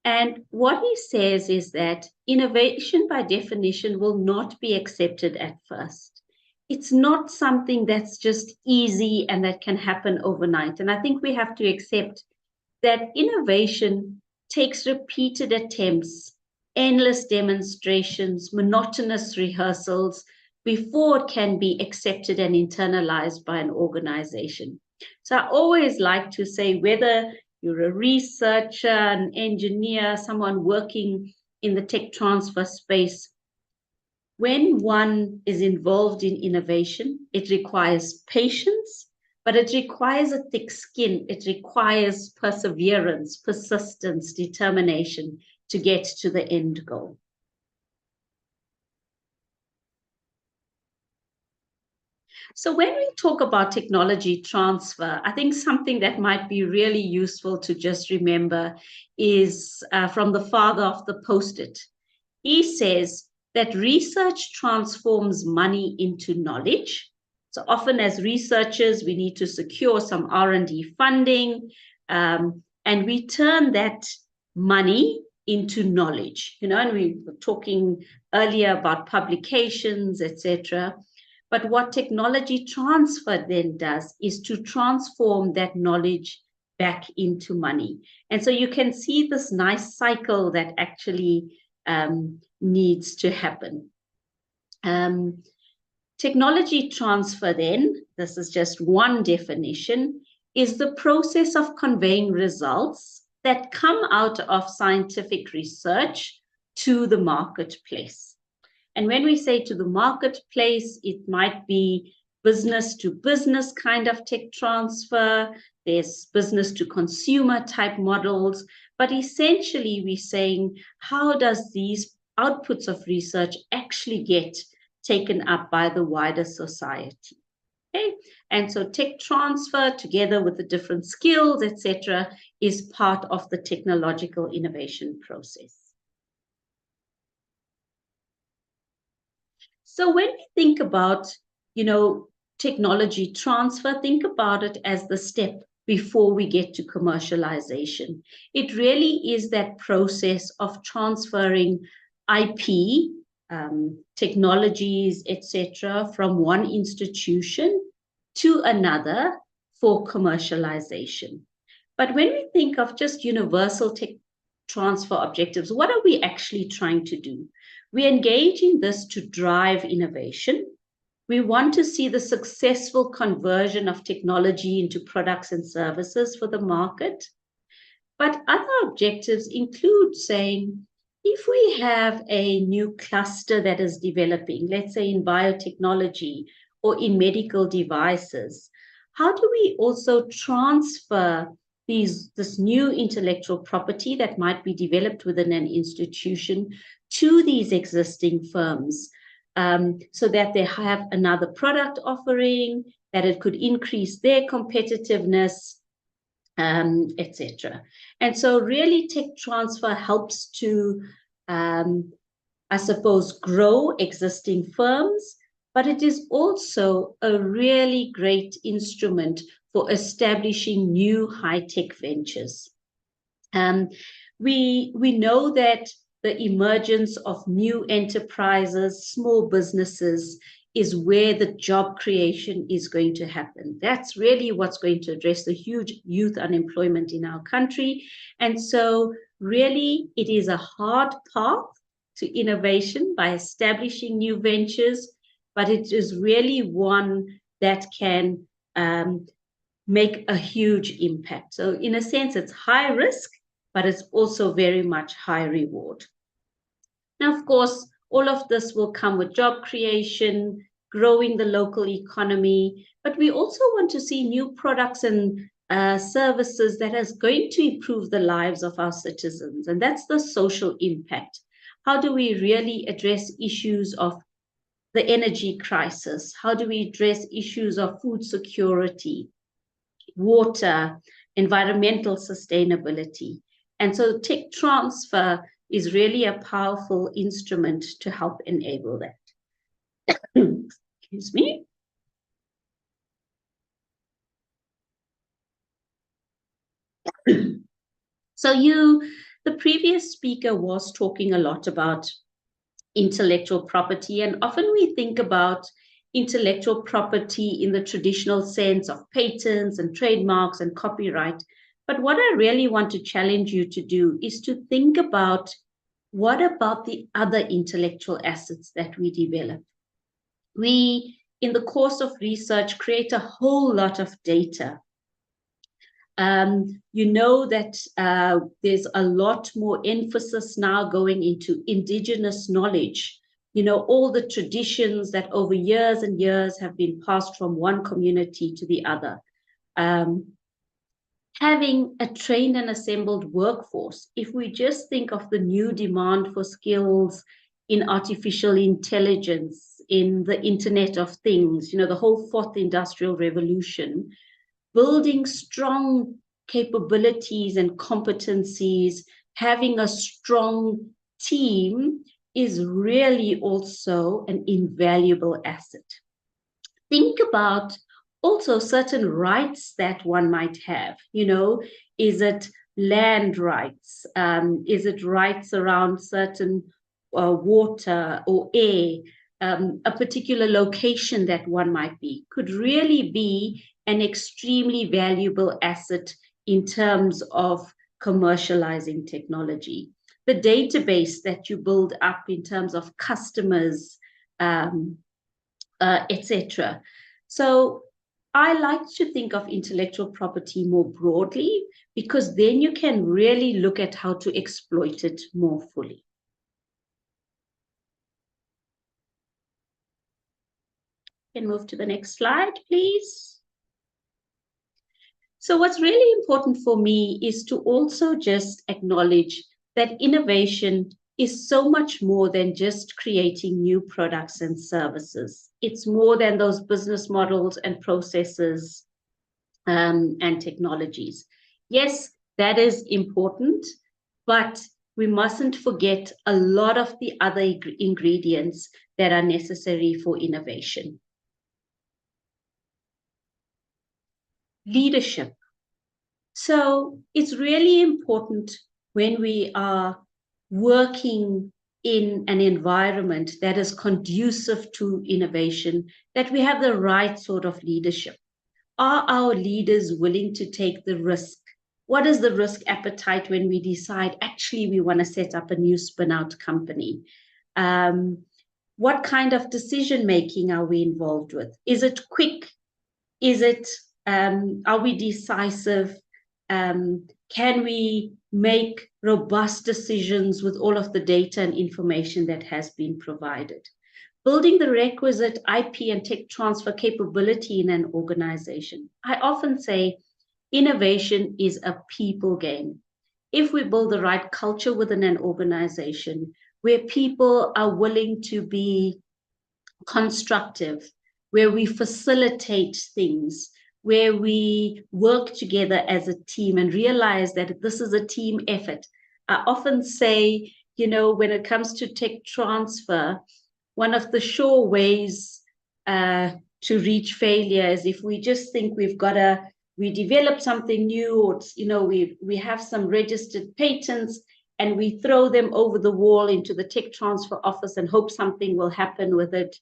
And what he says is that innovation by definition will not be accepted at first. It's not something that's just easy and that can happen overnight. And I think we have to accept that innovation takes repeated attempts, endless demonstrations, monotonous rehearsals, before it can be accepted and internalized by an organization. So I always like to say, whether you're a researcher, an engineer, someone working in the tech transfer space, when one is involved in innovation, it requires patience, but it requires a thick skin. It requires perseverance, persistence, determination to get to the end goal. So when we talk about technology transfer, I think something that might be really useful to just remember is from the father of the Post-it. He says that research transforms money into knowledge. So often as researchers, we need to secure some R&D funding, and we turn that money into knowledge. You know, and we were talking earlier about publications, etc. But what technology transfer then does is to transform that knowledge back into money. And so you can see this nice cycle that actually needs to happen. Technology transfer then, this is just one definition, is the process of conveying results that come out of scientific research to the marketplace. And when we say to the marketplace, it might be business to business kind of tech transfer. There's business to consumer type models. But essentially, we're saying, how does these outputs of research actually get taken up by the wider society? Okay? And so tech transfer, together with the different skills, etc., is part of the technological innovation process. So when we think about, technology transfer, think about it as the step before we get to commercialization. It really is that process of transferring IP, technologies, etc., from one institution to another for commercialization. But when we think of just universal transfer objectives, what are we actually trying to do? We engage in this to drive innovation. We want to see the successful conversion of technology into products and services for the market. But other objectives include saying, if we have a new cluster that is developing, let's say in biotechnology or in medical devices, how do we also transfer this new intellectual property that might be developed within an institution to these existing firms, so that they have another product offering, that it could increase their competitiveness, etc. And so really tech transfer helps to, I suppose, grow existing firms, but it is also a really great instrument for establishing new high-tech ventures. We know that the emergence of new enterprises, small businesses, is where the job creation is going to happen. That's really what's going to address the huge youth unemployment in our country. And so really it is a hard path to innovation by establishing new ventures, but it is really one that can make a huge impact. So in a sense, it's high risk, but it's also very much high reward. Now, of course, all of this will come with job creation, growing the local economy, but we also want to see new products and services that is going to improve the lives of our citizens, and that's the social impact. How do we really address issues of the energy crisis? How do we address issues of food security, water, environmental sustainability? And so tech transfer is really a powerful instrument to help enable that. Excuse me. So the previous speaker was talking a lot about intellectual property, and often we think about intellectual property in the traditional sense of patents and trademarks and copyright. But what I really want to challenge you to do is to think about, what about the other intellectual assets that we develop? We, in the course of research, create a whole lot of data. You know that there's a lot more emphasis now going into indigenous knowledge. You know, all the traditions that over years and years have been passed from one community to the other. Having a trained and assembled workforce, if we just think of the new demand for skills in artificial intelligence, in the Internet of Things, you know, the whole fourth industrial revolution, building strong capabilities and competencies, having a strong team is really also an invaluable asset. Think about also certain rights that one might have. You know, is it land rights? Is it rights around certain water or air? A particular location that one might be could really be an extremely valuable asset in terms of commercializing technology. The database that you build up in terms of customers, etc. So I like to think of intellectual property more broadly, because then you can really look at how to exploit it more fully. Can move to the next slide, please. So what's really important for me is to also just acknowledge that innovation is so much more than just creating new products and services. It's more than those business models and processes and technologies. Yes, that is important, but we mustn't forget a lot of the other ingredients that are necessary for innovation. Leadership. So it's really important when we are working in an environment that is conducive to innovation, that we have the right sort of leadership. Are our leaders willing to take the risk What is the risk appetite when we decide actually we want to set up a new spin-out company? What kind of decision making are we involved with? Is it quick? Is it, are we decisive? Can we make robust decisions with all of the data and information that has been provided? Building the requisite IP and tech transfer capability in an organization. I often say innovation is a people game. If we build the right culture within an organization where people are willing to be constructive, where we facilitate things, where we work together as a team and realize that this is a team effort. I often say, you know, when it comes to tech transfer, one of the sure ways to reach failure is if we just think we develop something new, or you know, we have some registered patents and we throw them over the wall into the tech transfer office and hope something will happen with it.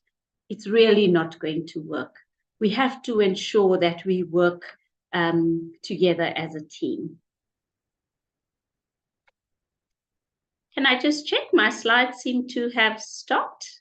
It's really not going to work. We have to ensure that we work together as a team. Can I just check? My slides seem to have stopped.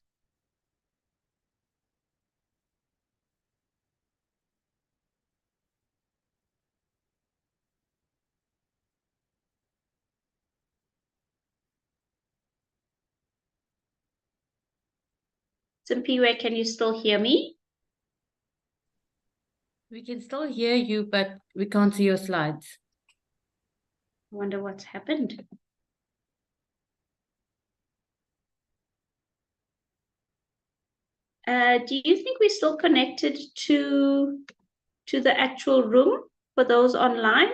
Simpiwe, can you still hear me? We can still hear you, but we can't see your slides. I wonder what's happened. Do you think we're still connected to the actual room for those online?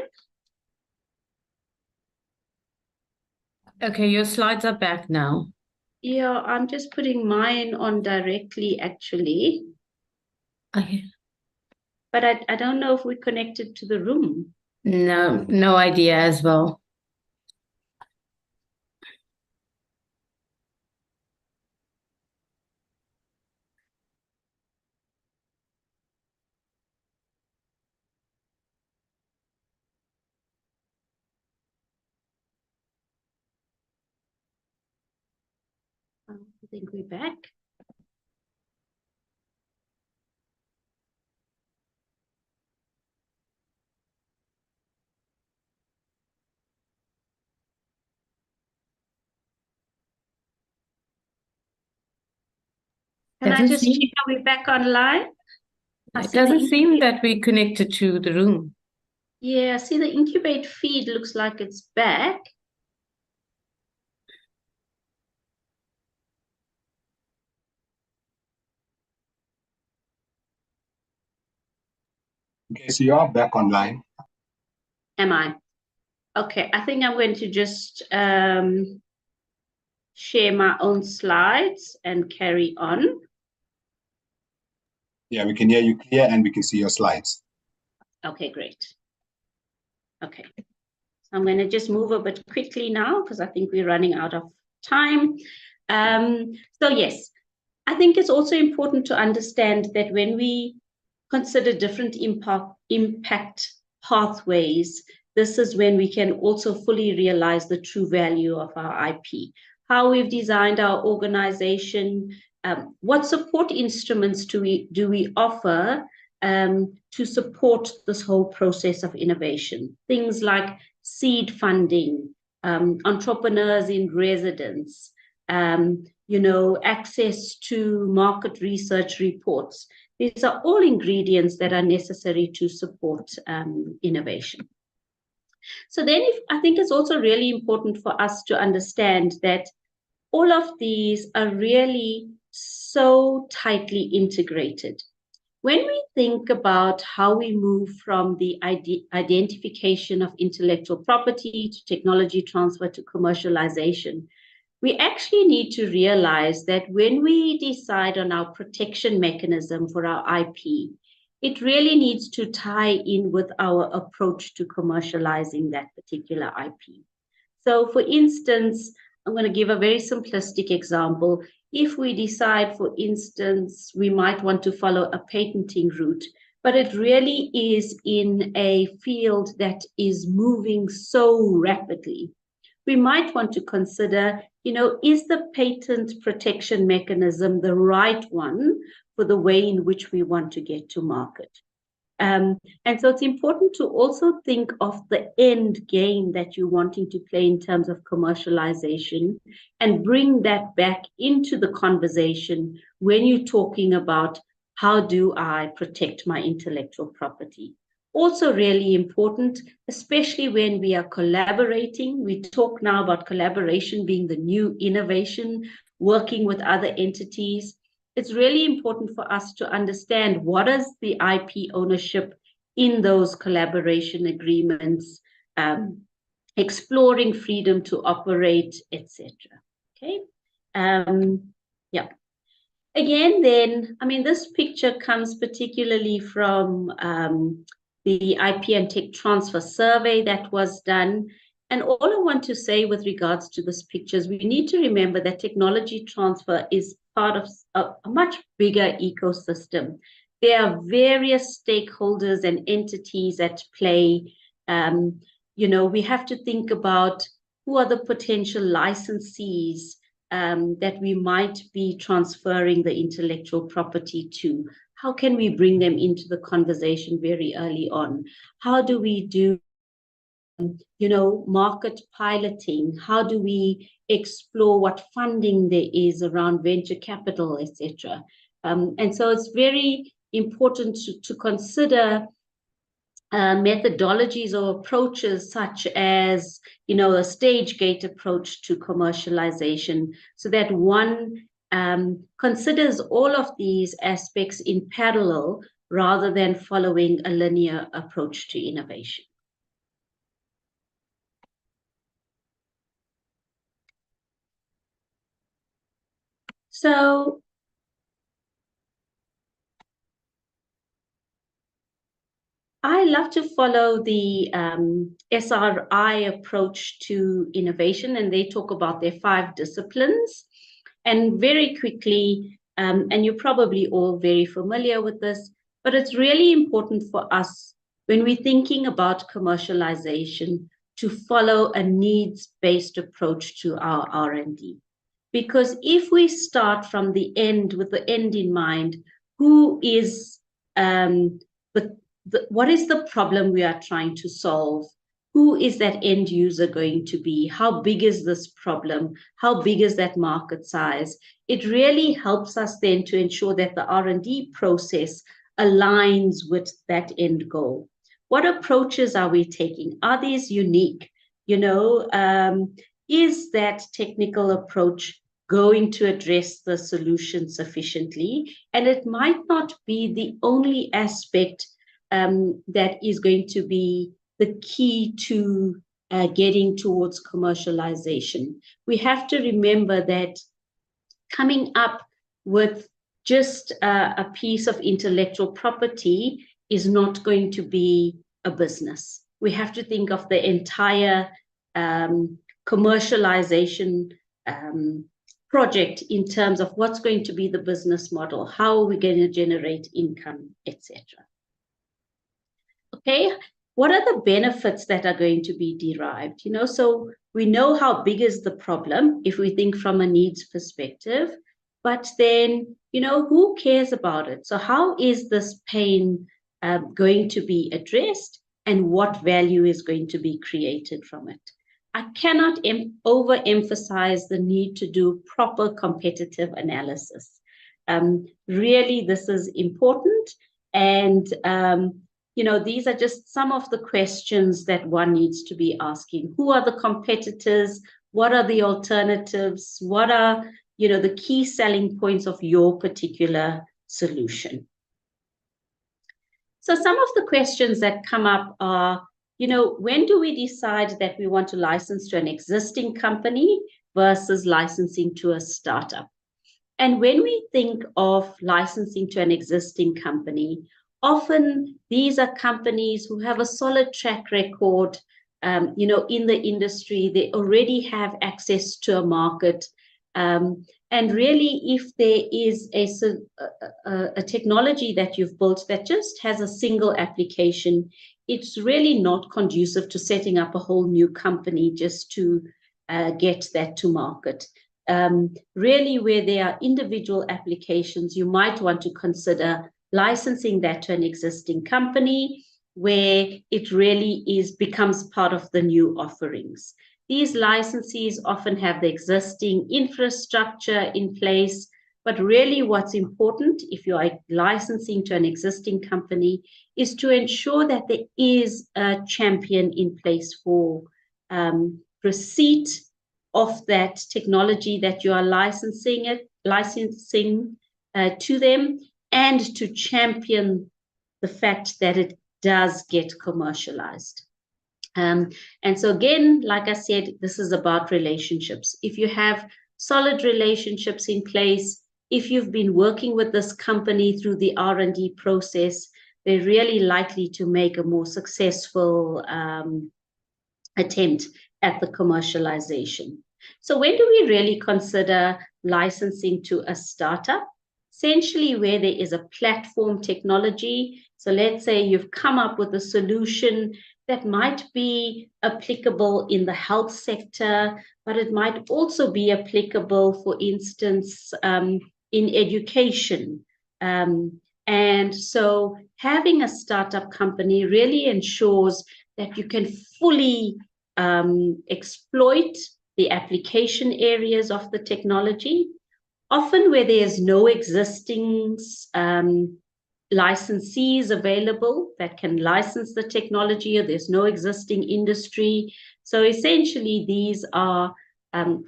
Okay, your slides are back now. Yeah, I'm just putting mine on directly, actually. Okay. But I don't know if we're connected to the room. No idea as well. I think we're back. Can I just check, are we back online? It doesn't seem that we're connected to the room. Yeah, I see the incubate feed looks like it's back. Okay, so you are back online. Am I? Okay, I think I'm going to just share my own slides and carry on. Yeah, we can hear you clear and we can see your slides. Okay, great. Okay, I'm going to just move a bit quickly now because I think we're running out of time. So yes, I think it's also important to understand that when we consider different impact pathways, this is when we can also fully realize the true value of our IP. How we've designed our organization, what support instruments do we offer to support this whole process of innovation? Things like seed funding, entrepreneurs in residence, you know, access to market research reports. These are all ingredients that are necessary to support innovation. So then I think it's also really important for us to understand that all of these are really so tightly integrated. When we think about how we move from the identification of intellectual property to technology transfer to commercialization, we actually need to realize that when we decide on our protection mechanism for our IP, it really needs to tie in with our approach to commercializing that particular IP. So for instance, I'm going to give a very simplistic example. If we decide, for instance, we might want to follow a patenting route, but it really is in a field that is moving so rapidly. We might want to consider, is the patent protection mechanism the right one for the way in which we want to get to market? And so it's important to also think of the end game that you're wanting to play in terms of commercialization and bring that back into the conversation when you're talking about how do I protect my intellectual property. Also really important, especially when we are collaborating. We talk now about collaboration being the new innovation, working with other entities. It's really important for us to understand what is the IP ownership in those collaboration agreements, exploring freedom to operate, etc. Okay. Yeah. Again, then, this picture comes particularly from the IP and Tech Transfer Survey that was done. And all I want to say with regards to this picture is we need to remember that technology transfer is part of a much bigger ecosystem. There are various stakeholders and entities at play. We have to think about who are the potential licensees that we might be transferring the intellectual property to. How can we bring them into the conversation very early on? How do we do market piloting? How do we explore what funding there is around venture capital, etc.? And so it's very important to consider methodologies or approaches such as, a stage gate approach to commercialization, so that one considers all of these aspects in parallel rather than following a linear approach to innovation. So I love to follow the SRI approach to innovation, and they talk about their 5 disciplines. And very quickly, and you're probably all very familiar with this, but it's really important for us when we're thinking about commercialization to follow a needs-based approach to our R&D. Because if we start from the end, with the end in mind, who is what is the problem we are trying to solve? Who is that end user going to be? How big is this problem? How big is that market size? It really helps us then to ensure that the R&D process aligns with that end goal. What approaches are we taking? Are these unique? Is that technical approach going to address the solution sufficiently? And it might not be the only aspect that is going to be the key to getting towards commercialization. We have to remember that coming up with just a piece of intellectual property is not going to be a business. We have to think of the entire commercialization project in terms of what's going to be the business model, how are we going to generate income, etc. Okay, what are the benefits that are going to be derived? So we know how big is the problem if we think from a needs perspective, but then, who cares about it? So how is this pain going to be addressed, and what value is going to be created from it? I cannot overemphasize the need to do proper competitive analysis. Really, this is important. And these are just some of the questions that one needs to be asking. Who are the competitors? What are the alternatives? What are, the key selling points of your particular solution? So some of the questions that come up are, when do we decide that we want to license to an existing company versus licensing to a startup? And when we think of licensing to an existing company, often these are companies who have a solid track record, in the industry. They already have access to a market. And really, if there is a technology that you've built that just has a single application, it's really not conducive to setting up a whole new company just to get that to market. Really, where there are individual applications, you might want to consider licensing that to an existing company where it really becomes part of the new offerings. These licensees often have the existing infrastructure in place, but really what's important if you are licensing to an existing company is to ensure that there is a champion in place for receipt of that technology that you are licensing to them, and to champion the fact that it does get commercialized. And so again, like I said, this is about relationships. If you have solid relationships in place, if you've been working with this company through the R&D process, they're really likely to make a more successful attempt at the commercialization. So when do we really consider licensing to a startup? Essentially where there is a platform technology. So let's say you've come up with a solution that might be applicable in the health sector, but it might also be applicable, for instance, in education. And so having a startup company really ensures that you can fully exploit the application areas of the technology. Often where there's no existing licensees available that can license the technology, or there's no existing industry. So essentially these are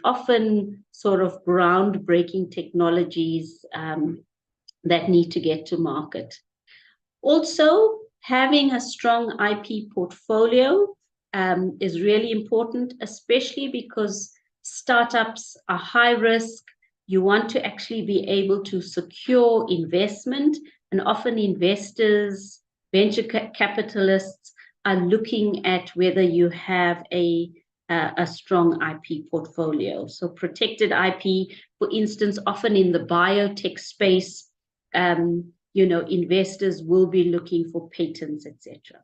often sort of groundbreaking technologies that need to get to market. Also, having a strong IP portfolio is really important, especially because startups are high risk. You want to actually be able to secure investment, and often investors, venture capitalists are looking at whether you have a strong IP portfolio. So protected IP, for instance, often in the biotech space, investors will be looking for patents, etc.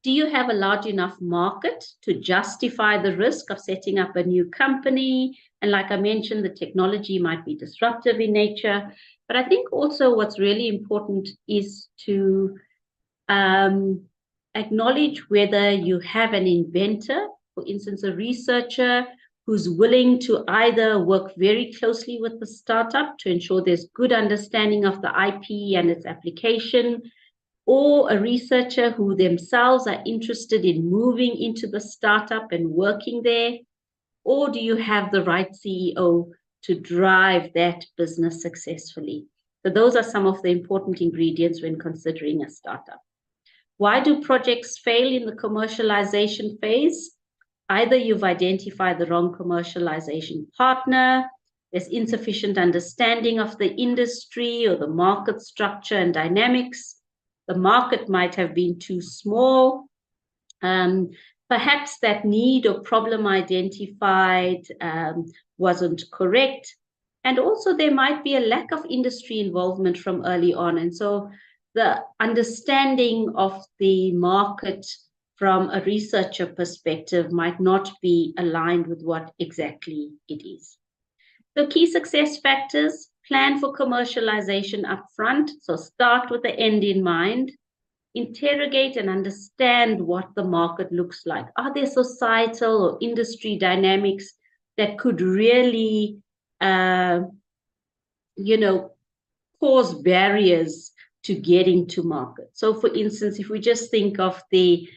Do you have a large enough market to justify the risk of setting up a new company? And like I mentioned, the technology might be disruptive in nature. But I think also what's really important is to acknowledge whether you have an inventor, for instance, a researcher who's willing to either work very closely with the startup to ensure there's good understanding of the IP and its application, or a researcher who themselves are interested in moving into the startup and working there? Or do you have the right CEO to drive that business successfully? So those are some of the important ingredients when considering a startup. Why do projects fail in the commercialization phase? Either you've identified the wrong commercialization partner, there's insufficient understanding of the industry or the market structure and dynamics. The market might have been too small. Perhaps that need or problem identified wasn't correct. And also there might be a lack of industry involvement from early on. And so the understanding of the market from a researcher perspective might not be aligned with what exactly it is. So key success factors: plan for commercialization upfront. So start with the end in mind. Interrogate and understand what the market looks like. Are there societal or industry dynamics that could really, cause barriers to getting to market? So for instance, if we just think of the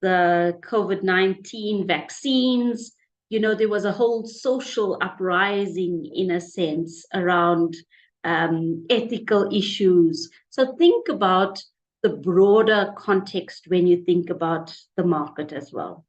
COVID-19 vaccines, there was a whole social uprising in a sense around ethical issues. So think about the broader context when you think about the market as well.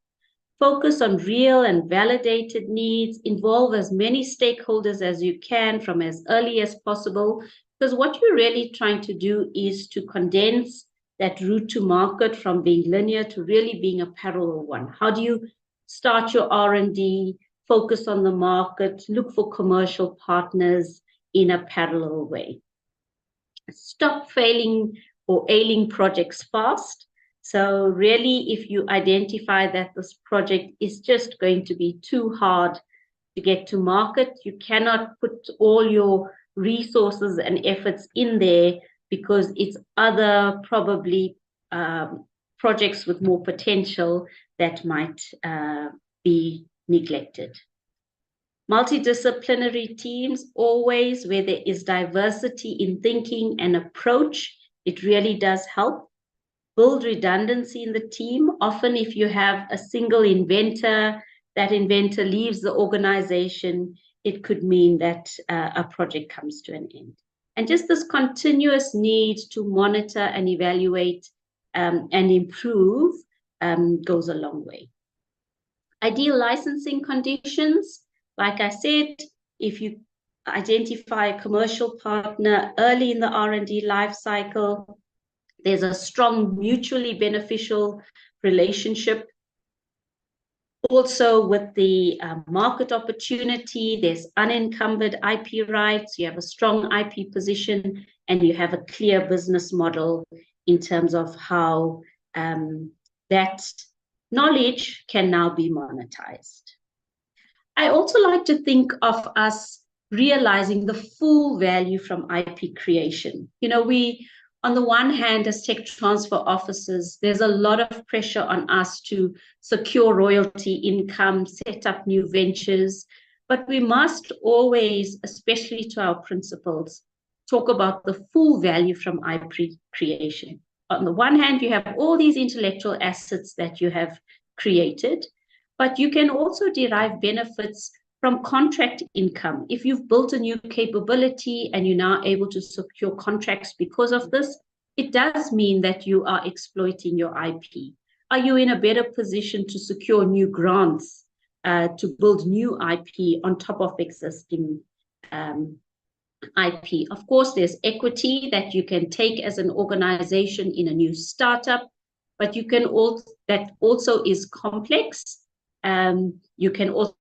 Focus on real and validated needs. Involve as many stakeholders as you can from as early as possible, because what you're really trying to do is to condense that route to market from being linear to really being a parallel one. How do you start your R&D, focus on the market, look for commercial partners in a parallel way. Stop failing or ailing projects fast. So really, if you identify that this project is just going to be too hard to get to market, you cannot put all your resources and efforts in there because it's other probably projects with more potential that might be neglected. Multidisciplinary teams, always where there is diversity in thinking and approach, it really does help. Build redundancy in the team. Often if you have a single inventor, that inventor leaves the organization, it could mean that a project comes to an end. And just this continuous need to monitor and evaluate and improve goes a long way. Ideal licensing conditions. Like I said, if you identify a commercial partner early in the R&D life cycle, there's a strong mutually beneficial relationship. Also with the market opportunity, there's unencumbered IP rights, you have a strong IP position, and you have a clear business model in terms of how that knowledge can now be monetized. I also like to think of us realizing the full value from IP creation. You know, we, on the one hand, as tech transfer officers, there's a lot of pressure on us to secure royalty income, set up new ventures, but we must always, especially to our principals, talk about the full value from IP creation. On the one hand, you have all these intellectual assets that you have created, but you can also derive benefits from contract income. If you've built a new capability and you're now able to secure contracts because of this, it does mean that you are exploiting your IP. Are you in a better position to secure new grants, to build new IP on top of existing IP? Of course, there's equity that you can take as an organization in a new startup, but you can also, that also is complex. You can also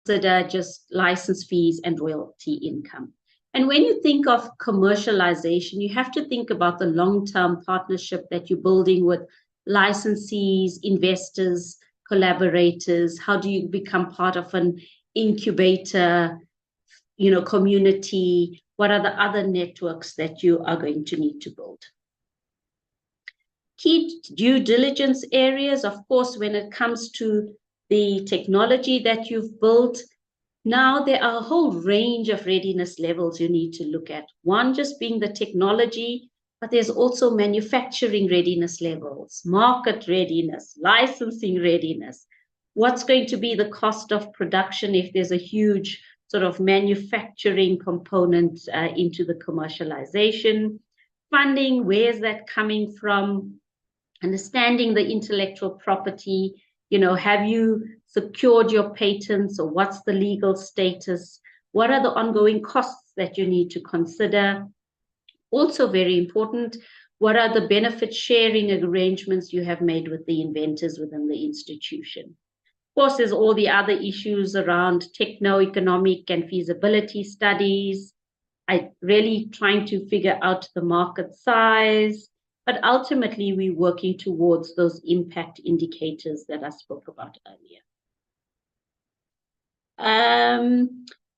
consider just license fees and royalty income. And when you think of commercialization, you have to think about the long-term partnership that you're building with licensees, investors, collaborators. How do you become part of an incubator, you know, community? What are the other networks that you are going to need to build? Key due diligence areas, of course, when it comes to the technology that you've built, now there are a whole range of readiness levels you need to look at. One just being the technology, but there's also manufacturing readiness levels, market readiness, licensing readiness. What's going to be the cost of production if there's a huge sort of manufacturing component into the commercialization? Funding, where's that coming from? Understanding the intellectual property. You know, have you secured your patents, or what's the legal status? What are the ongoing costs that you need to consider? Also very important, what are the benefit sharing arrangements you have made with the inventors within the institution? Of course, there's all the other issues around techno-economic and feasibility studies. I really trying to figure out the market size. But ultimately, we're working towards those impact indicators that I spoke about earlier.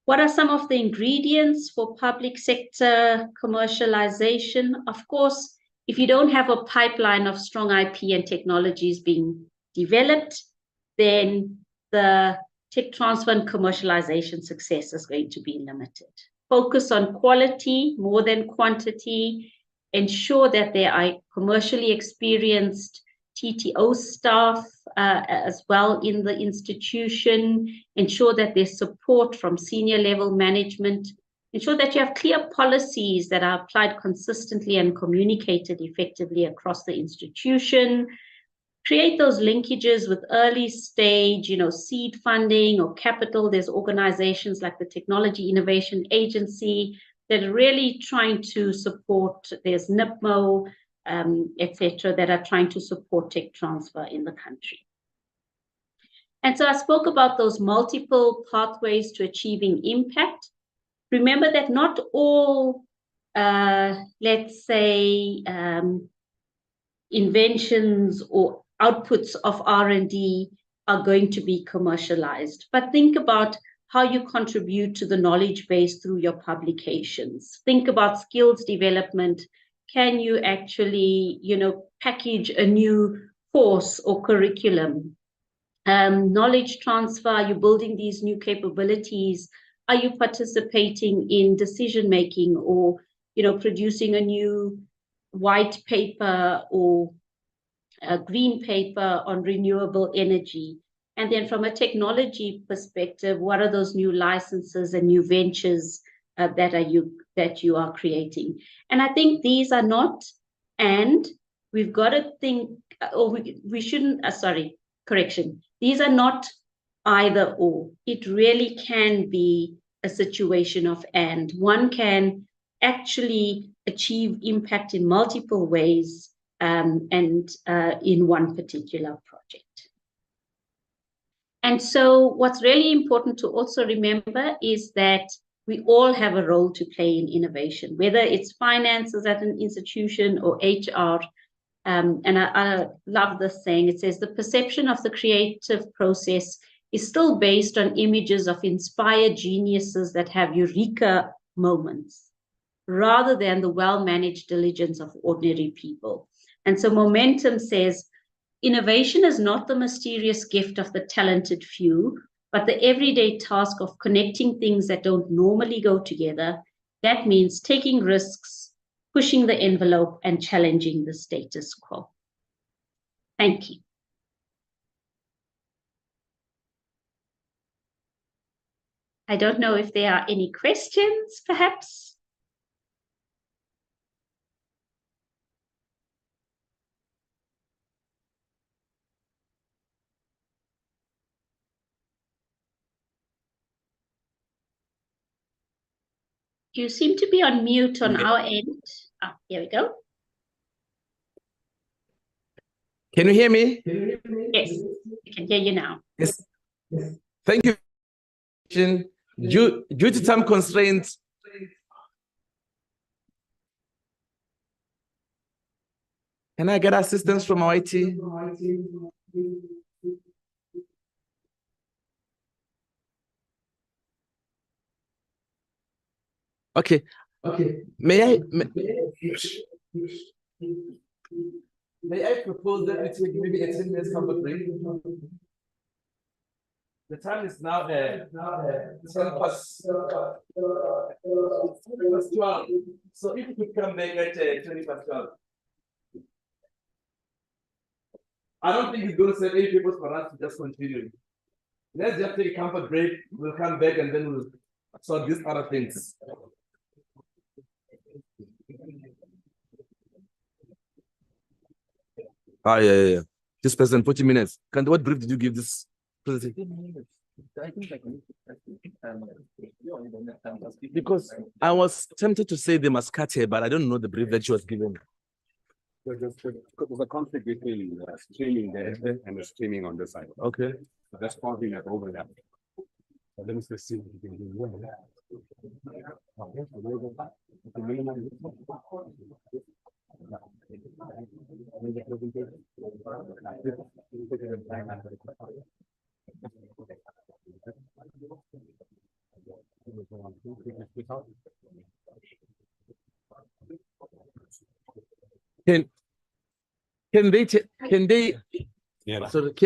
What are some of the ingredients for public sector commercialization? Of course, if you don't have a pipeline of strong IP and technologies being developed, then the tech transfer and commercialization success is going to be limited. Focus on quality more than quantity. Ensure that there are commercially experienced TTO staff as well in the institution. Ensure that there's support from senior level management. Ensure that you have clear policies that are applied consistently and communicated effectively across the institution. Create those linkages with early stage, you know, seed funding or capital. There's organizations like the Technology Innovation Agency that are really trying to support, there's NIPMO, etc., that are trying to support tech transfer in the country. And so I spoke about those multiple pathways to achieving impact. Remember that not all, let's say, inventions or outputs of R&D are going to be commercialized. But think about how you contribute to the knowledge base through your publications. Think about skills development. Can you actually, package a new course or curriculum? Knowledge transfer, you're building these new capabilities. Are you participating in decision making or, producing a new white paper or a green paper on renewable energy? And then from a technology perspective, what are those new licenses and new ventures that you are creating? And I think these are not, and we've got to think, or we shouldn't, correction. These are not either or. It really can be a situation of and. One can actually achieve impact in multiple ways and in one particular project. And so what's really important to also remember is that we all have a role to play in innovation, whether it's finances at an institution or HR. And I love this saying. It says, the perception of the creative process is still based on images of inspired geniuses that have eureka moments, rather than the well-managed diligence of ordinary people. And so Momentum says, innovation is not the mysterious gift of the talented few, but the everyday task of connecting things that don't normally go together. That means taking risks, pushing the envelope, and challenging the status quo. Thank you. I don't know if there are any questions, perhaps. You seem to be on mute on our end. Oh, here we go. Can you hear me? Yes, we can hear you now. Yes. Thank you. Due to time constraints, can I get assistance from our IT? Okay. May I propose that we take maybe a 10-minute comfort break? The time is now 10 past 12. So if you could come back at 20 past 12. I don't think it's going to save any people for us to just continue. Let's just take a comfort break. We'll come back and then we'll sort these other things. Yeah. This person, 40 minutes. What brief did you give this presentation? Because I was tempted to say the Mascate, but I don't know the brief that she was given. There's a conflict between streaming there and the streaming on the side. Okay. So that's causing that overlap. So let me just see what we can do. Can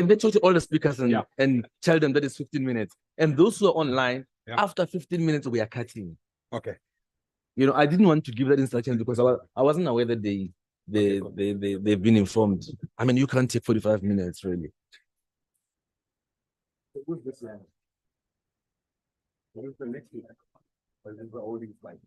they talk to all the speakers and tell them that it's 15 minutes? And those who are online, after 15 minutes, we are cutting. Okay. I didn't want to give that instruction because I wasn't aware that they've been informed. I mean, you can't take 45 minutes, really. Who's this land? What is the next one? What is the old slide?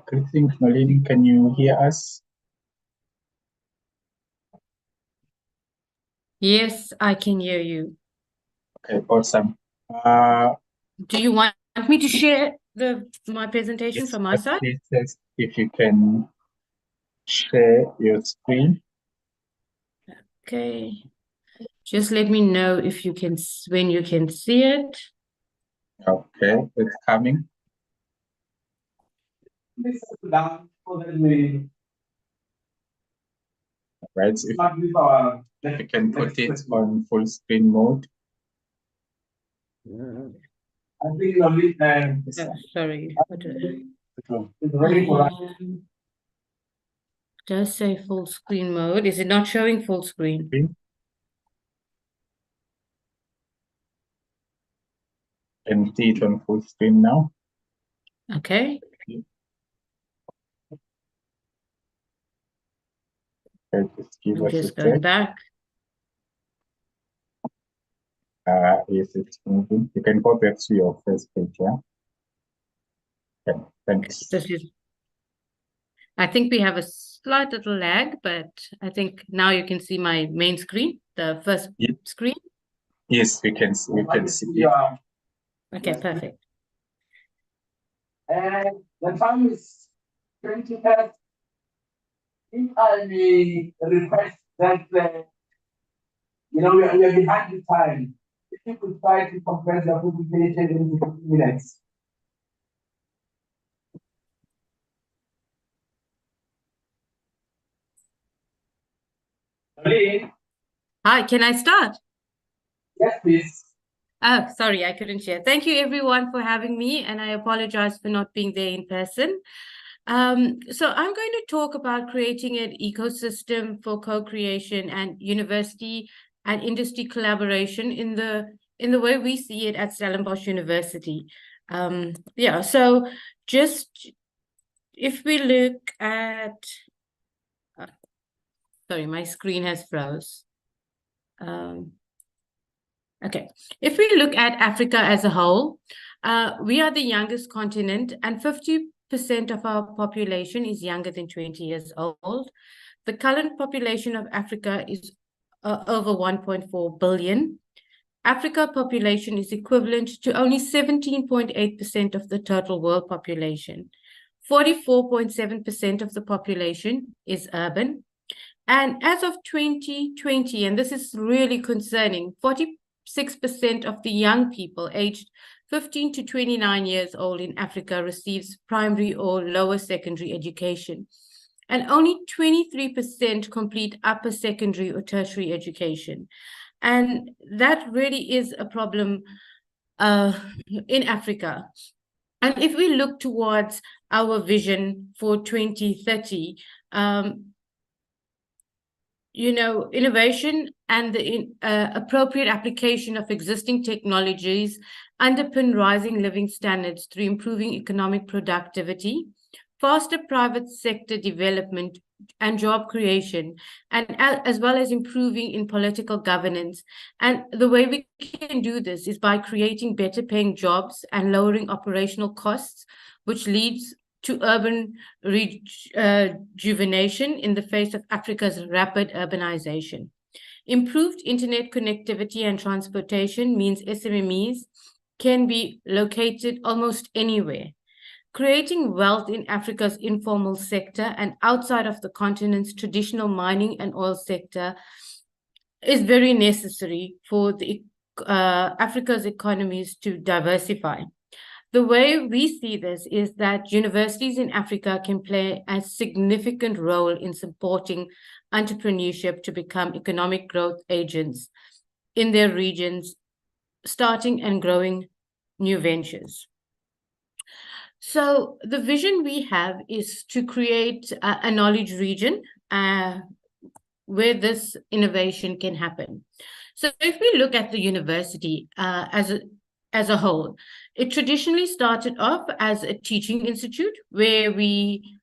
Christine Nolini, can you hear us? Yes, I can hear you. Okay, awesome. Do you want me to share my presentation Yes, from my side? please, if you can share your screen. Okay. Just let me know if you can, when you can see it. Okay, it's coming. This is down so that we Right, so if start with our you can put it on full screen mode. I think only Oh, sorry. it's ready for us. Does say full screen mode. Is it not showing full screen? Can see it on full screen now. Okay. Okay, just give I'm us a just going sec. back. Yes, it's moving. You can go back to your first page, yeah? Okay, thanks. This is, I think we have a slight little lag, but I think now you can see my main screen, the first screen. Yes, we can see it. Okay, perfect. And the time is 20 past. If I may request that, we are behind the time. If you could try to compress your presentation into 15 minutes. Please. Hi, can I start? Yes, please. Oh, sorry, I couldn't share. Thank you everyone for having me, and I apologize for not being there in person. So I'm going to talk about creating an ecosystem for co-creation and university and industry collaboration in the way we see it at Stellenbosch University. Yeah, so just if we look at, sorry, my screen has froze. Okay, if we look at Africa as a whole, we are the youngest continent and 50% of our population is younger than 20 years old. The current population of Africa is over 1.4 billion. Africa population is equivalent to only 17.8% of the total world population. 44.7% of the population is urban. And as of 2020, and this is really concerning, 46% of the young people aged 15 to 29 years old in Africa receives primary or lower secondary education. And only 23% complete upper secondary or tertiary education. And that really is a problem in Africa. And if we look towards our vision for 2030, innovation and the appropriate application of existing technologies underpin rising living standards through improving economic productivity, faster private sector development and job creation, and as well as improving in political governance. And the way we can do this is by creating better paying jobs and lowering operational costs, which leads to urban rejuvenation in the face of Africa's rapid urbanization. Improved internet connectivity and transportation means SMMEs can be located almost anywhere. Creating wealth in Africa's informal sector and outside of the continent's traditional mining and oil sector is very necessary for Africa's economies to diversify. The way we see this is that universities in Africa can play a significant role in supporting entrepreneurship to become economic growth agents in their regions, starting and growing new ventures. So the vision we have is to create a knowledge region where this innovation can happen. So if we look at the university as a whole, it traditionally started off as a teaching institute where we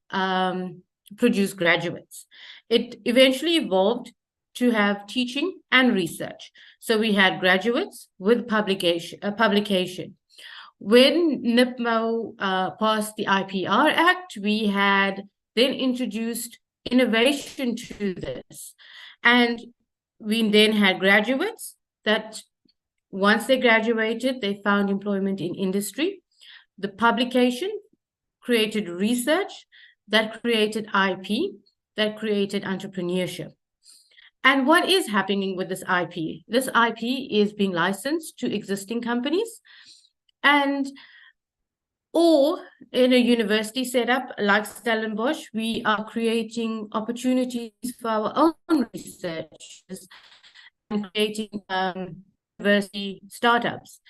produce graduates. It eventually evolved to have teaching and research. So we had graduates with publication. When NIPMO passed the IPR Act, we had then introduced innovation to this. And we then had graduates that once they graduated, they found employment in industry. The publication created research that created IP, that created entrepreneurship. And what is happening with this IP? This IP is being licensed to existing companies, and or in a university setup like Stellenbosch, we are creating opportunities for our own researchers and creating university startups.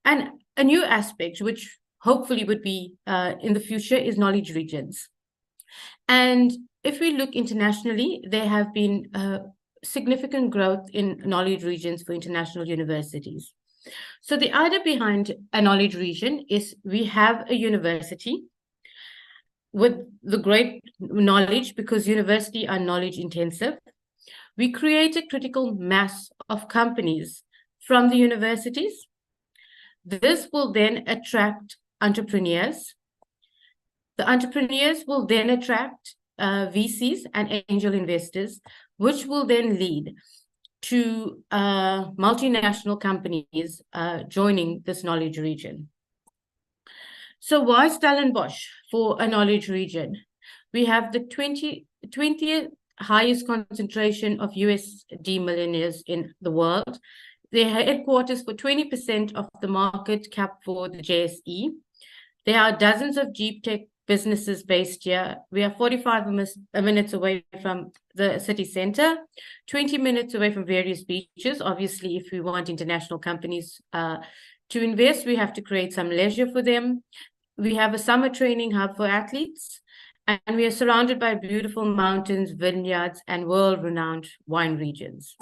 And a new aspect, which hopefully would be in the future, is knowledge regions. And if we look internationally, there have been significant growth in knowledge regions for international universities. So the idea behind a knowledge region is we have a university with the great knowledge, because universities are knowledge intensive. We create a critical mass of companies from the universities. This will then attract entrepreneurs. The entrepreneurs will then attract VCs and angel investors, which will then lead to multinational companies joining this knowledge region. So why Stellenbosch for a knowledge region? We have the 20th highest concentration of USD millionaires in the world. They are headquarters for 20% of the market cap for the JSE. There are dozens of deep tech businesses based here. We are 45 minutes away from the city center, 20 minutes away from various beaches. Obviously, if we want international companies to invest, we have to create some leisure for them. We have a summer training hub for athletes, and we are surrounded by beautiful mountains, vineyards, and world-renowned wine regions.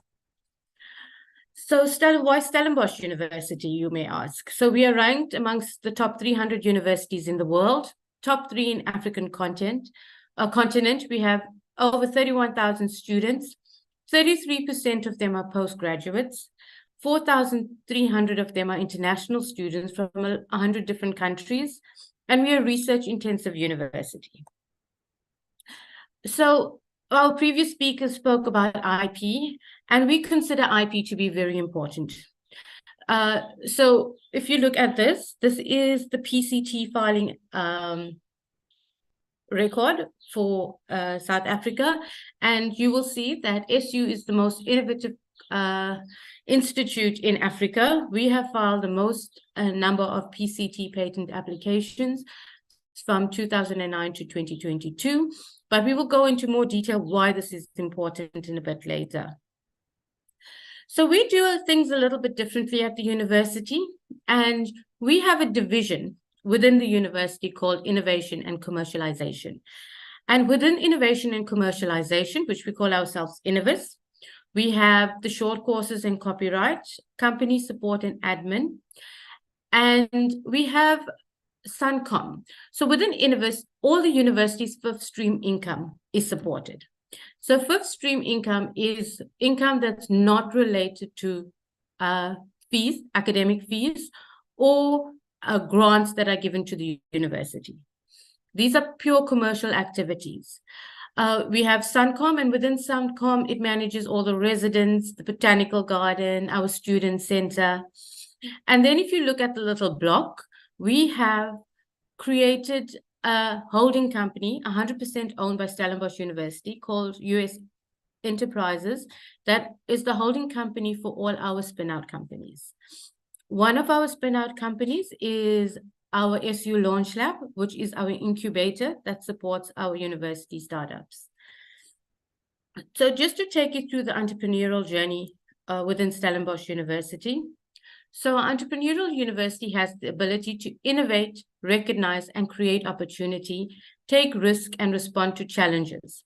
So why Stellenbosch University, you may ask? So we are ranked amongst the top 300 universities in the world, top 3 in African continent. We have over 31,000 students. 33% of them are postgraduates. 4,300 of them are international students from 100 different countries. And we are a research-intensive university. So our previous speaker spoke about IP, and we consider IP to be very important. So if you look at this is the PCT filing record for South Africa, and you will see that SU is the most innovative institute in Africa. We have filed the most number of PCT patent applications from 2009 to 2022, but we will go into more detail why this is important in a bit later. So we do things a little bit differently at the university, and we have a division within the university called Innovation and Commercialization. And within Innovation and Commercialization, which we call ourselves Innovis, we have the short courses in copyright, company support and admin, and we have Suncom. So within Innovis, all the university's fifth stream income is supported. So fifth stream income is income that's not related to fees, academic fees, or grants that are given to the university. These are pure commercial activities. We have Suncom, and within Suncom, it manages all the residents, the botanical garden, our student center. And then if you look at the little block, we have created a holding company, 100% owned by Stellenbosch University, called US Enterprises. That is the holding company for all our spin-out companies. One of our spin-out companies is our SU Launch Lab, which is our incubator that supports our university startups. So just to take you through the entrepreneurial journey within Stellenbosch University. So our entrepreneurial university has the ability to innovate, recognize, and create opportunity, take risk, and respond to challenges.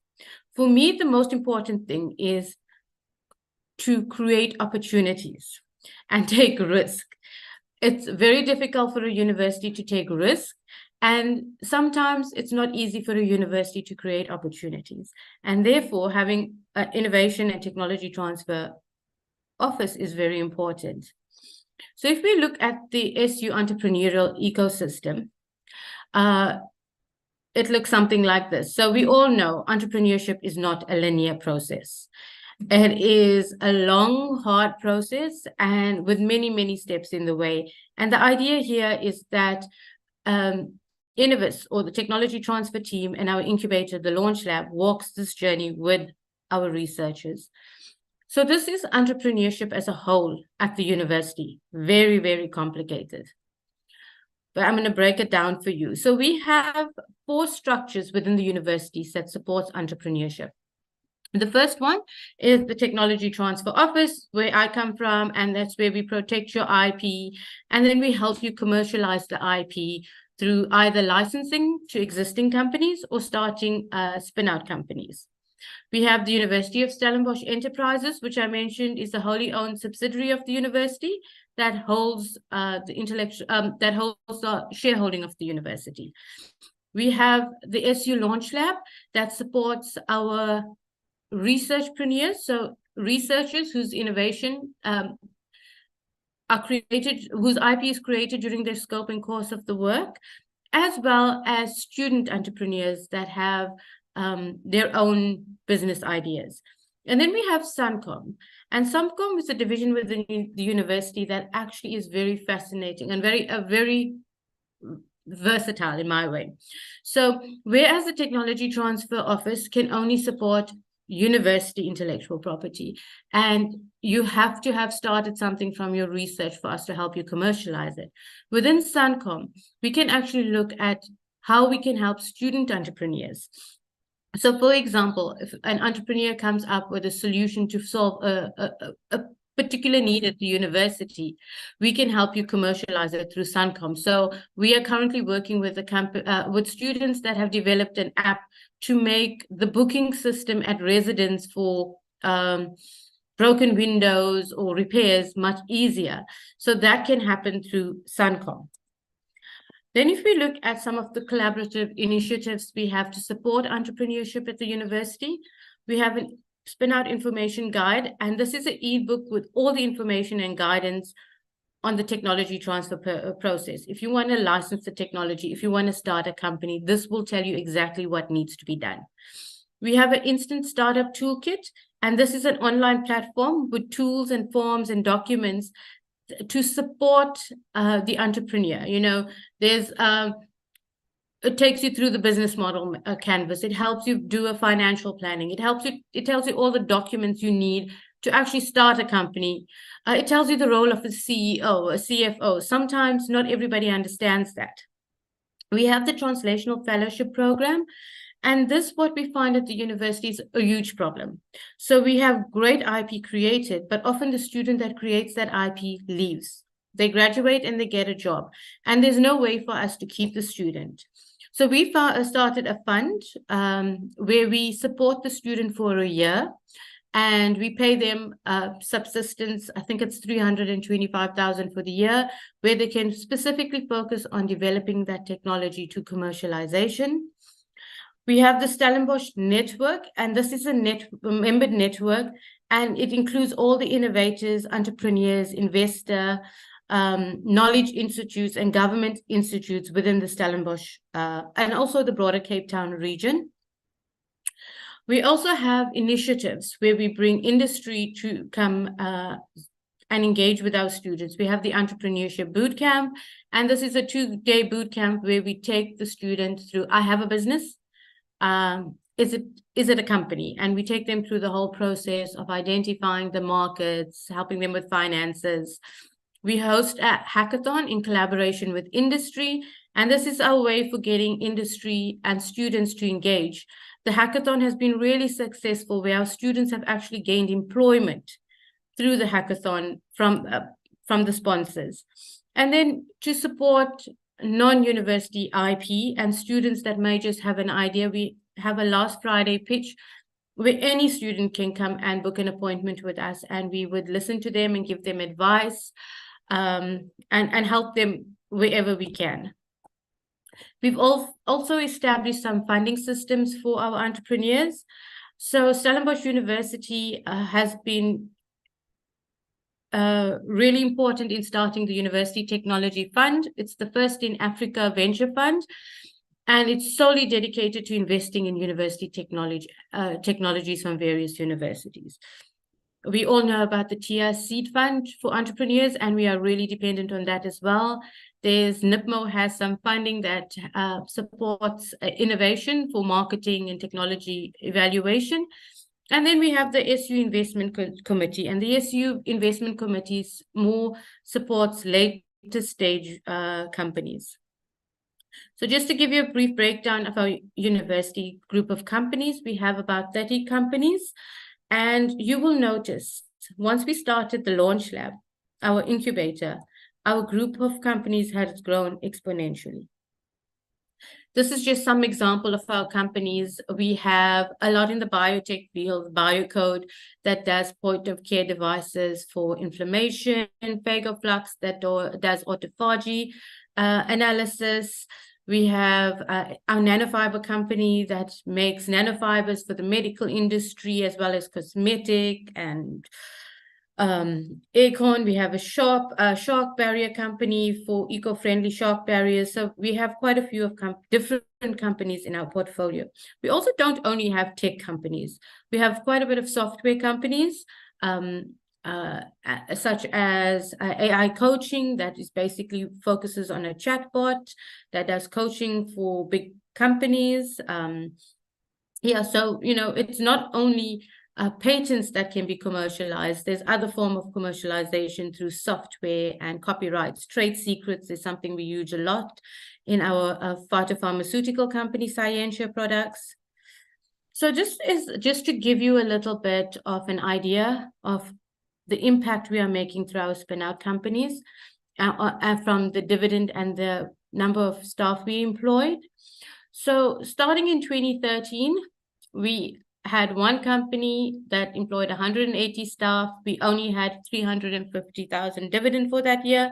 For me, the most important thing is to create opportunities and take risk. It's very difficult for a university to take risk, and sometimes it's not easy for a university to create opportunities. And therefore, having an innovation and technology transfer office is very important. So if we look at the SU entrepreneurial ecosystem, it looks something like this. So we all know entrepreneurship is not a linear process. It is a long, hard process and with many, many steps in the way. And the idea here is that Innovis, or the technology transfer team, and our incubator, the Launch Lab, walks this journey with our researchers. So this is entrepreneurship as a whole at the university. Very, very complicated. But I'm going to break it down for you. So we have 4 structures within the universities that supports entrepreneurship. The first one is the Technology Transfer Office, where I come from, and that's where we protect your IP, and then we help you commercialize the IP through either licensing to existing companies or starting spin-out companies. We have the University of Stellenbosch Enterprises, which I mentioned is a wholly owned subsidiary of the university that holds the shareholding of the university. We have the SU Launch Lab that supports our researchpreneurs, so researchers whose innovation are created, whose IP is created during their scope and course of the work, as well as student entrepreneurs that have their own business ideas. And then we have Suncom. And Suncom is a division within the university that actually is very fascinating and very versatile in my way. So whereas the Technology Transfer Office can only support university intellectual property, and you have to have started something from your research for us to help you commercialize it. Within Suncom, we can actually look at how we can help student entrepreneurs. So for example, if an entrepreneur comes up with a solution to solve a particular need at the university, we can help you commercialize it through Suncom. So we are currently working with with students that have developed an app to make the booking system at residence for broken windows or repairs much easier. So that can happen through Suncom. Then if we look at some of the collaborative initiatives we have to support entrepreneurship at the university, we have a spin-out information guide, and this is an ebook with all the information and guidance on the technology transfer process. If you want to license the technology, if you want to start a company, this will tell you exactly what needs to be done. We have an instant startup toolkit, and this is an online platform with tools and forms and documents to support the entrepreneur. You know, there's it takes you through the business model canvas. It helps you do a financial planning. It tells you all the documents you need to actually start a company. It tells you the role of a CEO, a CFO. Sometimes not everybody understands that. We have the Translational Fellowship Program, and this, what we find at the university, is a huge problem. So we have great IP created, but often the student that creates that IP leaves. They graduate and they get a job, and there's no way for us to keep the student. So we started a fund where we support the student for a year, and we pay them subsistence. I think it's 325,000 for the year, where they can specifically focus on developing that technology to commercialization. We have the Stellenbosch Network, and this is a membered network, and it includes all the innovators, entrepreneurs, investor, knowledge institutes and government institutes within the Stellenbosch and also the broader Cape Town region. We also have initiatives where we bring industry to come and engage with our students. We have the Entrepreneurship Bootcamp, and this is a 2-day bootcamp where we take the student through, I have a business, is it a company? And we take them through the whole process of identifying the markets, helping them with finances. We host a hackathon in collaboration with industry, and this is our way for getting industry and students to engage. The hackathon has been really successful, where our students have actually gained employment through the hackathon from the sponsors. And then to support non-university IP and students that may just have an idea, we have a last Friday pitch where any student can come and book an appointment with us, and we would listen to them and give them advice and help them wherever we can. We've also established some funding systems for our entrepreneurs. So Stellenbosch University has been really important in starting the University Technology Fund. It's the first in Africa venture fund, and it's solely dedicated to investing in university technologies from various universities. We all know about the TIA Seed Fund for entrepreneurs, and we are really dependent on that as well. There's NIPMO has some funding that supports innovation for marketing and technology evaluation. And then we have the SU Investment Committee, and the SU Investment Committee more supports later stage companies. So just to give you a brief breakdown of our university group of companies, we have about 30 companies. And you will notice, once we started the Launch Lab, our incubator, our group of companies has grown exponentially. This is just some example of our companies. We have a lot in the biotech field, Biocode, that does point-of-care devices for inflammation, Phagoflux, that does autophagy analysis. We have our nanofiber company that makes nanofibers for the medical industry as well as cosmetic and Acorn. We have a shark barrier company for eco-friendly shark barriers. So we have quite a few of different companies in our portfolio. We also don't only have tech companies. We have quite a bit of software companies, such as AI coaching, that is basically focuses on a chatbot that does coaching for big companies. Yeah, so, you know, it's not only patents that can be commercialized. There's other form of commercialization through software and copyrights. Trade secrets is something we use a lot in our phytopharmaceutical company, Scientia Products. So just to give you a little bit of an idea of the impact we are making through our spin-out companies, from the dividend and the number of staff we employed. So starting in 2013, we had one company that employed 180 staff. We only had 350,000 dividend for that year,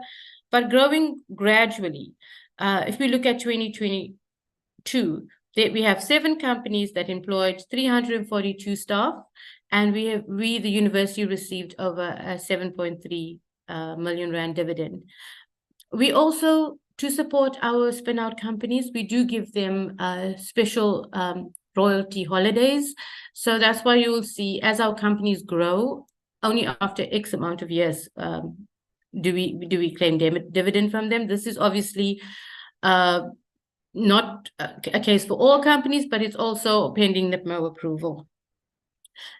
but growing gradually. If we look at 2022, we have 7 companies that employed 342 staff, and the university received over a 7.3 million rand dividend. We also, to support our spin-out companies, we do give them special royalty holidays. So that's why you will see, as our companies grow, only after X amount of years do we claim dividend from them. This is obviously not a case for all companies, but it's also pending NIPMO approval.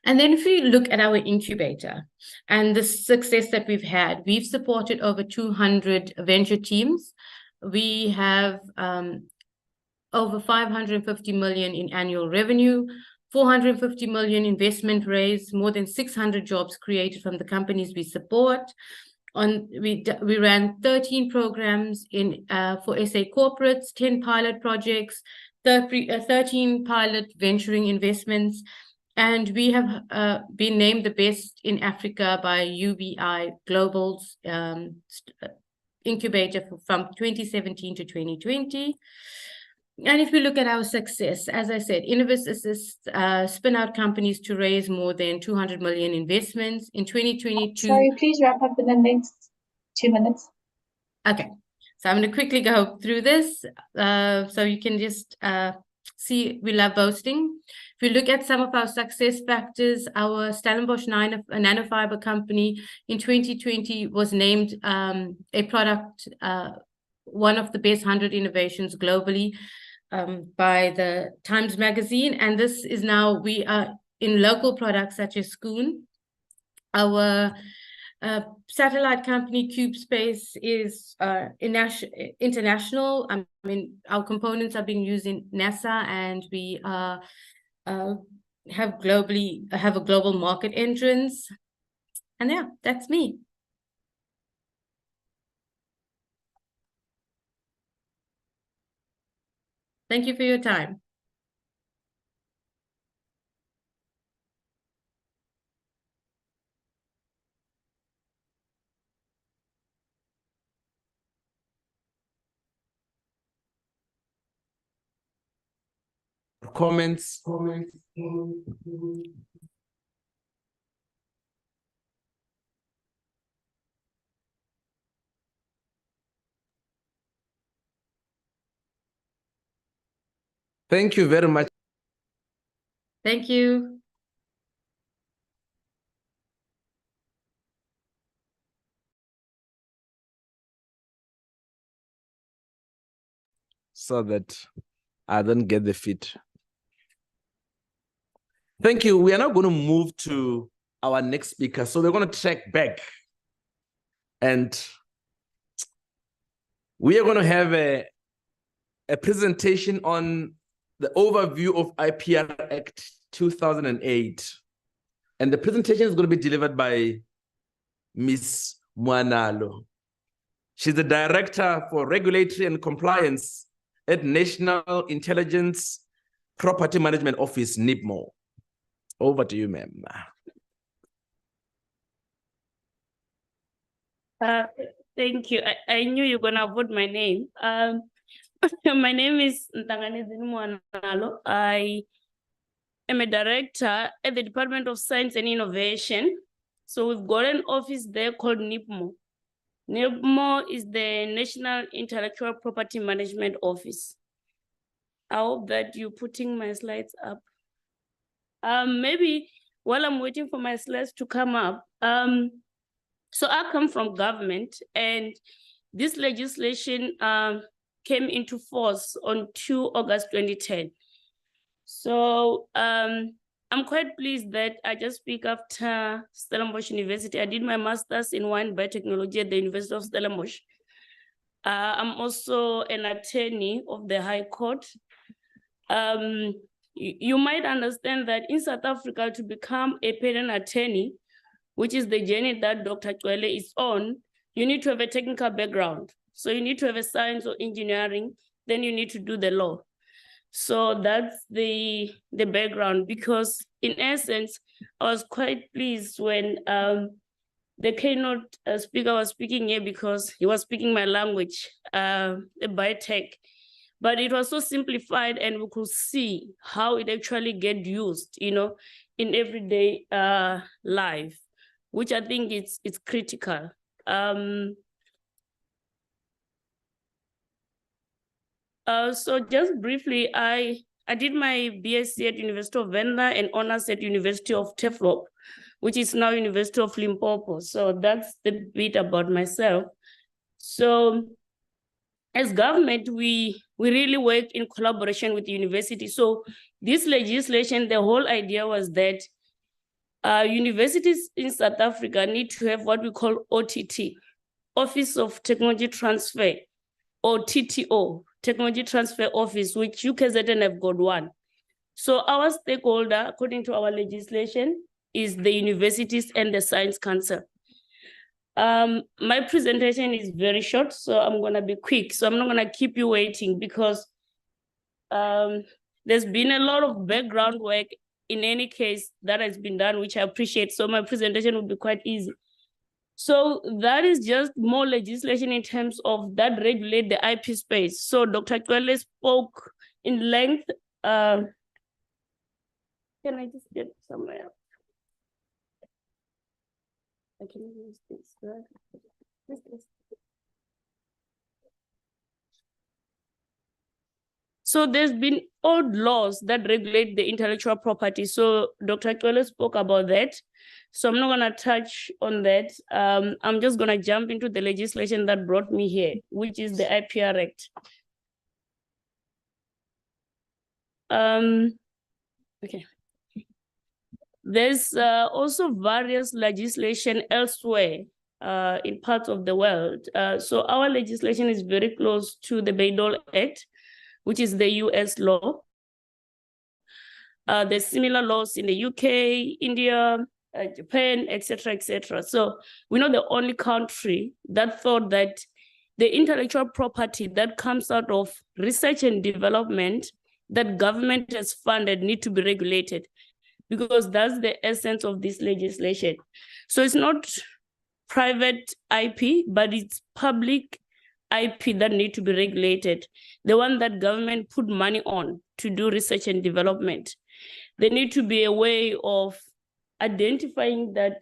And then if we look at our incubator and the success that we've supported over 200 venture teams. We have over 550 million in annual revenue, 450 million investment raised, more than 600 jobs created from the companies we support. We ran 13 programs for SA corporates, 10 pilot projects, 13 pilot venturing investments, and we have been named the best in Africa by UBI Global's incubator from 2017 to 2020. And if we look at our success, as I said, Innovis assists spin-out companies to raise more than 200 million investments. In 2022... Sorry, please wrap up in the next 2 minutes. Okay, so I'm going to quickly go through this so you can just see we love boasting. If we look at some of our success factors, our Stellenbosch nanofiber company in 2020 was named a product, one of the best 100 innovations globally by the Times Magazine. And this is now, we are in local products such as Schoon. Our satellite company CubeSpace is international. I mean, our components are being used in NASA, and we have a global market entrance. And yeah, that's me. Thank you for your time. Comments? Thank you very much. Thank you. So that I don't get the fit. Thank you. We are now going to move to our next speaker. So we're going to track back. And we are going to have a presentation on the overview of IPR Act 2008. And the presentation is going to be delivered by Ms. Mwanalo. She's the Director for Regulatory and Compliance at National Intelligence Property Management Office, NIPMO. Over to you, ma'am. Thank you. I knew you were going to vote my name. My name is Ntanganezini Mwanalo. I am a director at the Department of Science and Innovation. So we've got an office there called NIPMO. NIPMO is the National Intellectual Property Management Office. I hope that you're putting my slides up. Maybe while I'm waiting for my slides to come up, so I come from government, and this legislation came into force on 2 August 2010. So I'm quite pleased that I just speak after Stellenbosch University. I did my master's in wine biotechnology at the University of Stellenbosch. I'm also an attorney of the High Court. You might understand that in South Africa, to become a patent attorney, which is the journey that Dr. Cwele is on, you need to have a technical background. So you need to have a science or engineering, then you need to do the law. So that's the background, because in essence, I was quite pleased when the keynote speaker was speaking here, because he was speaking my language, the biotech. But it was so simplified, and we could see how it actually gets used, you know, in everyday life, which I think it's critical. So just briefly, I did my BSc at University of Venda and honors at University of Teflop, which is now University of Limpopo. So that's the bit about myself. So as government, we really work in collaboration with the university. So this legislation, the whole idea was that universities in South Africa need to have what we call OTT, Office of Technology Transfer, or TTO, Technology Transfer Office, which UKZN have got one. So our stakeholder, according to our legislation, is the universities and the Science Council. My presentation is very short, so I'm gonna be quick. So I'm not gonna keep you waiting, because there's been a lot of background work in any case that has been done, which I appreciate. So my presentation will be quite easy. So that is just more legislation in terms of that regulate the IP space. So Dr. Cwele spoke in length. Can I just get somewhere? I can use this, right? So there's been old laws that regulate the intellectual property. So Dr. Cwele spoke about that. So I'm not gonna touch on that. I'm just gonna jump into the legislation that brought me here, which is the IPR Act. Okay. There's also various legislation elsewhere in parts of the world. So our legislation is very close to the Bayh-Dole Act, which is the US law. There's similar laws in the UK, India, Japan, etc., etc. So we're not the only country that thought that the intellectual property that comes out of research and development that government has funded need to be regulated, because that's the essence of this legislation. So it's not private IP, but it's public IP that need to be regulated, the one that government put money on to do research and development. There need to be a way of identifying that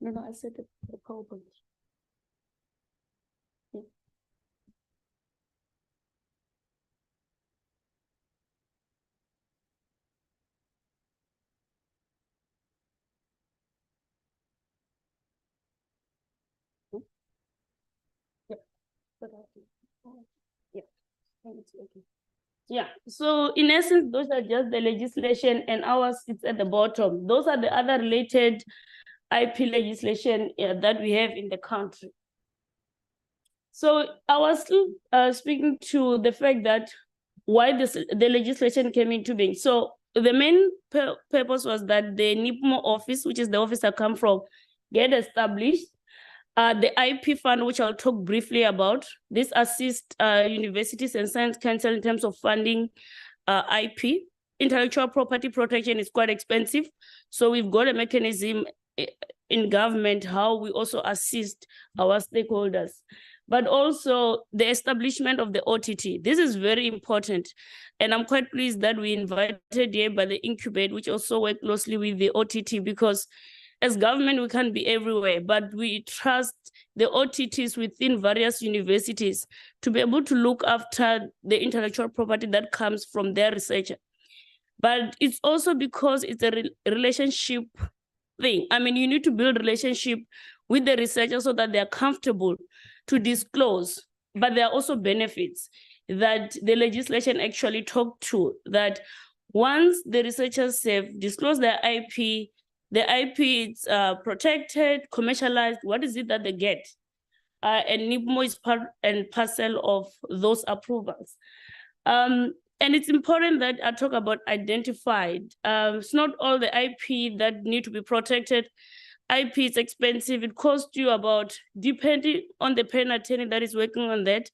No, I said the PowerPoint. Yeah. Yeah, it's okay. Yeah, so in essence, those are just the legislation, and ours it's at the bottom. Those are the other related IP legislation that we have in the country. So I was still speaking to the fact that why the legislation came into being. So the main purpose was that the NIPMO office, which is the office I come from, get established. The IP fund, which I'll talk briefly about, this assists universities and science council in terms of funding IP. Intellectual property protection is quite expensive. So we've got a mechanism in government how we also assist our stakeholders. But also the establishment of the OTT. This is very important. And I'm quite pleased that we invited here by the Incubate, which also work closely with the OTT, because as government, we can't be everywhere, but we trust the OTTs within various universities to be able to look after the intellectual property that comes from their research. But it's also because it's a relationship thing. I mean, you need to build relationship with the researchers so that they're comfortable to disclose, but there are also benefits that the legislation actually talk to, that once the researchers have disclosed their IP, the IP is protected, commercialized. What is it that they get? And NIPMO is part and parcel of those approvals. And it's important that I talk about identified. It's not all the IP that need to be protected. IP is expensive. It costs you about, depending on the patent attorney that is working on that,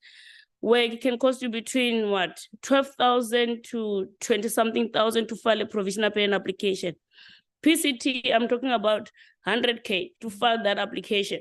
where it can cost you between 12,000 to 20-something thousand to file a provisional patent application. PCT, I'm talking about 100K to file that application.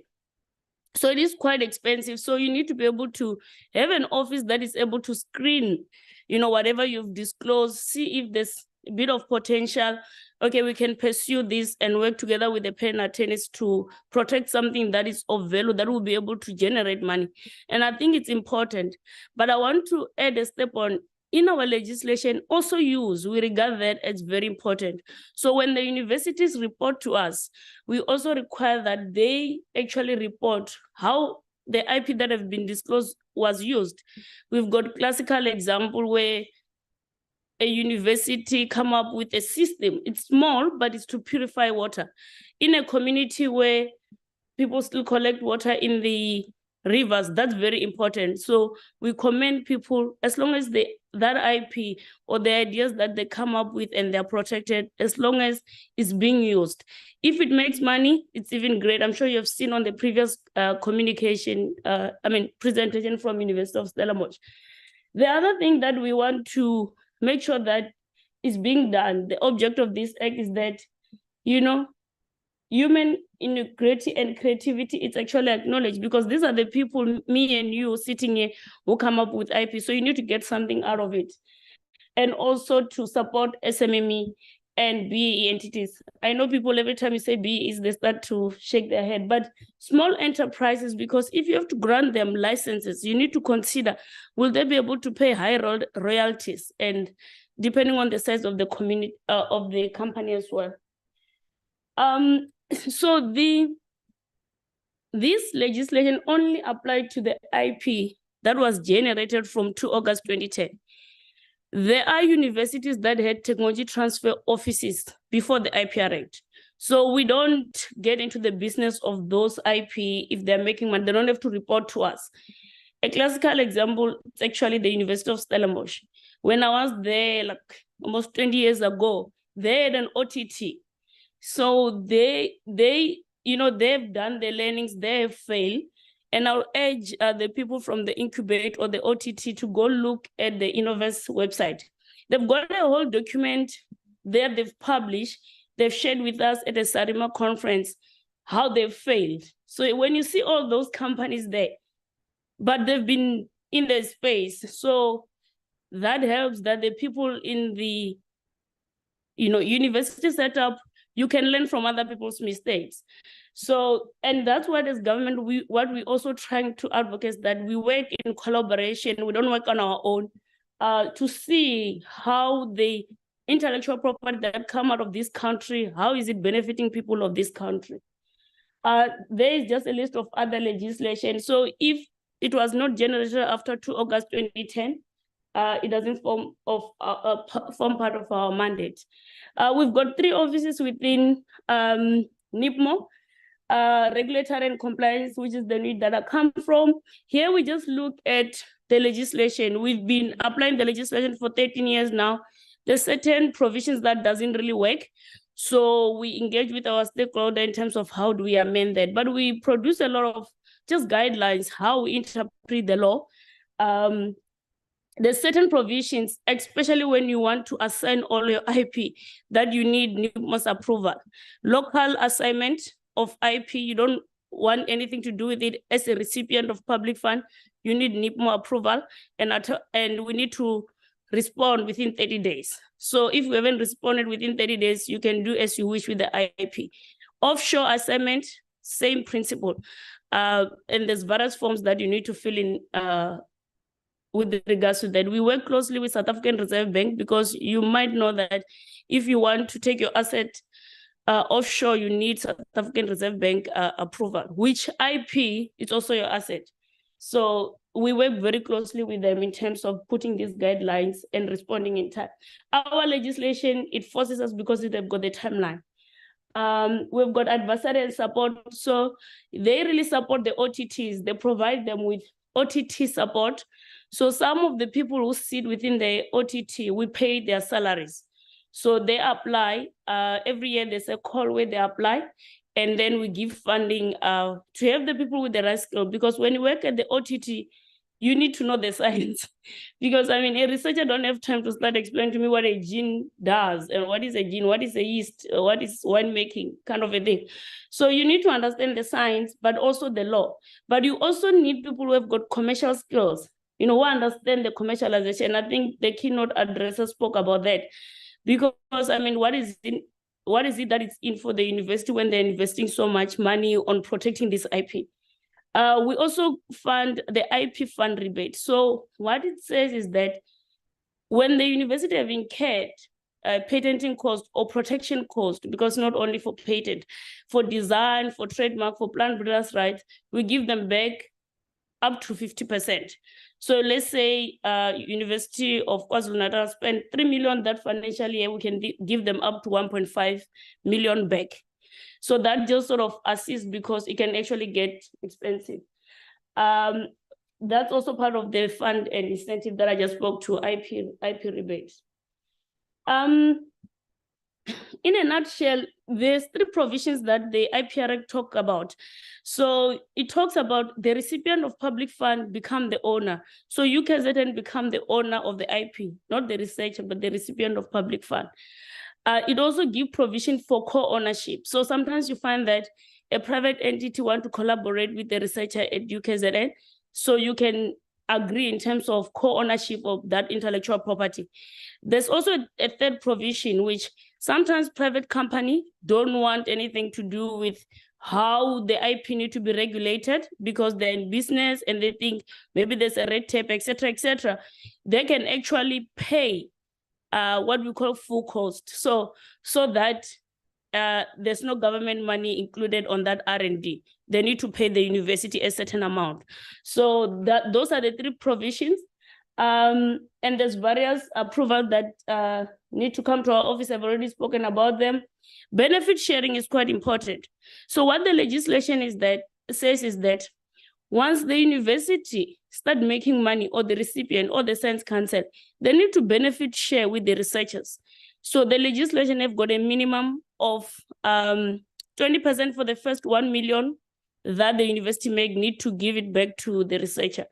So it is quite expensive. So you need to be able to have an office that is able to screen, whatever you've disclosed, see if there's a bit of potential. Okay, we can pursue this and work together with the patent attorneys to protect something that is of value, that will be able to generate money. And I think it's important. But I want to add a step on, in our legislation, also we regard that as very important. So when the universities report to us, we also require that they actually report how the IP that have been disclosed was used. We've got classical example where a university come up with a system. It's small, but it's to purify water. In a community where people still collect water in the rivers, that's very important. So we commend people, as long as that IP or the ideas that they come up with and they're protected, as long as it's being used. If it makes money, it's even great. I'm sure you've seen on the previous presentation from University of Stellenbosch. The other thing that we want to make sure that is being done, the object of this act is that, human integrity and creativity is actually acknowledged, because these are the people, me and you sitting here, who come up with IP. So you need to get something out of it. And also to support SMME and BE entities. I know people, every time you say BE, they start to shake their head, but small enterprises, because if you have to grant them licenses, you need to consider, will they be able to pay high royalties, and depending on the size of the community, of the company as well. So this legislation only applied to the IP that was generated from 2 August 2010. There are universities that had technology transfer offices before the IPR Act. So we don't get into the business of those IP. If they're making money, they don't have to report to us. A classical example is actually the University of Stellenbosch. When I was there, almost 20 years ago, they had an OTT. So they've done the learnings, they have failed. And I'll urge the people from the Incubate or the OTT to go look at the Innovest website. They've got a whole document there they've published. They've shared with us at a Sarima conference how they've failed. So when you see all those companies there, but they've been in the space, so that helps that the people in the university setup you can learn from other people's mistakes. So, and that's what as government, what we also trying to advocate, that we work in collaboration, we don't work on our own, to see how the intellectual property that come out of this country, how is it benefiting people of this country? There is just a list of other legislation. So if it was not generated after 2 August 2010, it doesn't form part of our mandate. We've got 3 offices within NIPMO, regulatory and compliance, which is the need that I come from. Here we just look at the legislation. We've been applying the legislation for 13 years now. There's certain provisions that doesn't really work. So we engage with our stakeholder in terms of how do we amend that. But we produce a lot of just guidelines, how we interpret the law. There's certain provisions, especially when you want to assign all your IP, that you need NIPMO's approval. Local assignment of IP, you don't want anything to do with it as a recipient of public fund, you need NIPMO approval, and we need to respond within 30 days. So if we haven't responded within 30 days, you can do as you wish with the IP. Offshore assignment, same principle. And there's various forms that you need to fill in with regards to that. We work closely with South African Reserve Bank, because you might know that if you want to take your asset offshore, you need South African Reserve Bank approval, which IP is also your asset. So we work very closely with them in terms of putting these guidelines and responding in time. Our legislation, it forces us because they've got the timeline. We've got adversarial support. So they really support the OTTs. They provide them with OTT support. So some of the people who sit within the OTT, we pay their salaries. So they apply, every year there's a call where they apply, and then we give funding to have the people with the right skill. Because when you work at the OTT, you need to know the science. Because I mean, a researcher don't have time to start explaining to me what a gene does, and what is a gene, what is a yeast, what is winemaking, kind of a thing. So you need to understand the science, but also the law. But you also need people who have got commercial skills, you know, who understand the commercialization. I think the keynote addresser spoke about that. Because I mean, what is it that it's in for the university when they're investing so much money on protecting this IP? We also fund the IP fund rebate. So what it says is that when the university have incurred patenting cost or protection cost, because not only for patent, for design, for trademark, for plant breeders' rights, we give them back up to 50%. So let's say University of KwaZulu-Natal spent 3 million that financial year, we can give them up to 1.5 million back. So that just sort of assists, because it can actually get expensive. That's also part of the fund and incentive that I just spoke to, IP rebates. In a nutshell, there's 3 provisions that the IPR talk about. So it talks about the recipient of public fund become the owner. So UKZN become the owner of the IP, not the researcher, but the recipient of public fund. It also gives provision for co-ownership. So sometimes you find that a private entity want to collaborate with the researcher at UKZN, so you can agree in terms of co-ownership of that intellectual property. There's also a 3rd provision, which sometimes private company don't want anything to do with how the IP need to be regulated, because they're in business and they think maybe there's a red tape, etc., etc. They can actually pay what we call full cost, so that there's no government money included on that R&D. They need to pay the university a certain amount. So those are the 3 provisions. And there's various approvals that need to come to our office. I've already spoken about them. Benefit sharing is quite important. So what the legislation says is that once the university start making money, or the recipient or the science council, they need to benefit share with the researchers. So the legislation have got a minimum of 20% for the first 1 million that the university need to give it back to the researcher.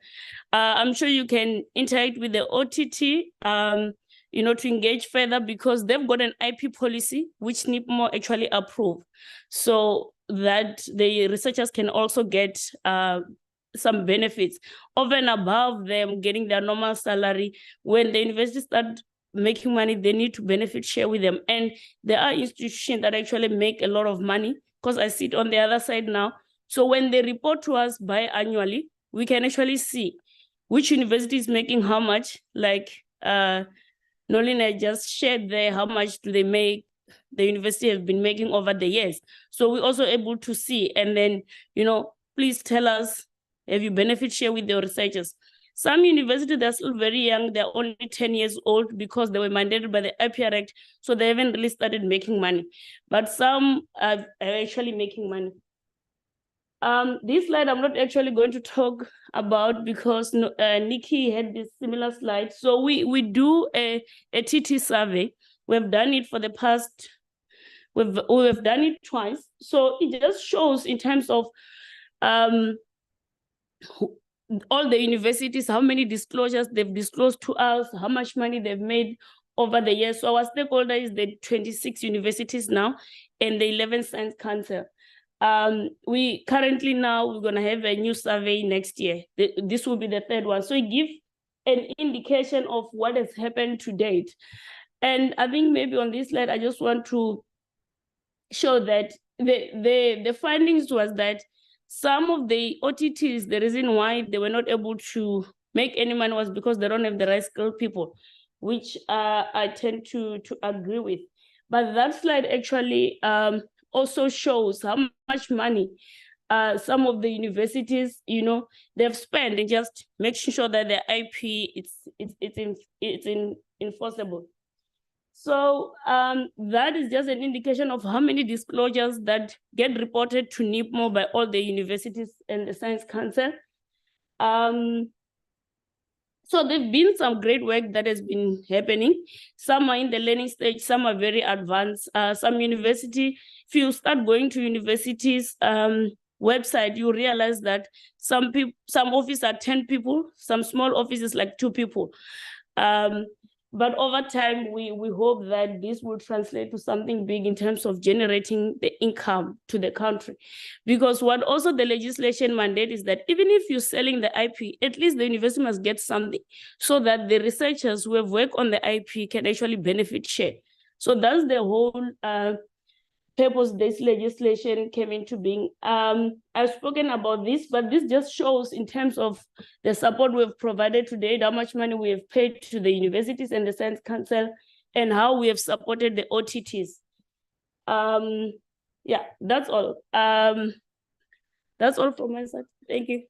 I'm sure you can interact with the OTT, to engage further, because they've got an IP policy which NIPMO actually approved, so that the researchers can also get some benefits over and above them getting their normal salary. When the university start making money, they need to benefit share with them. And there are institutions that actually make a lot of money, because I sit on the other side now. So when they report to us biannually, we can actually see which university is making how much, like Nolina just shared there, how much do they make, the university has been making over the years. So we're also able to see, and then, please tell us, have you benefit share with your researchers? Some universities, they're still very young, they're only 10 years old because they were mandated by the IPR Act, so they haven't really started making money. But some are actually making money. This slide I'm not actually going to talk about because Nikki had this similar slide. So we do a TT survey. We've done it for the past, we've done it twice. So it just shows in terms of all the universities, how many disclosures they've disclosed to us, how much money they've made over the years. So our stakeholder is the 26 universities now and the 11 Science Council. We currently now, we're going to have a new survey next year. This will be the third one. So it gives an indication of what has happened to date. And I think maybe on this slide, I just want to show that the findings was that some of the OTTs, the reason why they were not able to make any money was because they don't have the right skilled people, which I tend to agree with. But that slide actually also shows how much money some of the universities, they've spent in just making sure that their IP it's enforceable. So that is just an indication of how many disclosures that get reported to NIPMO by all the universities and the Science Council. So there've been some great work that has been happening. Some are in the learning stage, some are very advanced. Some university, if you start going to universities' website, you realize that some offices are 10 people, some small offices like 2 people. But over time, we hope that this will translate to something big in terms of generating the income to the country. Because what also the legislation mandate is that even if you're selling the IP, at least the university must get something so that the researchers who have worked on the IP can actually benefit share. So that's the whole purpose this legislation came into being. I've spoken about this, but this just shows in terms of the support we've provided today, how much money we have paid to the universities and the Science Council, and how we have supported the OTTs. Yeah, that's all. That's all from my side. Thank you.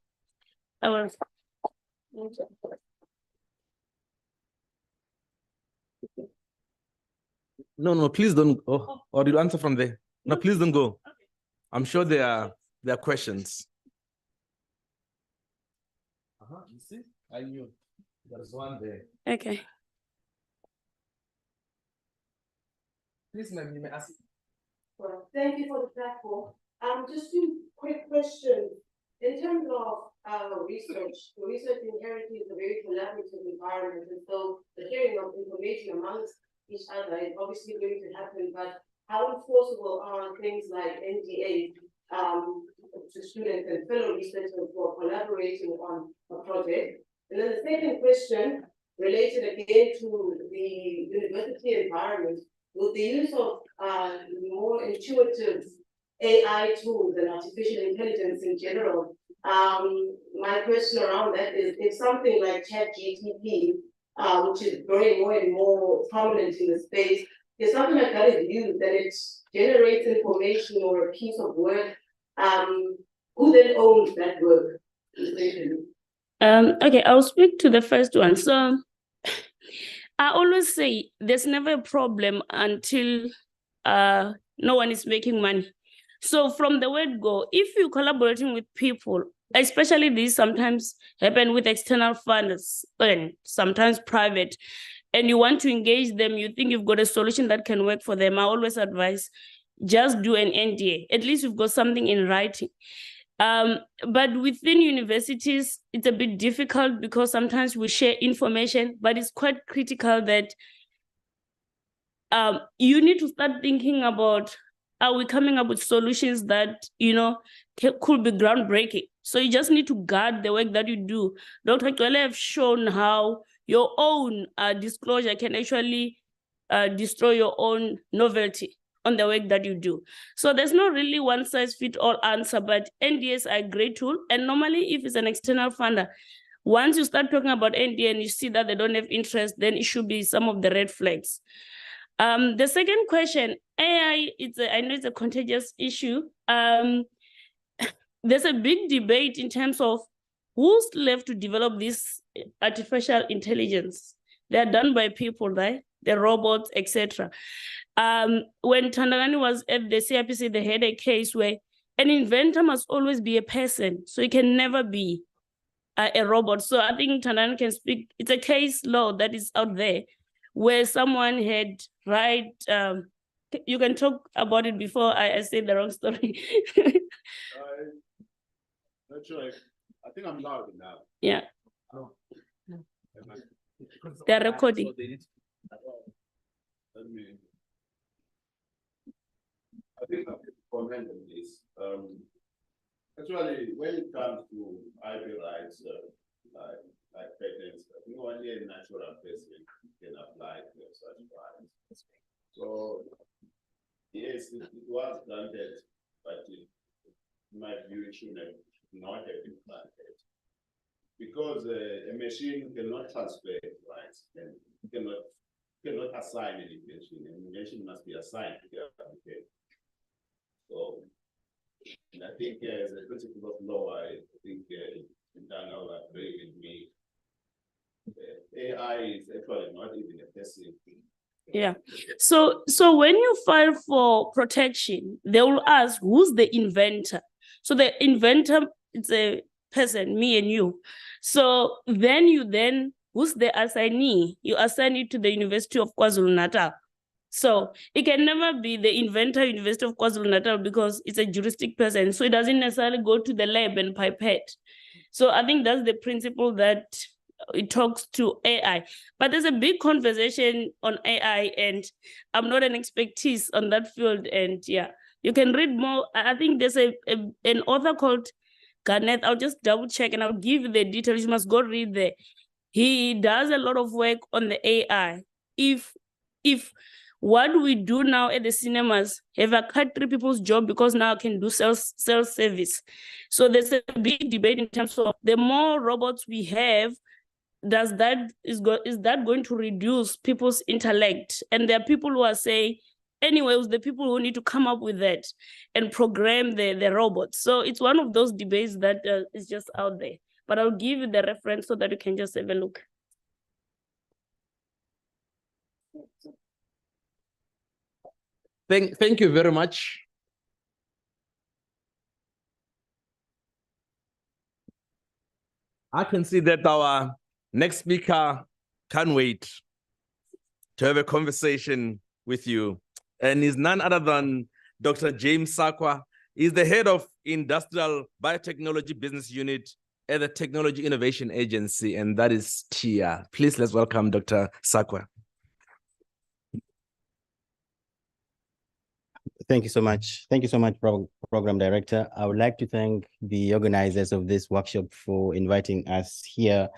No, please don't. Or did you answer from there? No, please don't go. I'm sure there are questions. You see, I knew there's one there. Okay. Please, ma'am, you may ask. Well, thank you for the platform. Just 2 quick questions. In terms of research, the research inherently is a very collaborative environment, and so the sharing of information amongst each other is obviously going to happen, but how enforceable are things like NDA to students and fellow researchers who are collaborating on a project? And then the second question, related again to the university environment, with the use of more intuitive AI tools and artificial intelligence in general, my question around that is, if something like ChatGPT, which is growing more and more prominent in the space, if something like that is used, that it generates information or a piece of work, who then owns that work? Okay, I'll speak to the first one. So I always say there's never a problem until no one is making money. So from the word go, if you're collaborating with people, especially these sometimes happen with external funders and sometimes private, and you want to engage them, you think you've got a solution that can work for them, I always advise just do an NDA. At least you've got something in writing. But within universities, it's a bit difficult because sometimes we share information, but it's quite critical that you need to start thinking about, are we coming up with solutions that, could be groundbreaking? So you just need to guard the work that you do. Dr. Kwele have shown how your own disclosure can actually destroy your own novelty on the work that you do. So there's not really one size fits all answer, but NDAs are a great tool. And normally if it's an external funder, once you start talking about NDA and you see that they don't have interest, then it should be some of the red flags. The second question, AI, I know it's a contagious issue. There's a big debate in terms of who's left to develop this artificial intelligence. They're done by people, right? The robots, etc. When Tandagani was at the CIPC, they had a case where an inventor must always be a person, so it can never be a robot. So I think Tandagani can speak. It's a case law that is out there where someone had you can talk about it before I say the wrong story. Not sure. I think I'm loud now. Yeah. No. They're recording. Let me. I think I can comment on this. Actually, when it comes to IP rights, like patents, I think only a natural person can apply for such rights. So, yes, it was granted, but in my view, it should not have been granted. Because a machine cannot transfer rights and cannot assign an invention. An invention must be assigned to the application. So, and I think as a principle of law, I think Dana will agree with me. AI is actually not even a person. Yeah. So when you file for protection, they will ask who's the inventor. So the inventor, it's a person, me and you. So then who's the assignee? You assign it to the University of KwaZulu-Natal. So it can never be the inventor, University of KwaZulu-Natal, because it's a juristic person. So it doesn't necessarily go to the lab and pipette. So I think that's the principle that it talks to AI. But there's a big conversation on AI, and I'm not an expertise on that field. And yeah, you can read more. I think there's an author called Garnett. I'll just double check and I'll give you the details. You must go read there. He does a lot of work on the AI. If what we do now at the cinemas have cut 3 people's job because now I can do self-service. So there's a big debate in terms of the more robots we have, is that going to reduce people's intellect? And there are people who are saying, anyways, the people who need to come up with that and program the robots. So it's one of those debates that is just out there. But I'll give you the reference so that you can just have a look. Thank you very much. I can see that our next speaker can't wait to have a conversation with you. And he's none other than Dr. James Sakwa. He's the head of Industrial Biotechnology Business Unit at the Technology Innovation Agency, and that is TIA. Please, let's welcome Dr. Sakwa. Thank you so much. Thank you so much, Program Director. I would like to thank the organizers of this workshop for inviting us here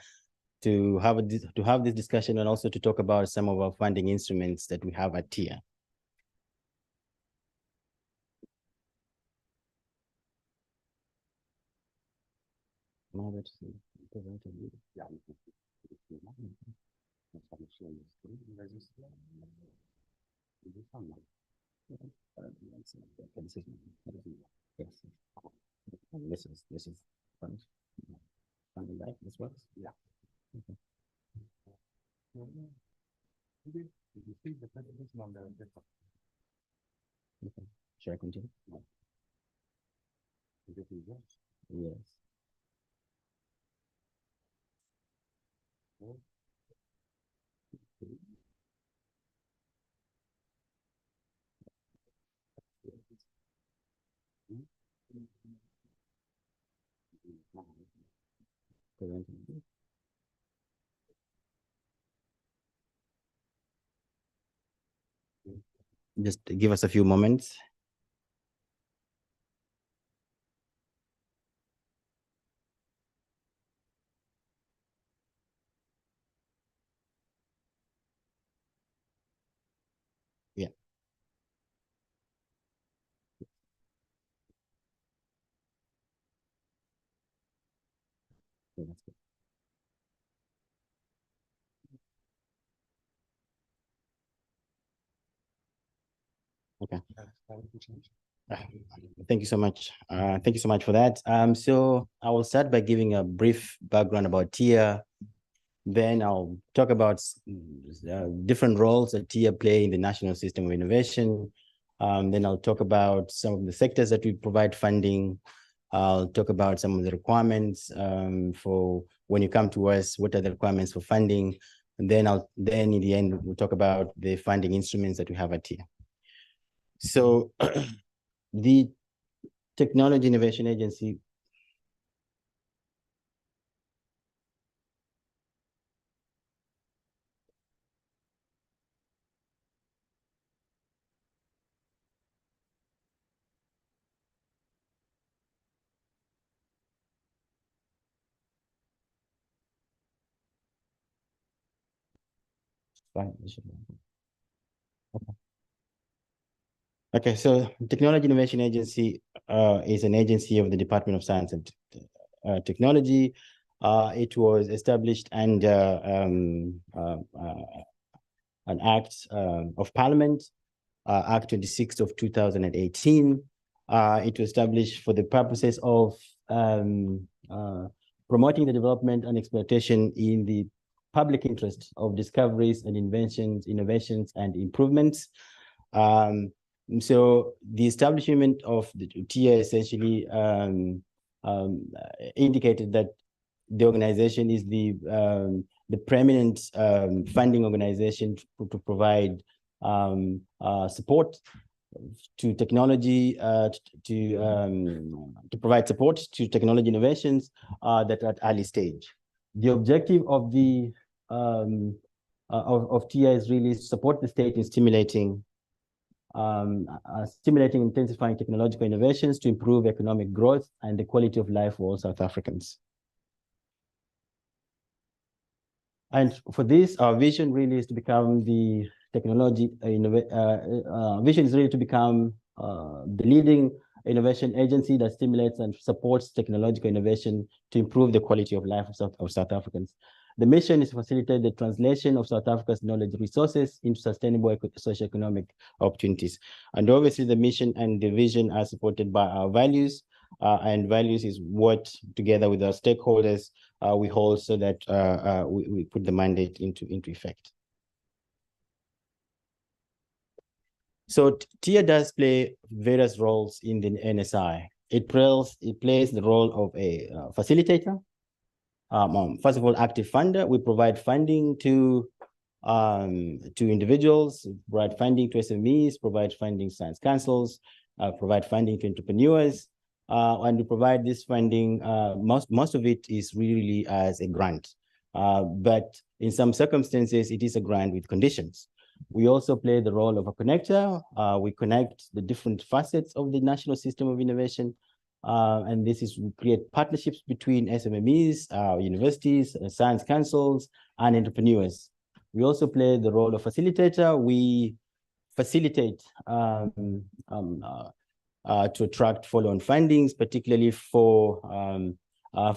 to have this discussion and also to talk about some of our funding instruments that we have at TIA. This is fun. Funding back. This works. Yeah. Okay. Did you see the presentation on the okay. Should I continue? No. Yes. Just give us a few moments. Okay. Thank you so much. Thank you so much for that. So I will start by giving a brief background about TIA. Then I'll talk about different roles that TIA play in the national system of innovation. Then I'll talk about some of the sectors that we provide funding. I'll talk about some of the requirements for when you come to us, what are the requirements for funding? And then in the end, we'll talk about the funding instruments that we have at TIA. So the Technology Innovation Agency. Okay, so Technology Innovation Agency is an agency of the Department of Science and Technology. It was established under an act of Parliament, Act 26 of 2018. It was established for the purposes of promoting the development and exploitation in the public interest of discoveries and inventions, innovations, and improvements. So the establishment of the TIA essentially indicated that the organization is the preeminent funding organization to provide support to technology, to provide support to technology innovations that are at early stage. The objective of the of TIA is really to support the state in stimulating intensifying technological innovations to improve economic growth and the quality of life for all South Africans. And for this, our vision really is to become the vision is really to become the leading innovation agency that stimulates and supports technological innovation to improve the quality of life of South Africans. The mission is to facilitate the translation of South Africa's knowledge resources into sustainable socioeconomic opportunities. And obviously the mission and the vision are supported by our values, and values is what, together with our stakeholders, we hold so that we put the mandate into effect. So TIA does play various roles in the NSI. It plays the role of a facilitator. First of all, active funder. We provide funding to individuals, provide funding to SMEs, provide funding to science councils, provide funding to entrepreneurs, and we provide this funding. Most of it is really as a grant, but in some circumstances, it is a grant with conditions. We also play the role of a connector. We connect the different facets of the national system of innovation. And this is we create partnerships between SMMEs, universities, science councils, and entrepreneurs. We also play the role of facilitator. We facilitate to attract follow-on fundings, particularly for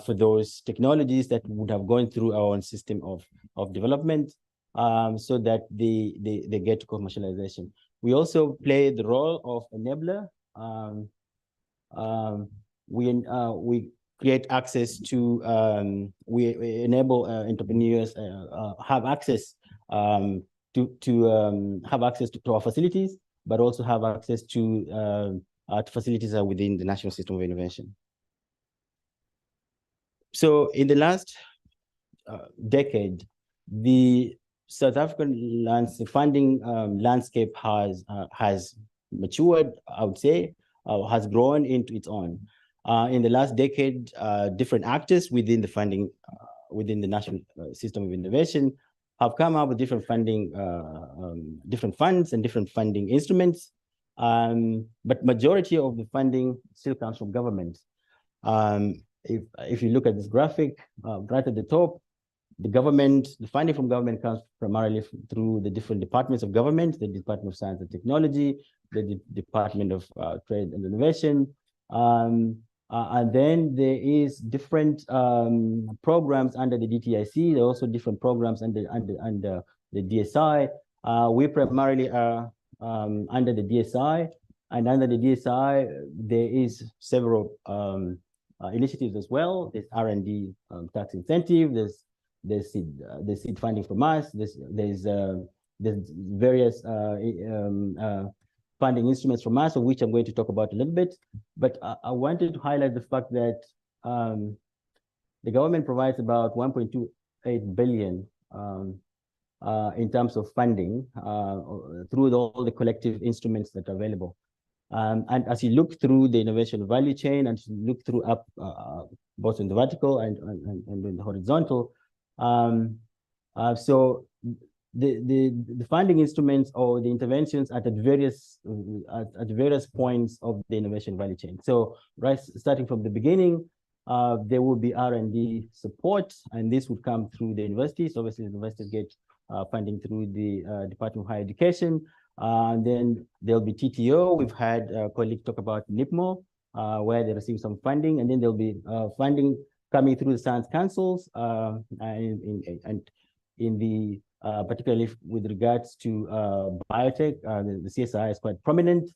those technologies that would have gone through our own system of development, so that they get to commercialization. We also play the role of enabler. We create access to, we enable entrepreneurs have access have access to our facilities, but also have access to facilities within the National System of Innovation. So in the last decade, the South African funding landscape has matured, I would say, has grown into its own. In the last decade, different actors within the funding, within the National System of Innovation have come up with different funding, different funds and different funding instruments. But majority of the funding still comes from government. If you look at this graphic right at the top, the funding from government comes primarily through the different departments of government, the Department of Science and Technology, the Department of Trade and Innovation. And then there is different programs under the DTIC. There are also different programs under the DSI. We primarily are under the DSI. And under the DSI, there is several initiatives as well. There's R&D tax incentive. There's seed funding from us. There's various funding instruments from us, of which I'm going to talk about a little bit. But I wanted to highlight the fact that the government provides about 1.28 billion in terms of funding through all the collective instruments that are available. And as you look through the innovation value chain and you look through up both in the vertical and in the horizontal, so the funding instruments or the interventions at various points of the innovation value chain. So right, starting from the beginning, there will be R&D support, and this would come through the universities. Obviously, the universities get funding through the Department of Higher Education. Then there'll be TTO. We've had colleagues talk about NIPMO, where they receive some funding, and then there'll be funding coming through the science councils, and in the particularly with regards to biotech, the CSI is quite prominent.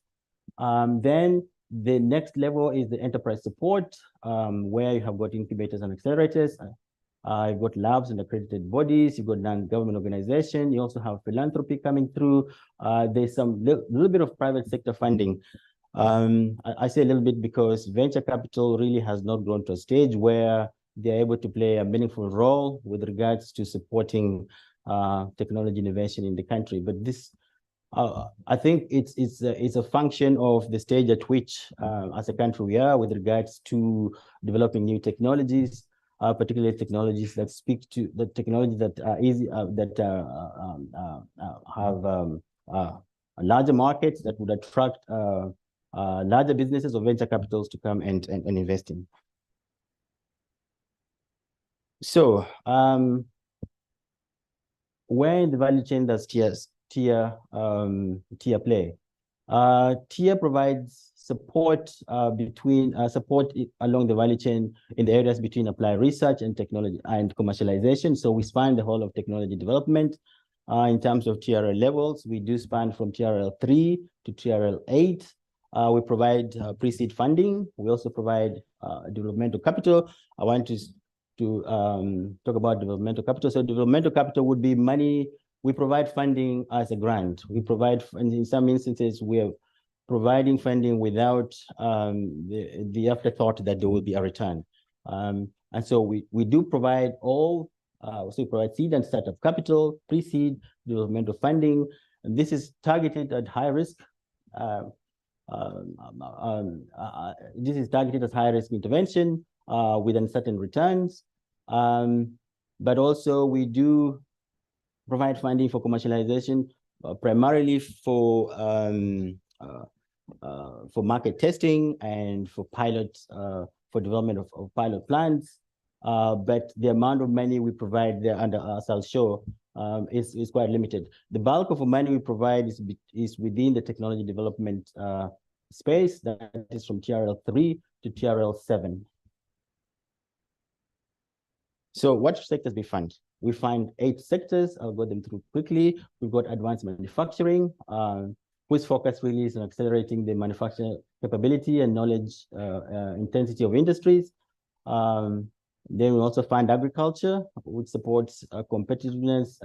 Then the next level is the enterprise support, where you have got incubators and accelerators. You've got labs and accredited bodies. You've got non-government organization. You also have philanthropy coming through. There's some little bit of private sector funding. I say a little bit because venture capital really has not grown to a stage where they're able to play a meaningful role with regards to supporting technology innovation in the country. But this, I think it's a function of the stage at which, as a country, we are with regards to developing new technologies, particularly technologies that speak to the technologies that are easy, that have larger markets that would attract larger businesses or venture capitals to come and invest in. So, where in the value chain does TIA play? TIA provides support support along the value chain in the areas between applied research and technology and commercialization. So we span the whole of technology development. In terms of TRL levels, we do span from TRL 3 to TRL 8. We provide pre-seed funding. We also provide developmental capital. I want to talk about developmental capital. So developmental capital would be money. We provide funding as a grant. We provide, and in some instances, we are providing funding without the afterthought that there will be a return. And so we do provide all, so we provide seed and startup capital, pre-seed, developmental funding, and this is targeted at high risk. This is targeted as high risk intervention with uncertain returns. But also we do provide funding for commercialization, primarily for market testing and for pilots, for development of pilot plans. But the amount of money we provide there under I'll show is quite limited. The bulk of the money we provide is within the technology development space, that is from TRL 3 to TRL 7. So what sectors we fund? We fund 8 sectors. I'll go them through quickly. We've got advanced manufacturing, whose focus really is on accelerating the manufacturing capability and knowledge intensity of industries. Then we also fund agriculture, which supports competitiveness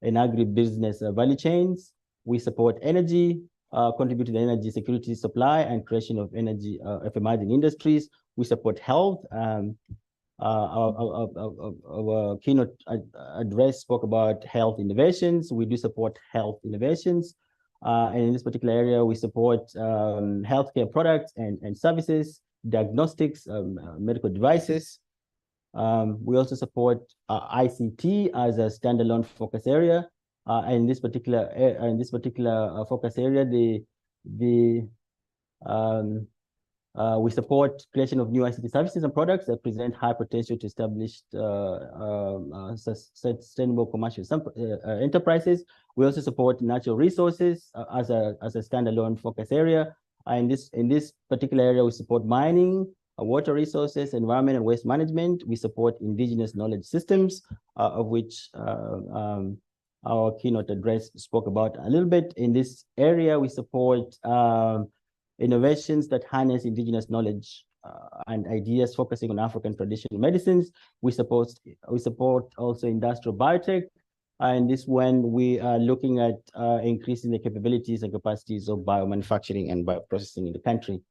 in agribusiness value chains. We support energy, contribute to the energy security supply and creation of energy of emerging industries. We support health. Our keynote address spoke about health innovations. We do support health innovations. And in this particular area, we support healthcare products and services, diagnostics, medical devices. We also support ICT as a standalone focus area. And in this particular focus area, we support creation of new ICT services and products that present high potential to established sustainable commercial enterprises. We also support natural resources as a standalone focus area. In this particular area, we support mining, water resources, environment and waste management. We support indigenous knowledge systems, of which our keynote address spoke about a little bit. In this area, we support innovations that harness indigenous knowledge and ideas focusing on African traditional medicines. We support also industrial biotech. And this one, we are looking at increasing the capabilities and capacities of biomanufacturing and bioprocessing in the country.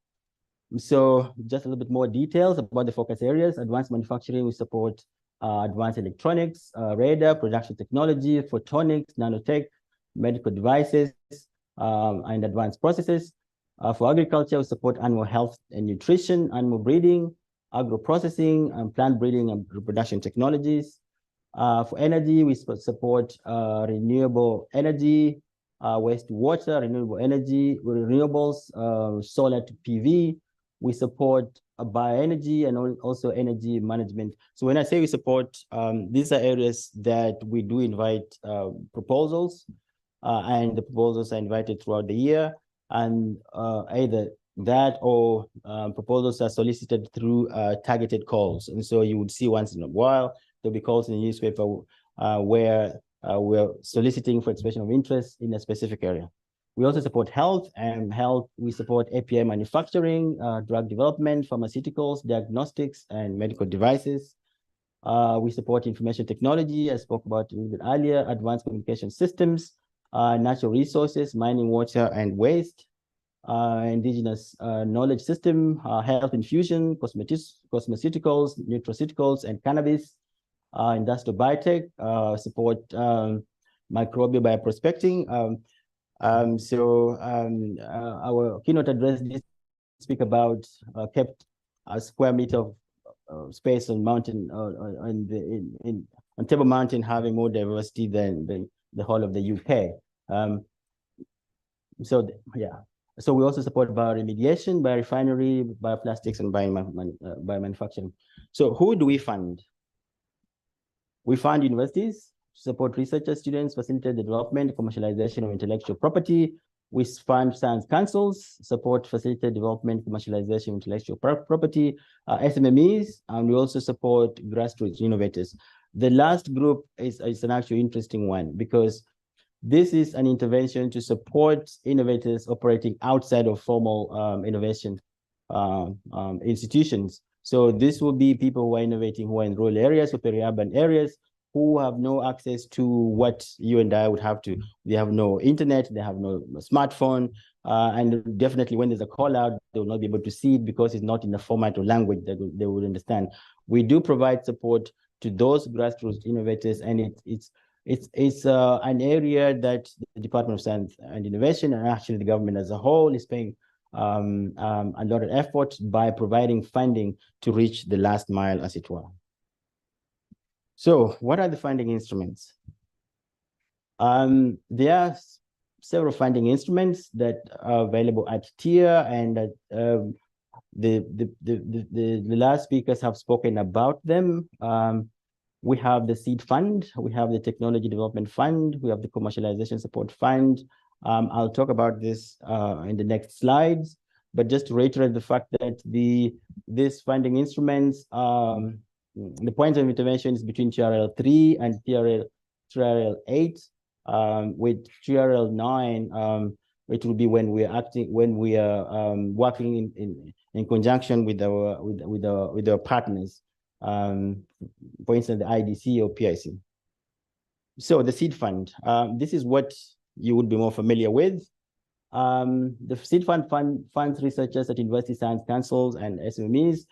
So just a little bit more details about the focus areas. Advanced manufacturing, we support advanced electronics, radar, production technology, photonics, nanotech, medical devices, and advanced processes. For agriculture, we support animal health and nutrition, animal breeding, agro-processing, plant breeding and reproduction technologies. For energy, we support renewable energy, waste to water, renewable energy, renewables, solar to PV. We support bioenergy and also energy management. So when I say we support, these are areas that we do invite proposals, and the proposals are invited throughout the year. And either that or proposals are solicited through targeted calls. And so you would see once in a while, there'll be calls in the newspaper where we're soliciting for expression of interest in a specific area. We also support health, and health, we support API manufacturing, drug development, pharmaceuticals, diagnostics, and medical devices. We support information technology, I spoke about a little bit earlier, advanced communication systems, natural resources, mining, water, and waste, indigenous knowledge system, health infusion, cosmeceuticals, nutraceuticals, and cannabis, industrial biotech, support microbial bioprospecting. Our keynote address did speak about kept a square meter of space on mountain on Table Mountain having more diversity than the whole of the UK. So we also support bioremediation, biorefinery, bioplastics, and biomanufacturing. So who do we fund? We fund universities, support researchers, students, facilitate the development, commercialization of intellectual property. We fund science councils, support, facilitate development, commercialization of intellectual property, SMMEs, and we also support grassroots innovators. The last group is an actually interesting one, because this is an intervention to support innovators operating outside of formal innovation institutions. So this will be people who are innovating, who are in rural areas or peri-urban areas, who have no access to what you and I would have to. They have no internet, they have no smartphone, and definitely when there's a call out, they will not be able to see it because it's not in the format or language that they would understand. We do provide support to those grassroots innovators, and it's an area that the Department of Science and Innovation, and actually the government as a whole, is paying a lot of effort by providing funding to reach the last mile, as it were. So what are the funding instruments? There are several funding instruments that are available at TIER, and the last speakers have spoken about them. We have the Seed Fund, we have the Technology Development Fund, we have the Commercialization Support Fund. I'll talk about this in the next slides, but just to reiterate the fact that these funding instruments, the point of intervention is between TRL 3 and TRL 8. With TRL 9, it will be when we are working in conjunction with our partners. For instance, the IDC or PIC. So the Seed Fund, this is what you would be more familiar with. The Seed Fund funds researchers at university science councils and SMEs.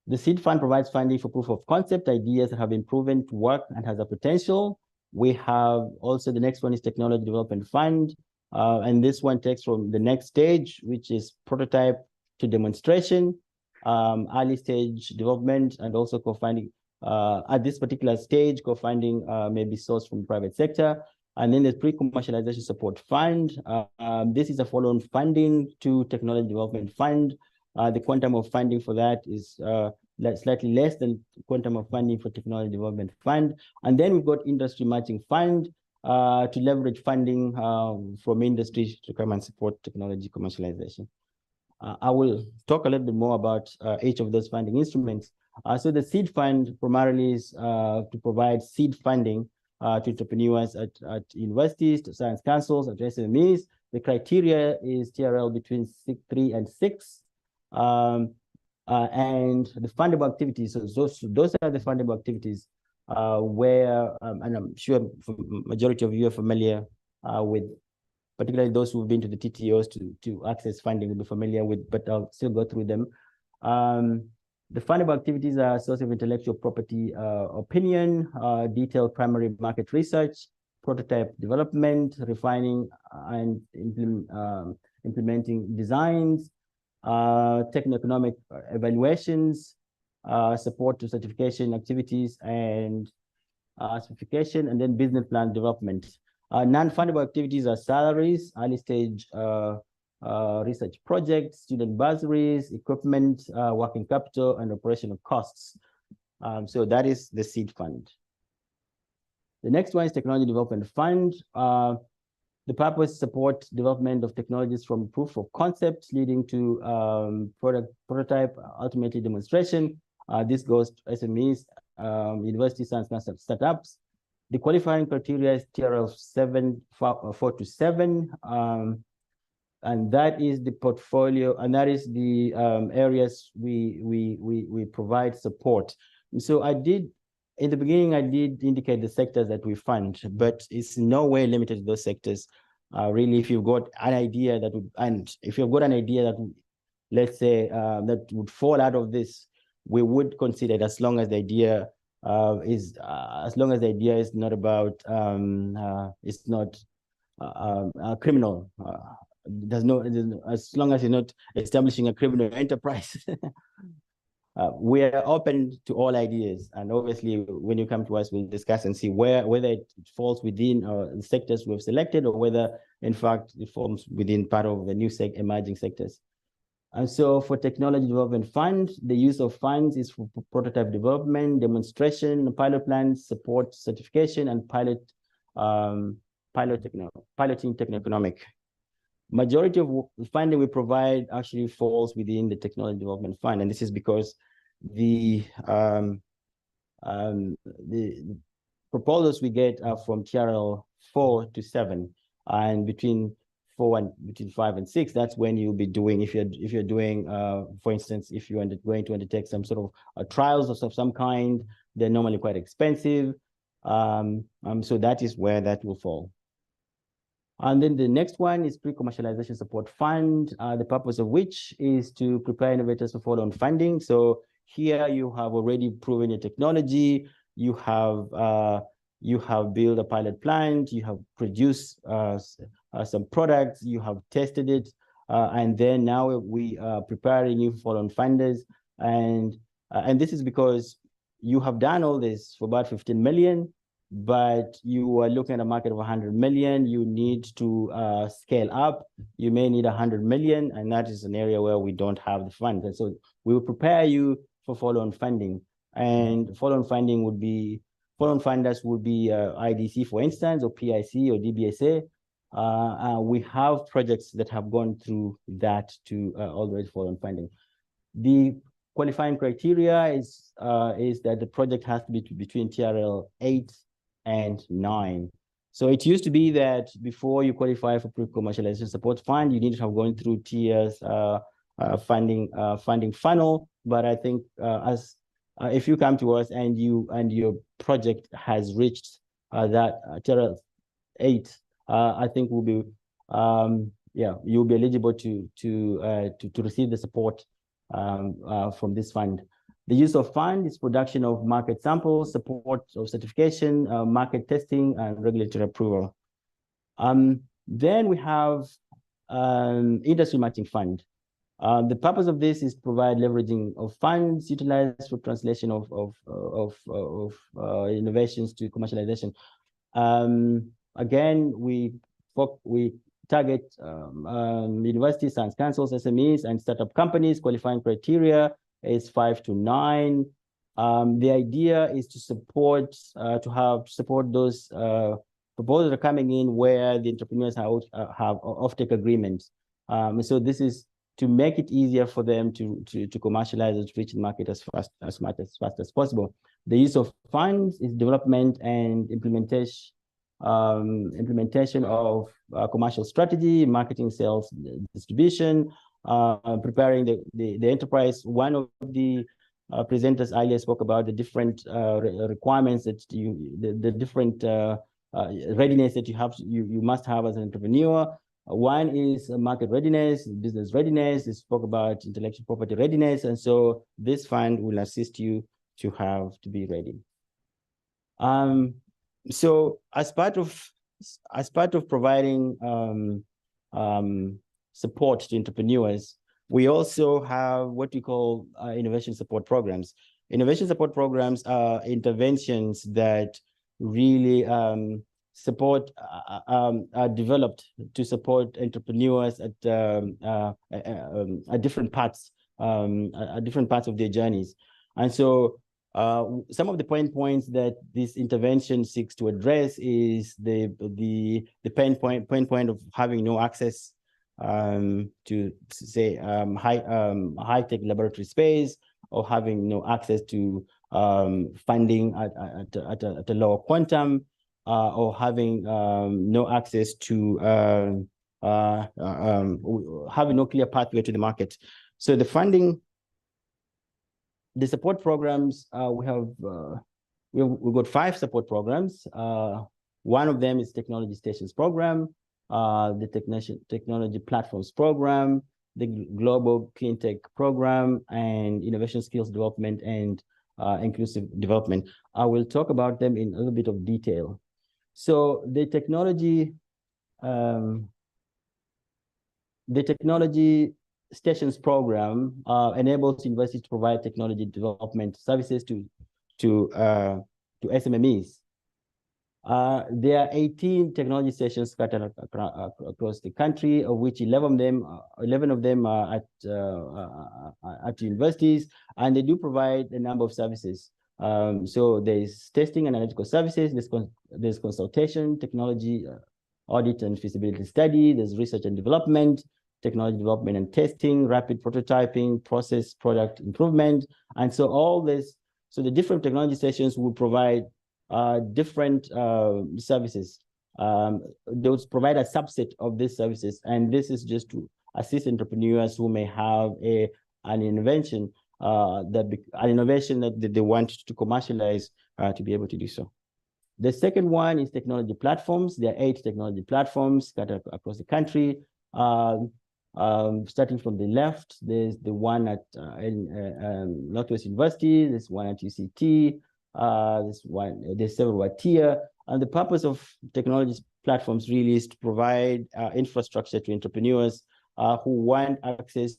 The Seed Fund provides funding for proof of concept ideas that have been proven to work and has a potential. We have also, the next one is Technology Development Fund. And this one takes from the next stage, which is prototype to demonstration, early stage development, and also co-funding. At this particular stage, co-funding may be sourced from the private sector. And then there's Pre-Commercialization Support Fund. This is a follow-on funding to Technology Development Fund. The quantum of funding for that is slightly less than quantum of funding for Technology Development Fund. And then we've got Industry Matching Fund to leverage funding from industry to come and support technology commercialization. I will talk a little bit more about each of those funding instruments. So the seed fund primarily is to provide seed funding to entrepreneurs at universities, to science councils, at SMEs. The criteria is TRL between 3 and 6. And the fundable activities, so those are the fundable activities where, and I'm sure majority of you are familiar with, particularly those who've been to the TTOs to access funding will be familiar with, but I'll still go through them. The fundable activities are source of intellectual property opinion, detailed primary market research, prototype development, refining and implementing designs, techno-economic evaluations, support to certification activities and certification, and then business plan development. Non-fundable activities are salaries, early stage research projects, student bursaries, equipment, working capital, and operational costs. So that is the seed fund. The next one is Technology Development Fund. The purpose is support development of technologies from proof of concept leading to prototype, ultimately demonstration. This goes to SMEs, university science startups. The qualifying criteria is TRL 4 to 7. And that is the portfolio, and that is the areas we provide support. And so in the beginning, I did indicate the sectors that we fund, but it's in no way limited to those sectors. Really, if you've got an idea that would, and if you've got an idea that, let's say, that would fall out of this, we would consider it, as long as the idea is not about, it's not criminal. As long as you're not establishing a criminal enterprise. We are open to all ideas, and obviously when you come to us, we'll discuss and see whether it falls within the sectors we've selected, or whether in fact it falls within part of the new emerging sectors. And so for Technology Development Fund, the use of funds is for prototype development, demonstration, pilot plans, support, certification, and piloting techno-economic. Majority of the funding we provide actually falls within the Technology Development Fund, and this is because the proposals we get are from TRL 4 to 7, and between 5 and 6, that's when you'll be doing, if you're doing, for instance, if you're going to undertake some sort of trials of some kind, they're normally quite expensive. So that is where that will fall. And then the next one is Pre-Commercialization Support Fund, the purpose of which is to prepare innovators for follow-on funding. So here you have already proven your technology, you have built a pilot plant, you have produced some products, you have tested it, and then now we are preparing you for follow-on funders. And this is because you have done all this for about 15 million, but you are looking at a market of 100 million, you need to scale up, you may need 100 million, and that is an area where we don't have the funds. And so we will prepare you for follow-on funding. And follow-on funding would be, follow-on funders would be IDC, for instance, or PIC or DBSA. We have projects that have gone through that to all the way to follow-on funding. The qualifying criteria is that the project has to be between TRL 8 and 9. So it used to be that before you qualify for Pre-Commercialization Support Fund, you need to have gone through TIA's funding funnel. But I think if you come to us and your project has reached that TRL 8, I think we'll be you'll be eligible to receive the support from this fund. The use of fund is production of market samples, support of certification, market testing, and regulatory approval. Then we have industry matching fund. The purpose of this is to provide leveraging of funds utilized for translation of innovations to commercialization. Again, we target universities, science councils, SMEs, and startup companies. Qualifying criteria is 5 to 9. The idea is to support those proposals that are coming in where the entrepreneurs have offtake agreements. So this is to make it easier for them to commercialize and to reach the market as fast as possible. The use of funds is development and implementation of commercial strategy, marketing, sales, distribution, preparing the enterprise. One of the presenters earlier spoke about the different requirements that the different readiness that you must have as an entrepreneur. One is market readiness, business readiness. They spoke about intellectual property readiness, and so this fund will assist you to be ready. So as part of providing support to entrepreneurs, we also have what we call innovation support programs. Innovation support programs are interventions that really are developed to support entrepreneurs at different parts of their journeys. And so some of the points that this intervention seeks to address is the pain point of having no access to say high-tech laboratory space, or having no access to funding at a lower quantum, or having no access to having no clear pathway to the market. So the funding, the support programs, we've got 5 support programs. One of them is Technology Stations Program, the Technology Platforms Program, the Global Clean Tech Program, and Innovation Skills Development and Inclusive Development. I will talk about them in a little bit of detail. So the Technology Stations Program enables universities to provide technology development services to SMMEs. There are 18 technology stations scattered across the country, of which 11 of them are at universities, and they do provide a number of services. So there's testing and analytical services, there's consultation, technology audit and feasibility study, there's research and development, technology development and testing, rapid prototyping, process product improvement. And so all this, so the different technology stations will provide different services. Those provide a subset of these services, and this is just to assist entrepreneurs who may have an innovation that they want to commercialize to be able to do so. The second one is technology platforms. There are 8 technology platforms scattered across the country. Starting from the left, there's the one at Northwest University, there's one at UCT, there's several at TIA, and the purpose of technology platforms really is to provide infrastructure to entrepreneurs who want access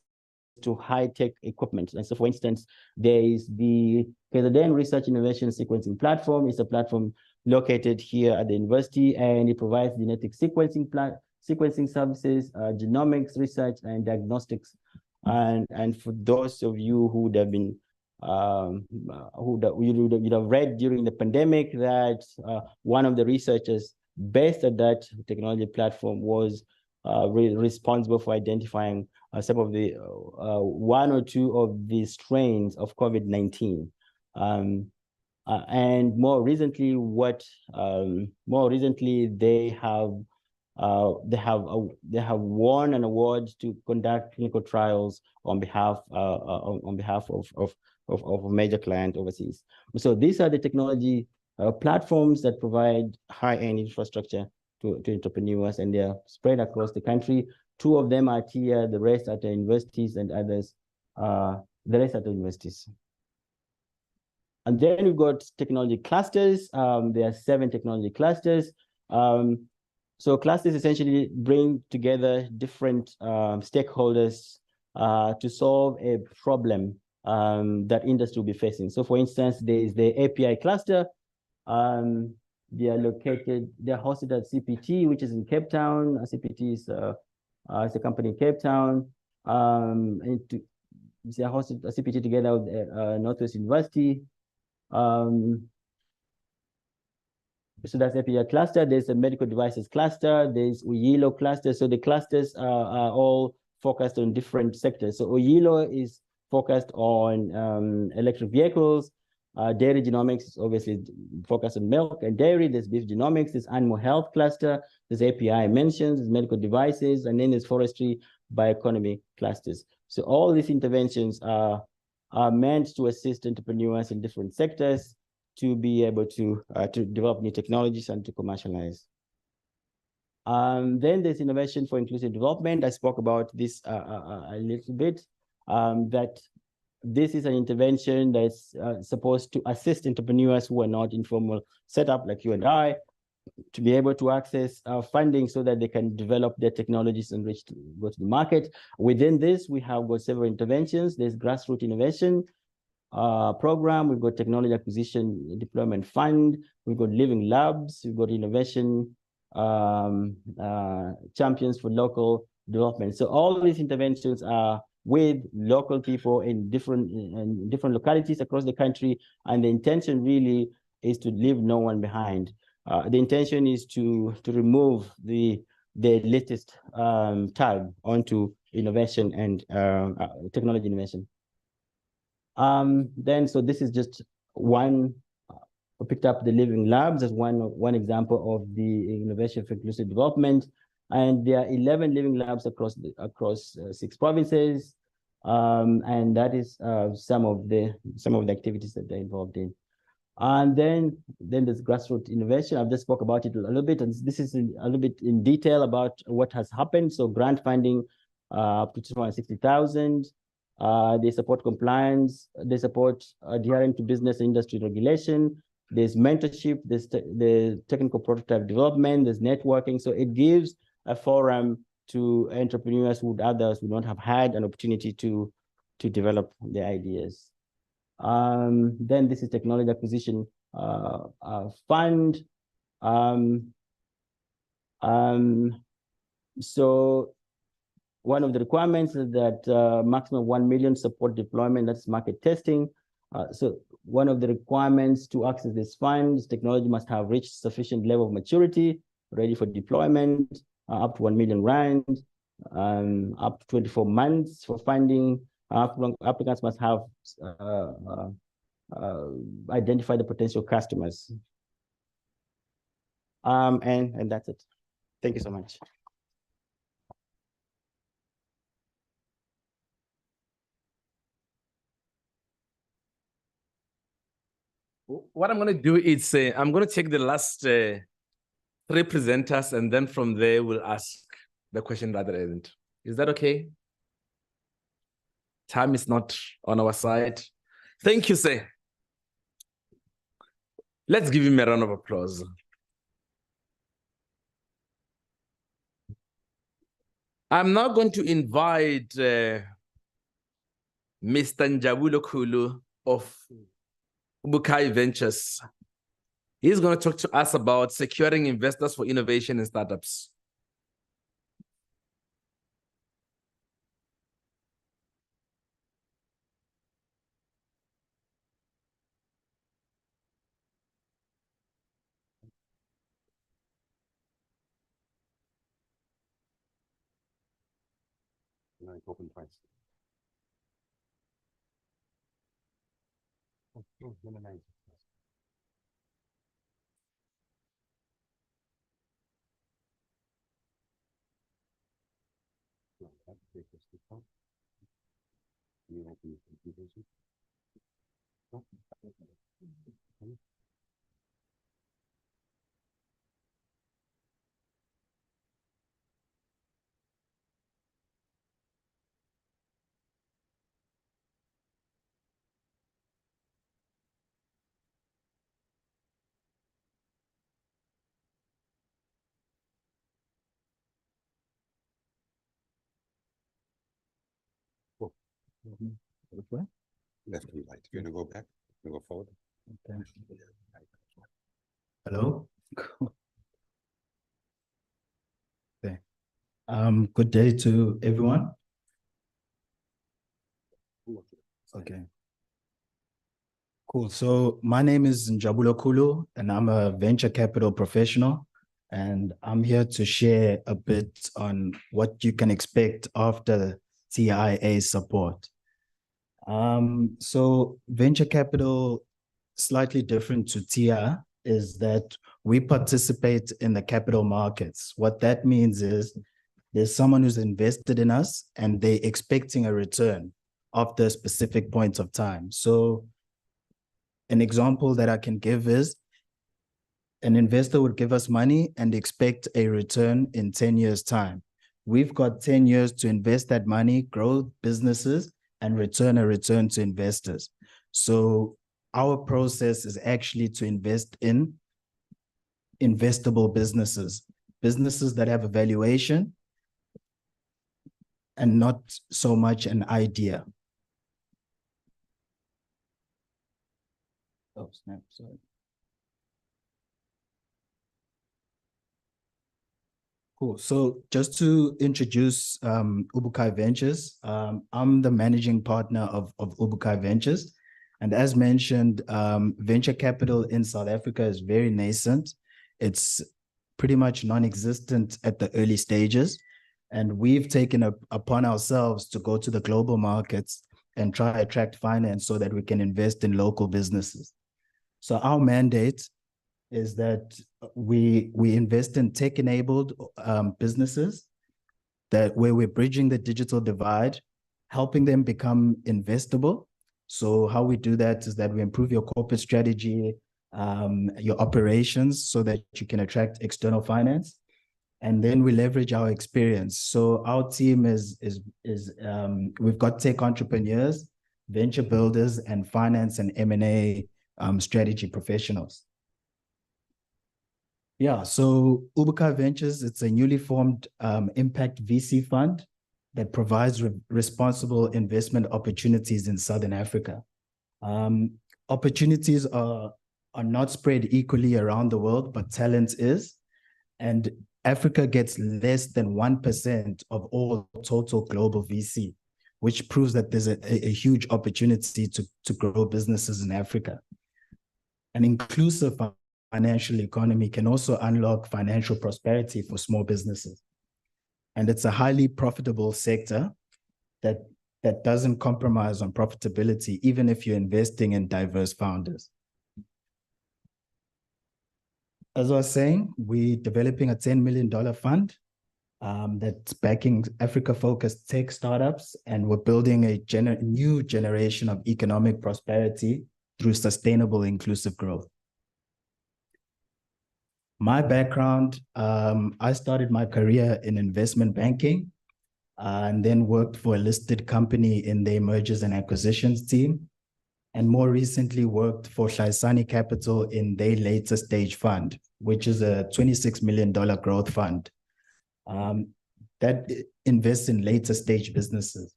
to high-tech equipment. And so, for instance, there is the KZN Research Innovation Sequencing Platform. It's a platform located here at the university, and it provides genetic sequencing services, genomics research, and diagnostics. And for those of you who would have been you'd have read during the pandemic that one of the researchers based at that technology platform was responsible for identifying some of the 1 or 2 of the strains of COVID-19. And more recently, they have won an award to conduct clinical trials on behalf of a major client overseas. So these are the technology platforms that provide high-end infrastructure to entrepreneurs, and they're spread across the country. 2 of them are here, the rest at the universities, and others, the rest at the universities. And then we've got technology clusters. There are 7 technology clusters. So clusters essentially bring together different stakeholders to solve a problem that industry will be facing. So for instance, there is the API cluster. They are hosted at CPT, which is in Cape Town. CPT is a company in Cape Town. They are hosted at CPT together with Northwest University. So that's API cluster. There's a medical devices cluster. There's Uyilo cluster. So the clusters are all focused on different sectors. So Oyilo is focused on electric vehicles. Dairy genomics is obviously focused on milk and dairy. There's beef genomics, there's animal health cluster, there's API mentions, there's medical devices, and then there's forestry bioeconomy clusters. So all these interventions are meant to assist entrepreneurs in different sectors to be able to develop new technologies and to commercialize. Then there's innovation for inclusive development. I spoke about this a little bit, that this is an intervention that's supposed to assist entrepreneurs who are not in formal setup like you and I, to be able to access funding so that they can develop their technologies and go to the market. Within this, we have got several interventions. There's grassroots innovation program. We've got technology acquisition deployment fund. We've got living labs. We've got innovation champions for local development. So all these interventions are with local people in different localities across the country, and the intention really is to leave no one behind. The intention is to remove the latest tag onto innovation and technology innovation. So this is just one. I picked up the living labs as one example of the innovation for inclusive development, and there are 11 living labs across 6 provinces, and that is some of the activities that they're involved in. And then there's grassroots innovation. I've just spoke about it a little bit, and this is a little bit in detail about what has happened. So grant funding up to 260,000. They support compliance. They support adhering to business and industry regulation. There's mentorship. There's the technical prototype development. There's networking. So it gives a forum to entrepreneurs who others would not have had an opportunity to develop their ideas. Then this is technology acquisition fund. So one of the requirements is that maximum 1 million support deployment, that's market testing. So one of the requirements to access this fund is technology must have reached sufficient level of maturity, ready for deployment, up to 1 million rand, up to 24 months for funding. Applicants must have identified the potential customers. And that's it. Thank you so much. What I'm going to do is I'm going to take the last 3 presenters, and then from there we'll ask the question rather end. Is that okay? Time is not on our side. Thank you, sir. Let's give him a round of applause. I'm now going to invite Mr. Njabulo Kulu of Bukai Ventures. He's going to talk to us about securing investors for innovation and startups. Open price. Which way? Left and right. You're gonna go back, you go forward. Okay. Hello. Okay. Good day to everyone. Okay. Cool. So my name is Njabulo Kulu, and I'm a venture capital professional and I'm here to share a bit on what you can expect after TIA support. So venture capital, slightly different to TIA, is that we participate in the capital markets. What that means is there's someone who's invested in us and they're expecting a return after a specific point of time. So an example that I can give is an investor would give us money and expect a return in 10 years' time. We've got 10 years to invest that money, grow businesses, and return a return to investors. So our process is actually to invest in investable businesses, businesses that have a valuation and not so much an idea. Oh, snap, sorry. Cool. So just to introduce Ubukai Ventures, I'm the managing partner of Ubukai Ventures. And as mentioned, venture capital in South Africa is very nascent. It's pretty much non-existent at the early stages. And we've taken upon ourselves to go to the global markets and try to attract finance so that we can invest in local businesses. So our mandate is that we invest in tech-enabled businesses where we're bridging the digital divide, helping them become investable. So how we do that is that we improve your corporate strategy, your operations, so that you can attract external finance. And then we leverage our experience. So our team we've got tech entrepreneurs, venture builders, and finance and M&A strategy professionals. Yeah, so Ubukai Ventures, it's a newly formed impact VC fund that provides responsible investment opportunities in Southern Africa. Opportunities are not spread equally around the world, but talent is. And Africa gets less than 1% of all total global VC, which proves that there's a huge opportunity to grow businesses in Africa. An inclusive financial economy can also unlock financial prosperity for small businesses. And it's a highly profitable sector that doesn't compromise on profitability, even if you're investing in diverse founders. As I was saying, we're developing a $10 million fund that's backing Africa-focused tech startups, and we're building a new generation of economic prosperity through sustainable, inclusive growth. My background, I started my career in investment banking and then worked for a listed company in the mergers and acquisitions team, and more recently worked for Hlaisani Capital in their later stage fund, which is a $26 million growth fund that invests in later stage businesses.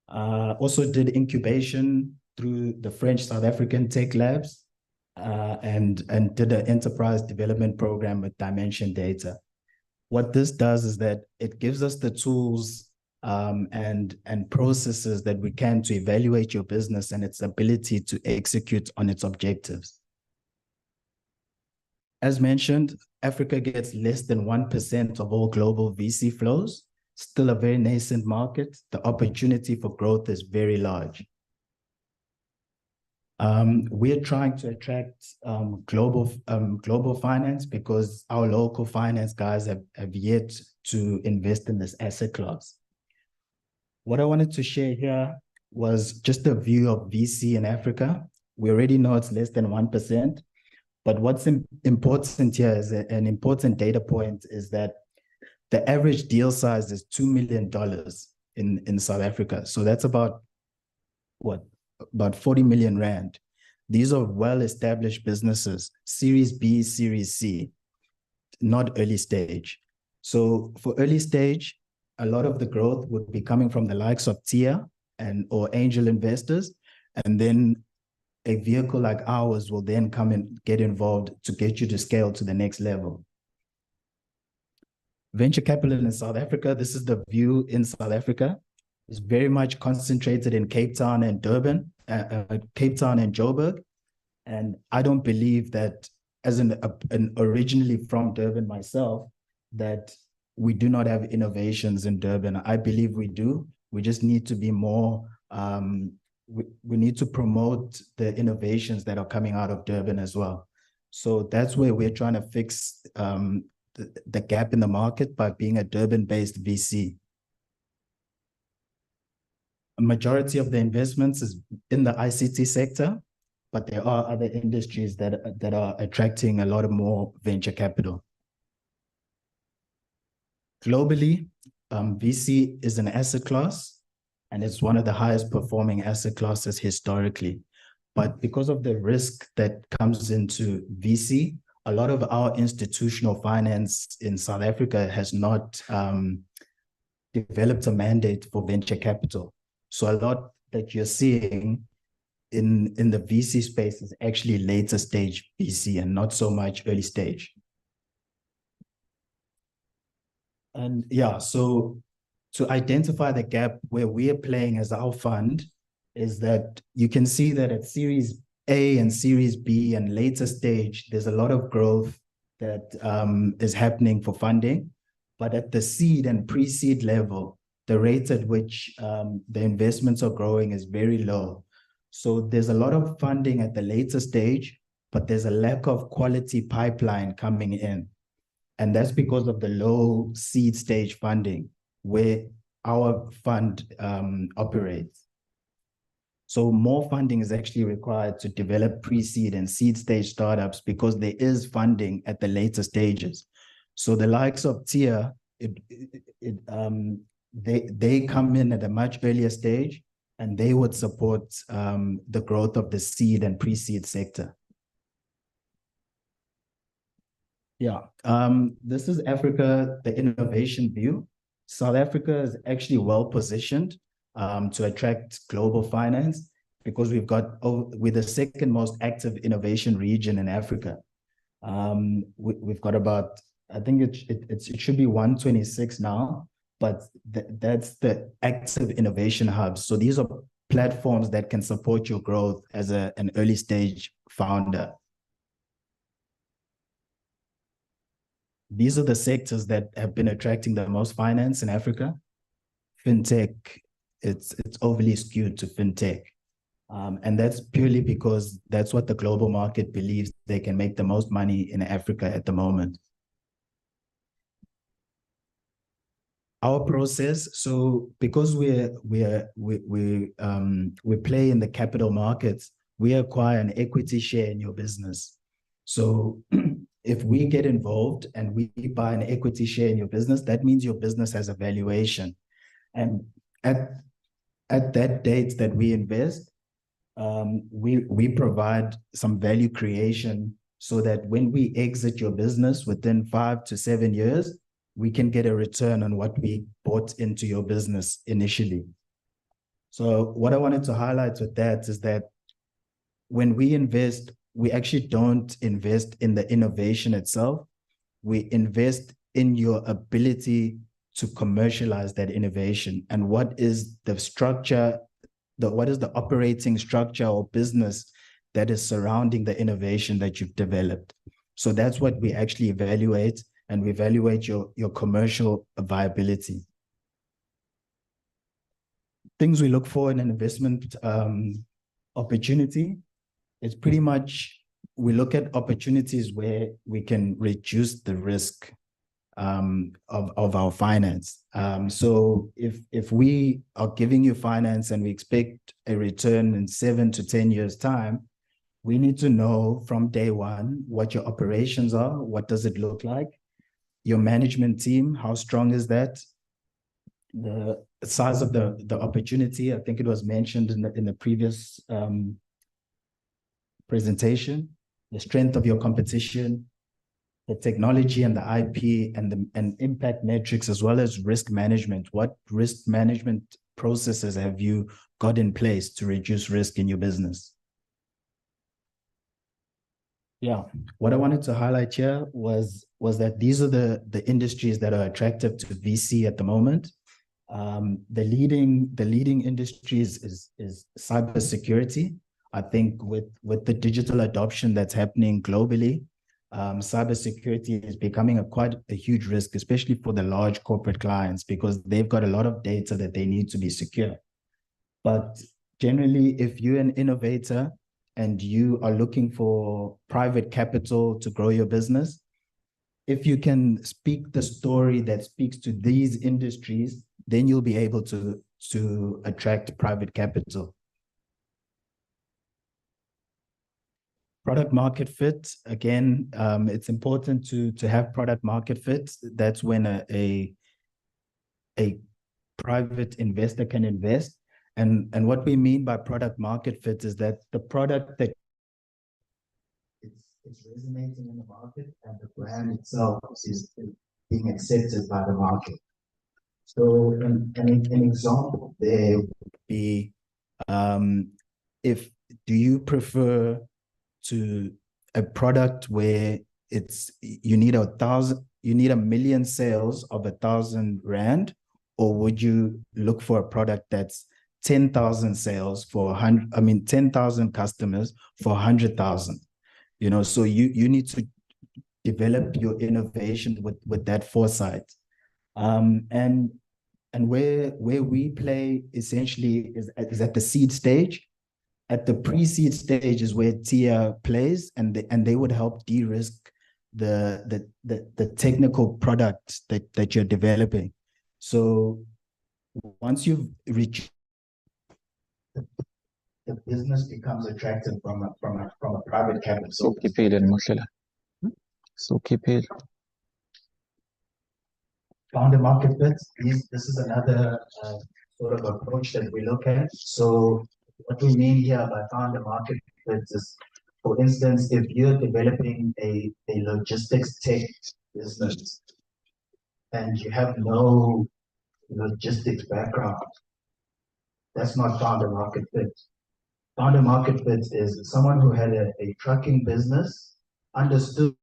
Also did incubation through the French South African Tech Labs, and did an enterprise development program with Dimension Data. What this does is that it gives us the tools and processes that we can to evaluate your business and its ability to execute on its objectives. As mentioned, Africa gets less than 1% of all global VC flows, still a very nascent market. The opportunity for growth is very large. We're trying to attract global finance because our local finance guys have yet to invest in this asset class. What I wanted to share here was just a view of VC in Africa. We already know it's less than 1%, but what's important here is an important data point is that the average deal size is $2 million in South Africa. So that's about 40 million rand. These are well-established businesses, Series B, Series C, not early stage. So for early stage, a lot of the growth would be coming from the likes of TIA or angel investors. And then a vehicle like ours will then come and get involved to get you to scale to the next level. Venture capital in South Africa, this is the view in South Africa. It's very much concentrated in Cape Town and Durban, Cape Town and Joburg. And I don't believe that as an originally from Durban myself, that we do not have innovations in Durban. I believe we do. We just need to be more, we need to promote the innovations that are coming out of Durban as well. So that's where we're trying to fix the gap in the market by being a Durban-based VC. A majority of the investments is in the ICT sector, but there are other industries that are attracting a lot of more venture capital. Globally, VC is an asset class, and it's one of the highest performing asset classes historically. But because of the risk that comes into VC, a lot of our institutional finance in South Africa has not developed a mandate for venture capital. So a lot that you're seeing in the VC space is actually later stage VC and not so much early stage. And yeah, so to identify the gap where we are playing as our fund is that you can see that at Series A and Series B and later stage, there's a lot of growth that is happening for funding. But at the seed and pre-seed level, the rate at which the investments are growing is very low. So there's a lot of funding at the later stage, but there's a lack of quality pipeline coming in. And that's because of the low seed stage funding where our fund operates. So more funding is actually required to develop pre-seed and seed stage startups because there is funding at the later stages. So the likes of TIA, they come in at a much earlier stage and they would support the growth of the seed and pre-seed sector. Yeah, this is Africa, the innovation view. South Africa is actually well positioned to attract global finance because we're the second most active innovation region in Africa. We've got about, I think it should be 126 now, but that's the active innovation hubs. So these are platforms that can support your growth as an early stage founder. These are the sectors that have been attracting the most finance in Africa. Fintech, it's overly skewed to fintech. And that's purely because that's what the global market believes they can make the most money in Africa at the moment. Our process, so because we play in the capital markets, we acquire an equity share in your business. So if we get involved and we buy an equity share in your business, that means your business has a valuation. And at that date that we invest, we provide some value creation so that when we exit your business within 5 to 7 years, we can get a return on what we bought into your business initially. So what I wanted to highlight with that is that when we invest, we actually don't invest in the innovation itself. We invest in your ability to commercialize that innovation and what is the structure, what is the operating structure or business that is surrounding the innovation that you've developed. So that's what we actually evaluate, and we evaluate your commercial viability. Things we look for in an investment opportunity, it's pretty much, we look at opportunities where we can reduce the risk of our finance. So if we are giving you finance and we expect a return in 7 to 10 years' time, we need to know from day one what your operations are, what does it look like, your management team, how strong is that, the size of the opportunity. I think it was mentioned in the previous presentation, the strength of your competition, the technology and the IP and impact metrics, as well as risk management. What risk management processes have you got in place to reduce risk in your business? Yeah, what I wanted to highlight here was that these are the industries that are attractive to VC at the moment. The leading industries is cybersecurity. I think with the digital adoption that's happening globally, cybersecurity is becoming quite a huge risk, especially for the large corporate clients, because they've got a lot of data that they need to be secure. But generally, if you're an innovator and you are looking for private capital to grow your business, if you can speak the story that speaks to these industries, then you'll be able to attract private capital. Product market fit, again, it's important to have product market fit. That's when a private investor can invest. And what we mean by product market fit is that the product that it's resonating in the market and the brand itself is being accepted by the market. So an example there would be, do you prefer to a product where you need 1 million sales of 1,000 rand, or would you look for a product that's 10,000 sales for 10,000 customers for 100,000? You know, so you need to develop your innovation with that foresight. And where we play essentially is at the seed stage. At the pre-seed stage is where TIA plays, and they would help de-risk the technical product that you're developing. So once you've reached, the business becomes attractive from a private capital. So keep it. Founder market fit. This is another sort of approach that we look at. So what we mean here by founder market fit is, for instance, if you're developing a logistics tech business and you have no logistics background, that's not founder market fit. Founder market fit is someone who had a trucking business, understood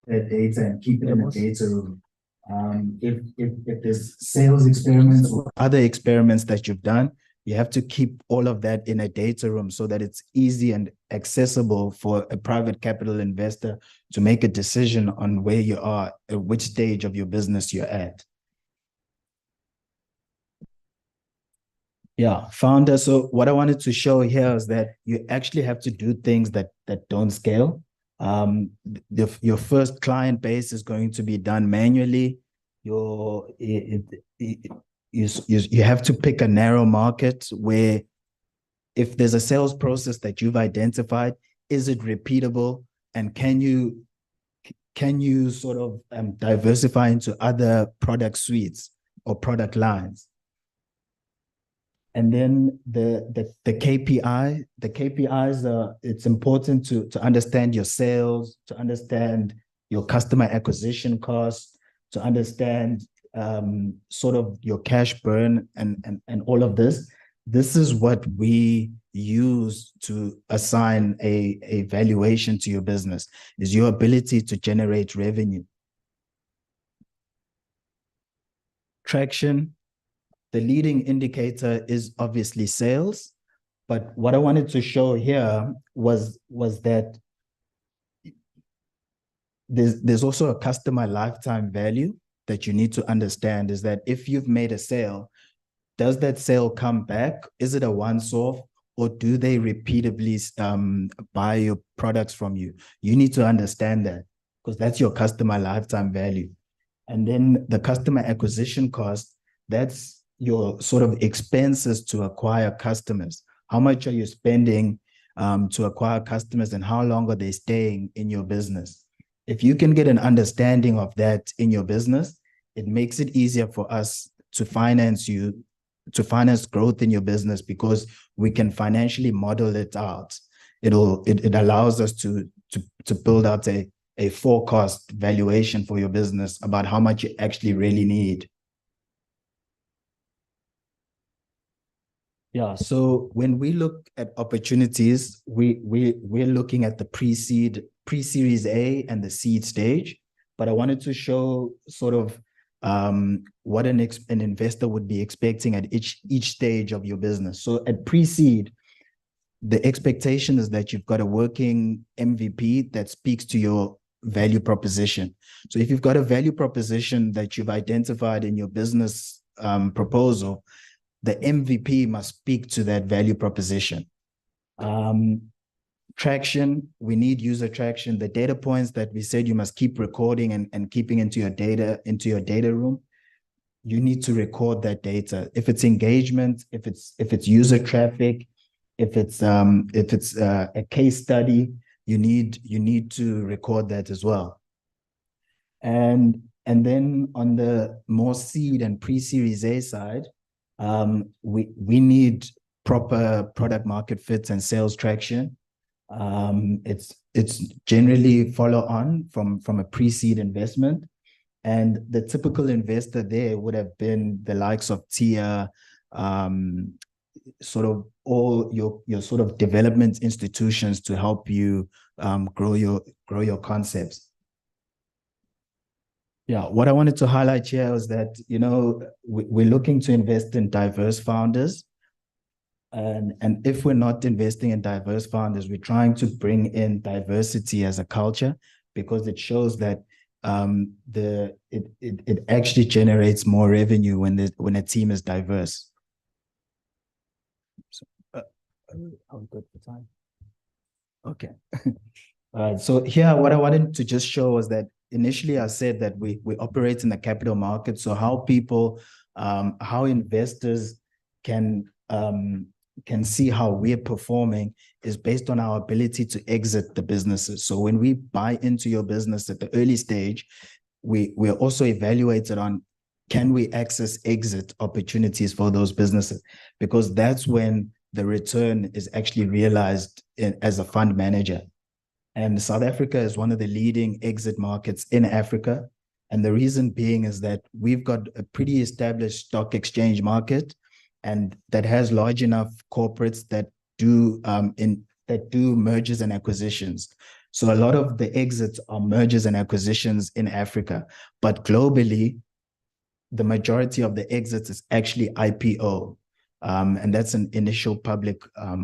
the data and keep it in a data room. If there's sales experiments or other experiments that you've done, you have to keep all of that in a data room so that it's easy and accessible for a private capital investor to make a decision on where you are, at which stage of your business you're at. Yeah, founder. So what I wanted to show here is that you actually have to do things that don't scale. Your first client base is going to be done manually. You have to pick a narrow market where, if there's a sales process that you've identified, is it repeatable, and can you sort of diversify into other product suites or product lines? And then the KPIs are, it's important to understand your sales, to understand your customer acquisition costs, to understand sort of your cash burn and all of this. This is what we use to assign a valuation to your business, is your ability to generate revenue. Traction. The leading indicator is obviously sales, but what I wanted to show here was that there's also a customer lifetime value that you need to understand, is that if you've made a sale, does that sale come back? Is it a once-off, or do they repeatedly buy your products from you? You need to understand that, because that's your customer lifetime value. And then the customer acquisition cost, that's your sort of expenses to acquire customers. How much are you spending to acquire customers, and how long are they staying in your business? If you can get an understanding of that in your business, it makes it easier for us to finance growth in your business, because we can financially model it out. It allows us to build out a forecast valuation for your business about how much you actually really need. Yeah, so when we look at opportunities, we're looking at the pre-series A and the seed stage. But I wanted to show sort of what an investor would be expecting at each stage of your business. So at pre-seed, the expectation is that you've got a working MVP that speaks to your value proposition. So if you've got a value proposition that you've identified in your business proposal, the MVP must speak to that value proposition. Traction, we need user traction. The data points that we said you must keep recording and keeping into your data room, you need to record that data. If it's engagement, if it's user traffic, if it's a case study, you need to record that as well. And then on the more seed and pre-series A side, we need proper product market fits and sales traction. It's generally follow on from a pre-seed investment, and the typical investor there would have been the likes of TIA, sort of all your sort of development institutions to help you grow your concepts. Yeah, what I wanted to highlight here is that, you know, we're looking to invest in diverse founders. And if we're not investing in diverse founders, we're trying to bring in diversity as a culture, because it shows that it actually generates more revenue when a team is diverse. So, I'm good for time. Okay. All right. So here, what I wanted to just show was that initially I said that we operate in the capital market. So how people, how investors can see how we're performing is based on our ability to exit the businesses. So when we buy into your business at the early stage, we're also evaluated on, can we access exit opportunities for those businesses? Because that's when the return is actually realized as a fund manager. And South Africa is one of the leading exit markets in Africa. And the reason being is that we've got a pretty established stock exchange market, and that has large enough corporates that do mergers and acquisitions. So a lot of the exits are mergers and acquisitions in Africa, but globally, the majority of the exits is actually IPO. And that's an initial public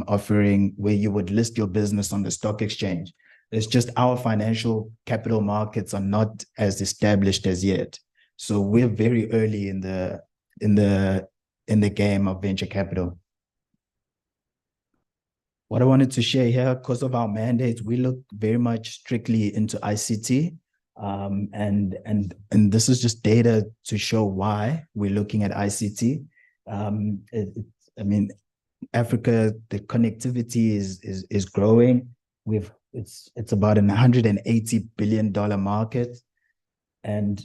offering where you would list your business on the stock exchange. It's just our financial capital markets are not as established as yet. So we're very early in the game of venture capital. What I wanted to share here, because of our mandate, we look very much strictly into ICT. And this is just data to show why we're looking at ICT. I mean, Africa, the connectivity is growing. It's about an $180 billion market. And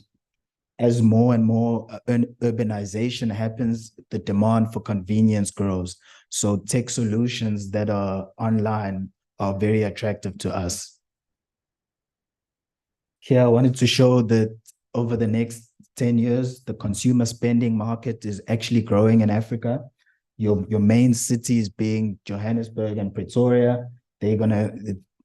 as more and more urbanization happens, the demand for convenience grows. So tech solutions that are online are very attractive to us. Here, I wanted to show that over the next 10 years, the consumer spending market is actually growing in Africa. Your main cities being Johannesburg and Pretoria, they're gonna,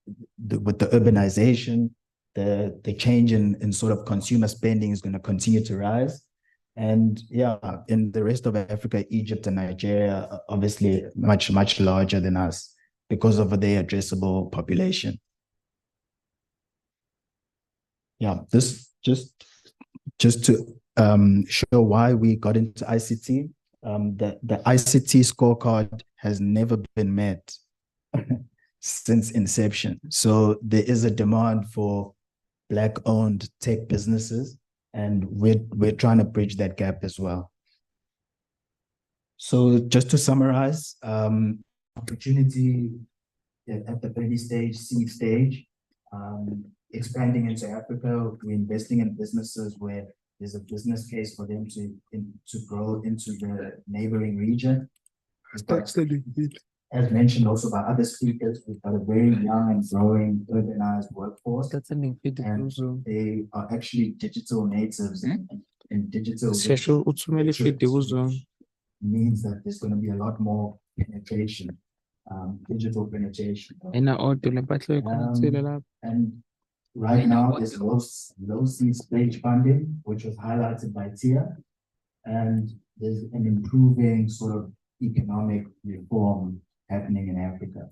with the urbanization, the change in sort of consumer spending is going to continue to rise. And yeah, in the rest of Africa, Egypt and Nigeria are obviously much larger than us because of their addressable population. Yeah, this just to show why we got into ICT. The ICT scorecard has never been met since inception. So there is a demand for Black-owned tech businesses, and we're trying to bridge that gap as well. So just to summarize, opportunity at the early stage, seed stage, expanding into Africa. We're investing in businesses where there's a business case for them to grow into the neighboring region. As mentioned also by other speakers, we've got a very young and growing urbanized workforce. And they are actually digital natives and digital means that there's going to be a lot more penetration, digital penetration. And right now there's low seed stage funding, which was highlighted by Tia, and there's an improving sort of economic reform happening in Africa.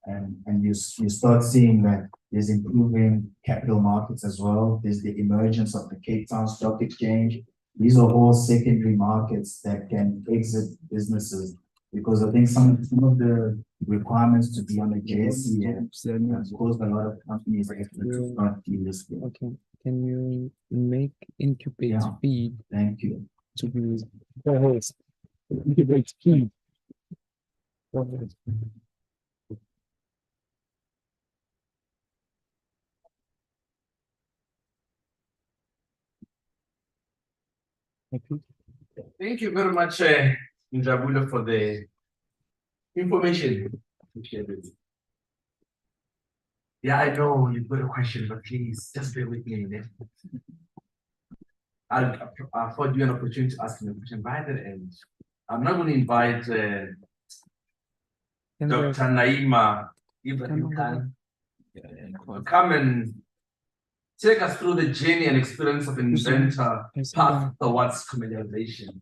And you start seeing that there's improving capital markets as well. There's the emergence of the Cape Town Stock Exchange. These are all secondary markets that can exit businesses, because I think some of the requirements to be on the JSE have caused a lot of companies actually to start delisting. Okay, can you make incubate feed? Thank you. To be incubate feed. Thank you very much, Njabula, for the information. Appreciate it. Yeah, I know you've got a question, but please just bear with me a minute. I'll afford you an opportunity to ask me a question by the end. I'm not going to invite Dr. Naima Ibrahim Khan to come and take us through the journey and experience of an inventor path towards commercialization.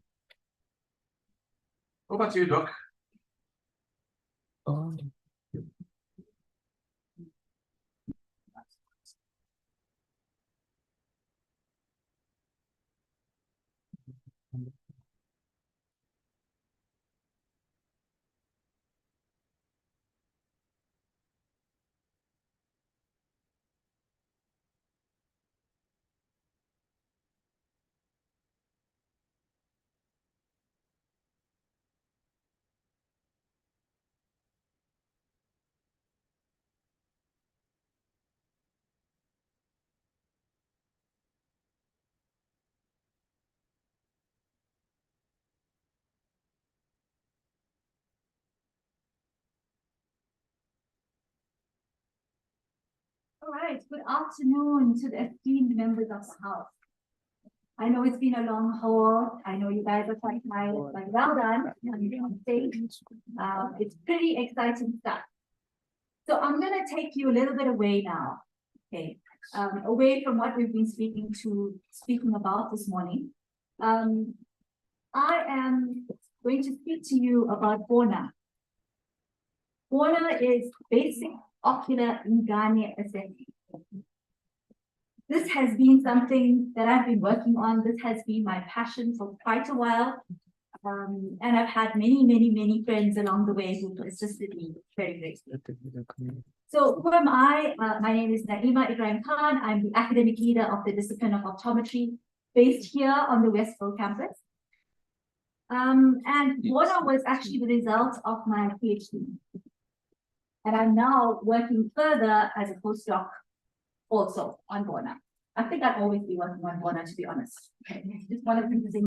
Over to you, Doc. All right, good afternoon to the esteemed members of the House. I know it's been a long haul. I know you guys are quite tired, but well done on stage. It's pretty exciting stuff. So I'm going to take you a little bit away now, okay, away from what we've been speaking about this morning. I am going to speak to you about Bona. Bona is basic ocular ingane assessment. This has been something that I've been working on. This has been my passion for quite a while. And I've had many friends along the way who assisted me very greatly. So who am I? My name is Naima Ibrahim Khan. I'm the academic leader of the discipline of optometry based here on the Westville campus. And Bona was actually the result of my PhD. And I'm now working further as a postdoc also on Bona. I think I'd always be working on Bona, to be honest. Just one of the things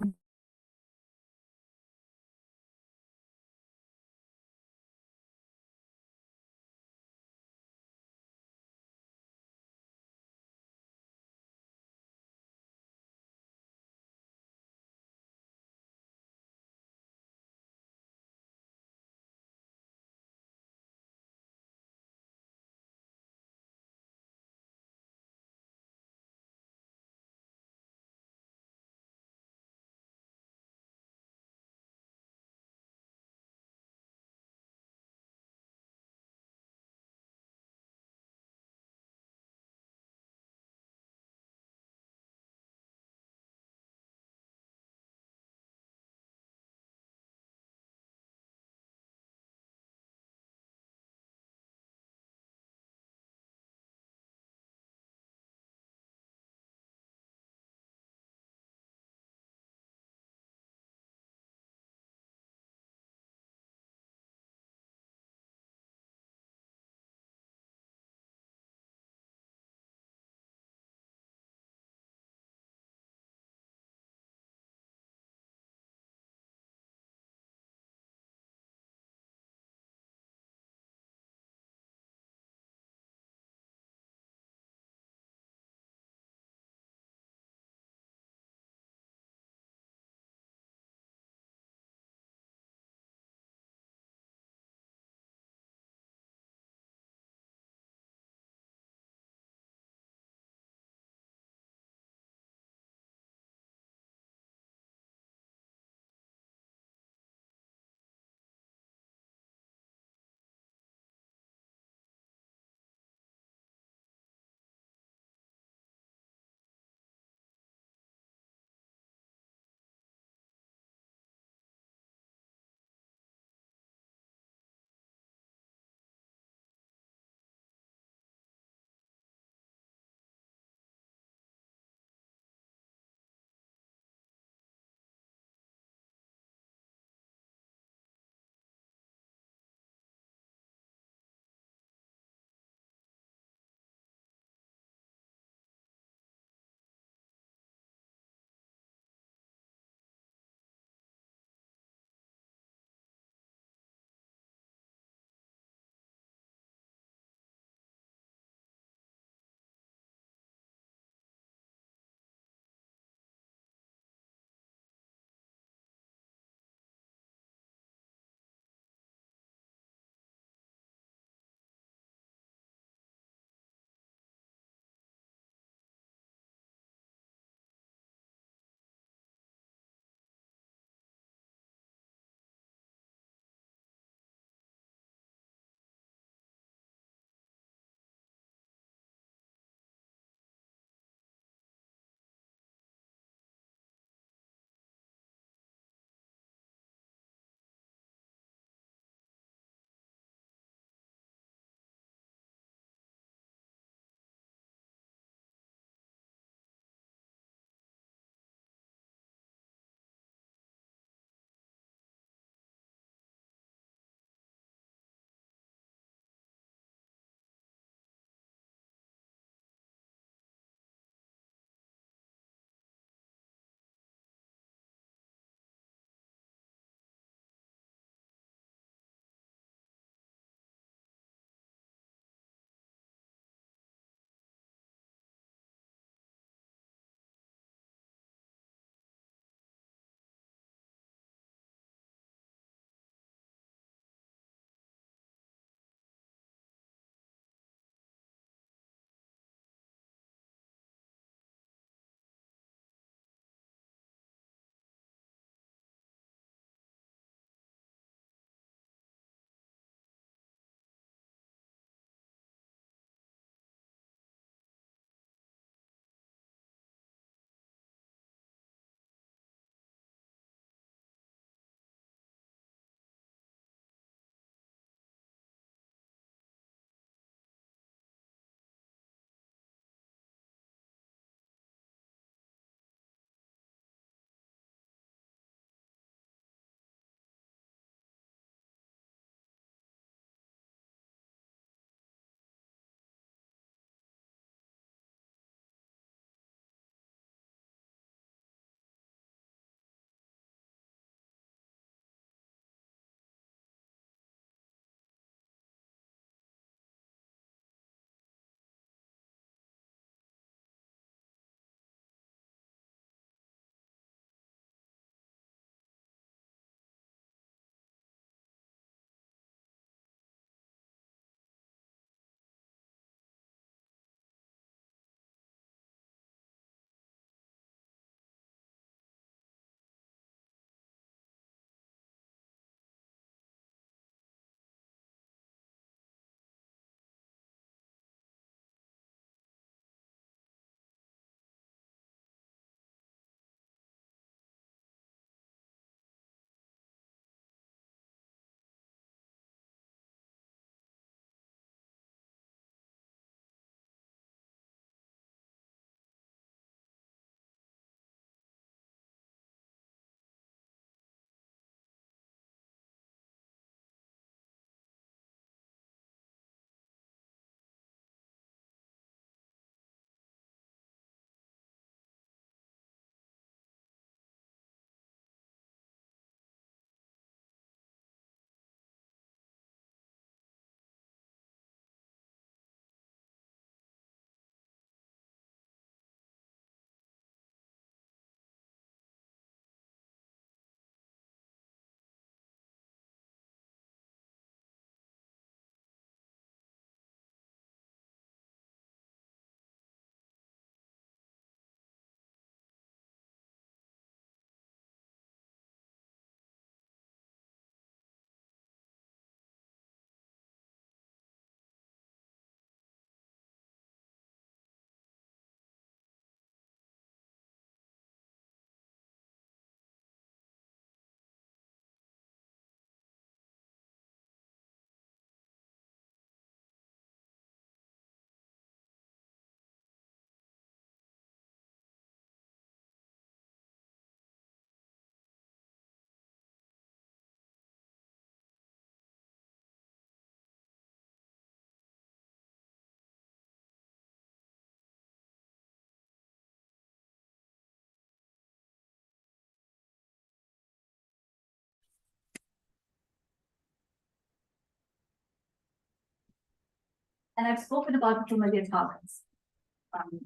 And I've spoken about the familiar targets.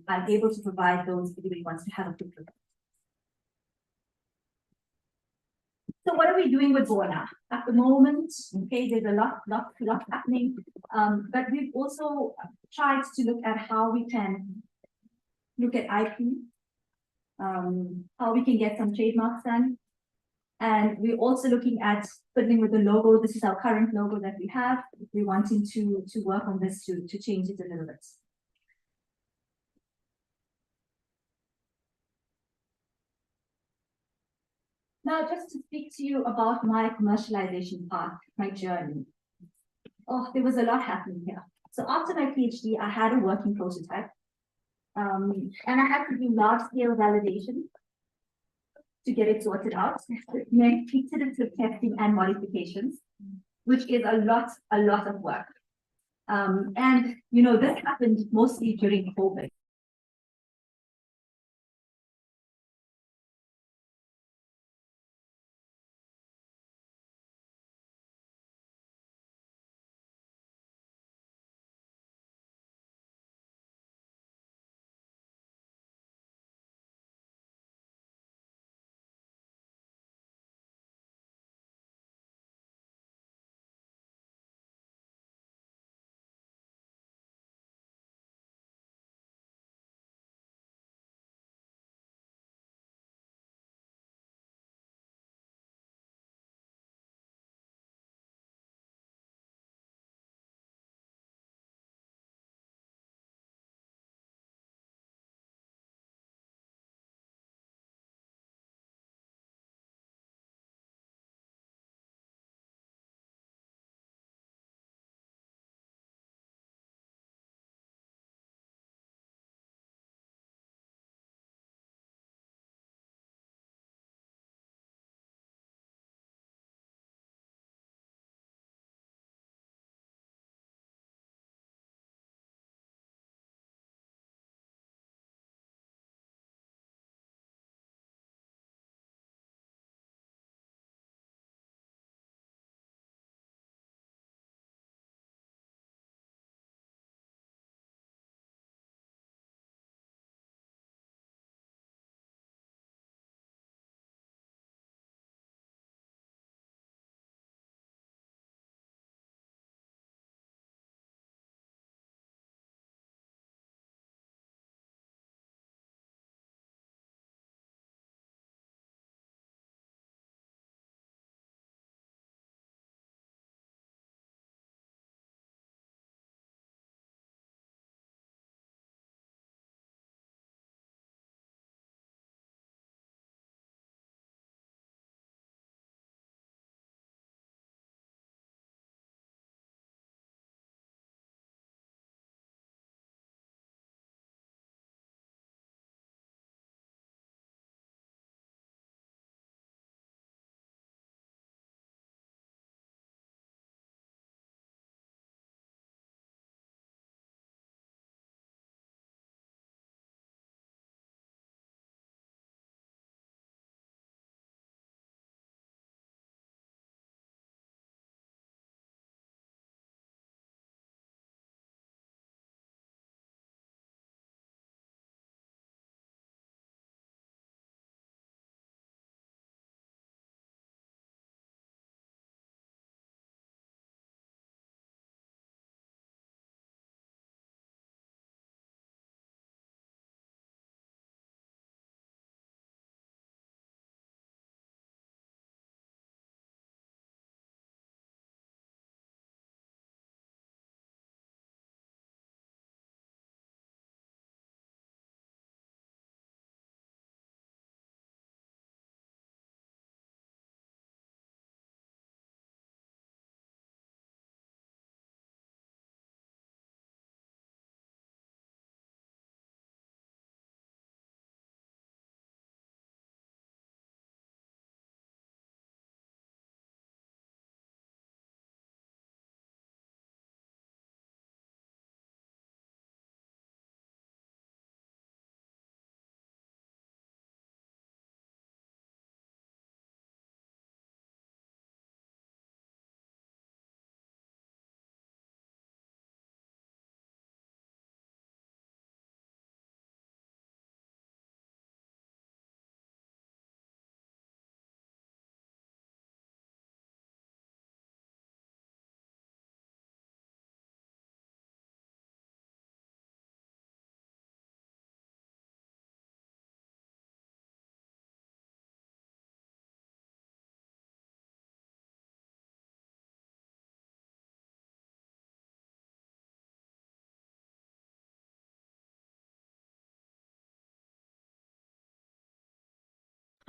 I'm able to provide those if anybody wants to have a quick look. So what are we doing with Bona? At the moment, okay, there's a lot happening, but we've also tried to look at how we can look at IP, how we can get some trademarks done. And we're also looking at fiddling with the logo. This is our current logo that we have. We're wanting to work on this to change it a little bit. Now, just to speak to you about my commercialization path, my journey. Oh, there was a lot happening here. So after my PhD, I had a working prototype. And I had to do large-scale validation to get it sorted out. It meant iterative testing and modifications, which is a lot of work. And, you know, this happened mostly during COVID.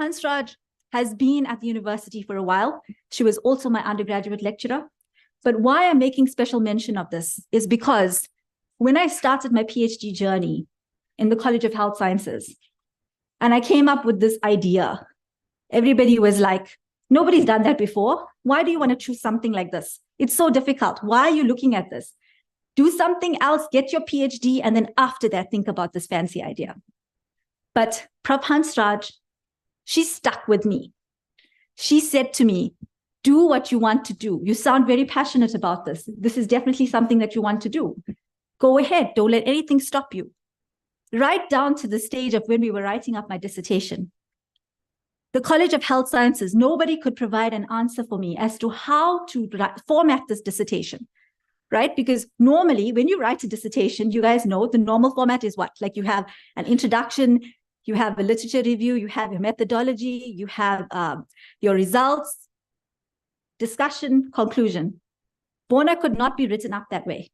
Hansraj has been at the university for a while. She was also my undergraduate lecturer. But why I'm making special mention of this is because when I started my PhD journey in the College of Health Sciences, and I came up with this idea, everybody was like, nobody's done that before. Why do you want to choose something like this? It's so difficult. Why are you looking at this? Do something else, get your PhD, and then after that, think about this fancy idea. But Prof. Hansraj, she stuck with me. She said to me, do what you want to do. You sound very passionate about this. This is definitely something that you want to do. Go ahead. Don't let anything stop you. Right down to the stage of when we were writing up my dissertation. The College of Health Sciences, nobody could provide an answer for me as to how to format this dissertation, right? Because normally when you write a dissertation, you guys know the normal format is what? Like you have an introduction, you have a literature review, you have your methodology, you have your results, discussion, conclusion. Bona could not be written up that way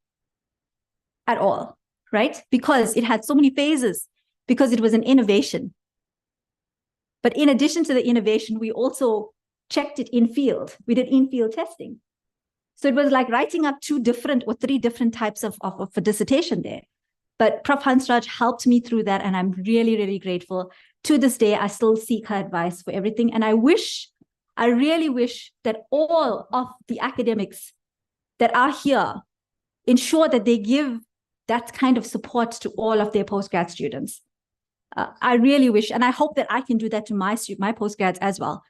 at all, right? Because it had so many phases, because it was an innovation. But in addition to the innovation, we also checked it in field. We did in-field testing. So it was like writing up 2 different or 3 different types of a dissertation there. But Prof. Hansraj helped me through that, and I'm really, really grateful. To this day, I still seek her advice for everything. And I really wish that all of the academics that are here ensure that they give that kind of support to all of their postgrad students. I really wish, and I hope that I can do that to my postgrads as well.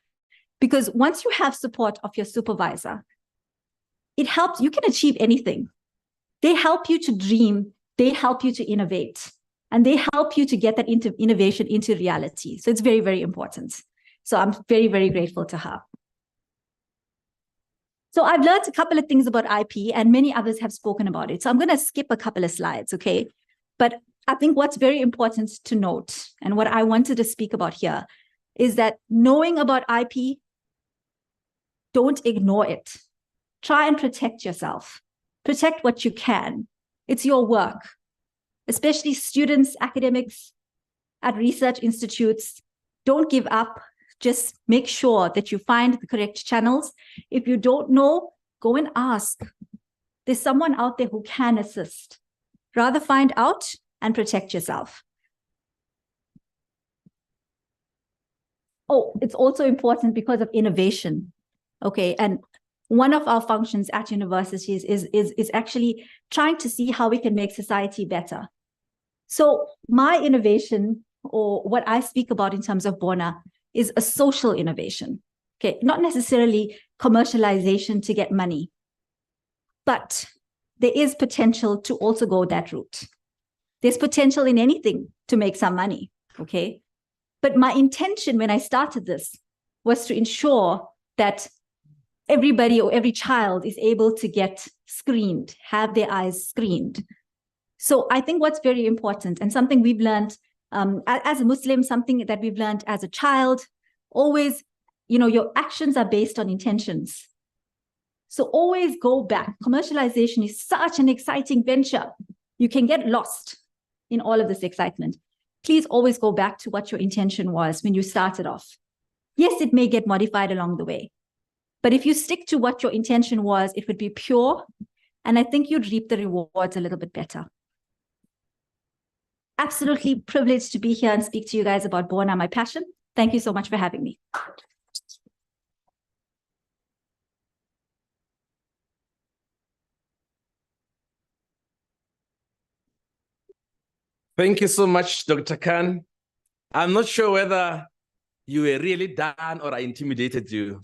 Because once you have support of your supervisor, it helps, you can achieve anything. They help you to dream, they help you to innovate, and they help you to get that innovation into reality. So it's very, very important. So I'm very, very grateful to her. So I've learned a couple of things about IP, and many others have spoken about it. So I'm going to skip a couple of slides, okay? But I think what's very important to note, and what I wanted to speak about here, is that knowing about IP, don't ignore it. Try and protect yourself. Protect what you can. It's your work, especially students, academics at research institutes. Don't give up. Just make sure that you find the correct channels. If you don't know, go and ask. There's someone out there who can assist. Rather find out and protect yourself. Oh, it's also important because of innovation. Okay, and one of our functions at universities is actually trying to see how we can make society better. So my innovation, or what I speak about in terms of Bona, is a social innovation. Okay, not necessarily commercialization to get money, but there is potential to also go that route. There's potential in anything to make some money, okay? But my intention when I started this was to ensure that everybody or every child is able to get screened, have their eyes screened. So I think what's very important, and something we've learned as a Muslim, something that we've learned as a child, always, your actions are based on intentions. So always go back. Commercialization is such an exciting venture. You can get lost in all of this excitement. Please always go back to what your intention was when you started off. Yes, it may get modified along the way, but if you stick to what your intention was, it would be pure, and I think you'd reap the rewards a little bit better. Absolutely privileged to be here and speak to you guys about Bona, my passion. Thank you so much for having me. Thank you so much, Dr. Khan. I'm not sure whether you were really done or I intimidated you.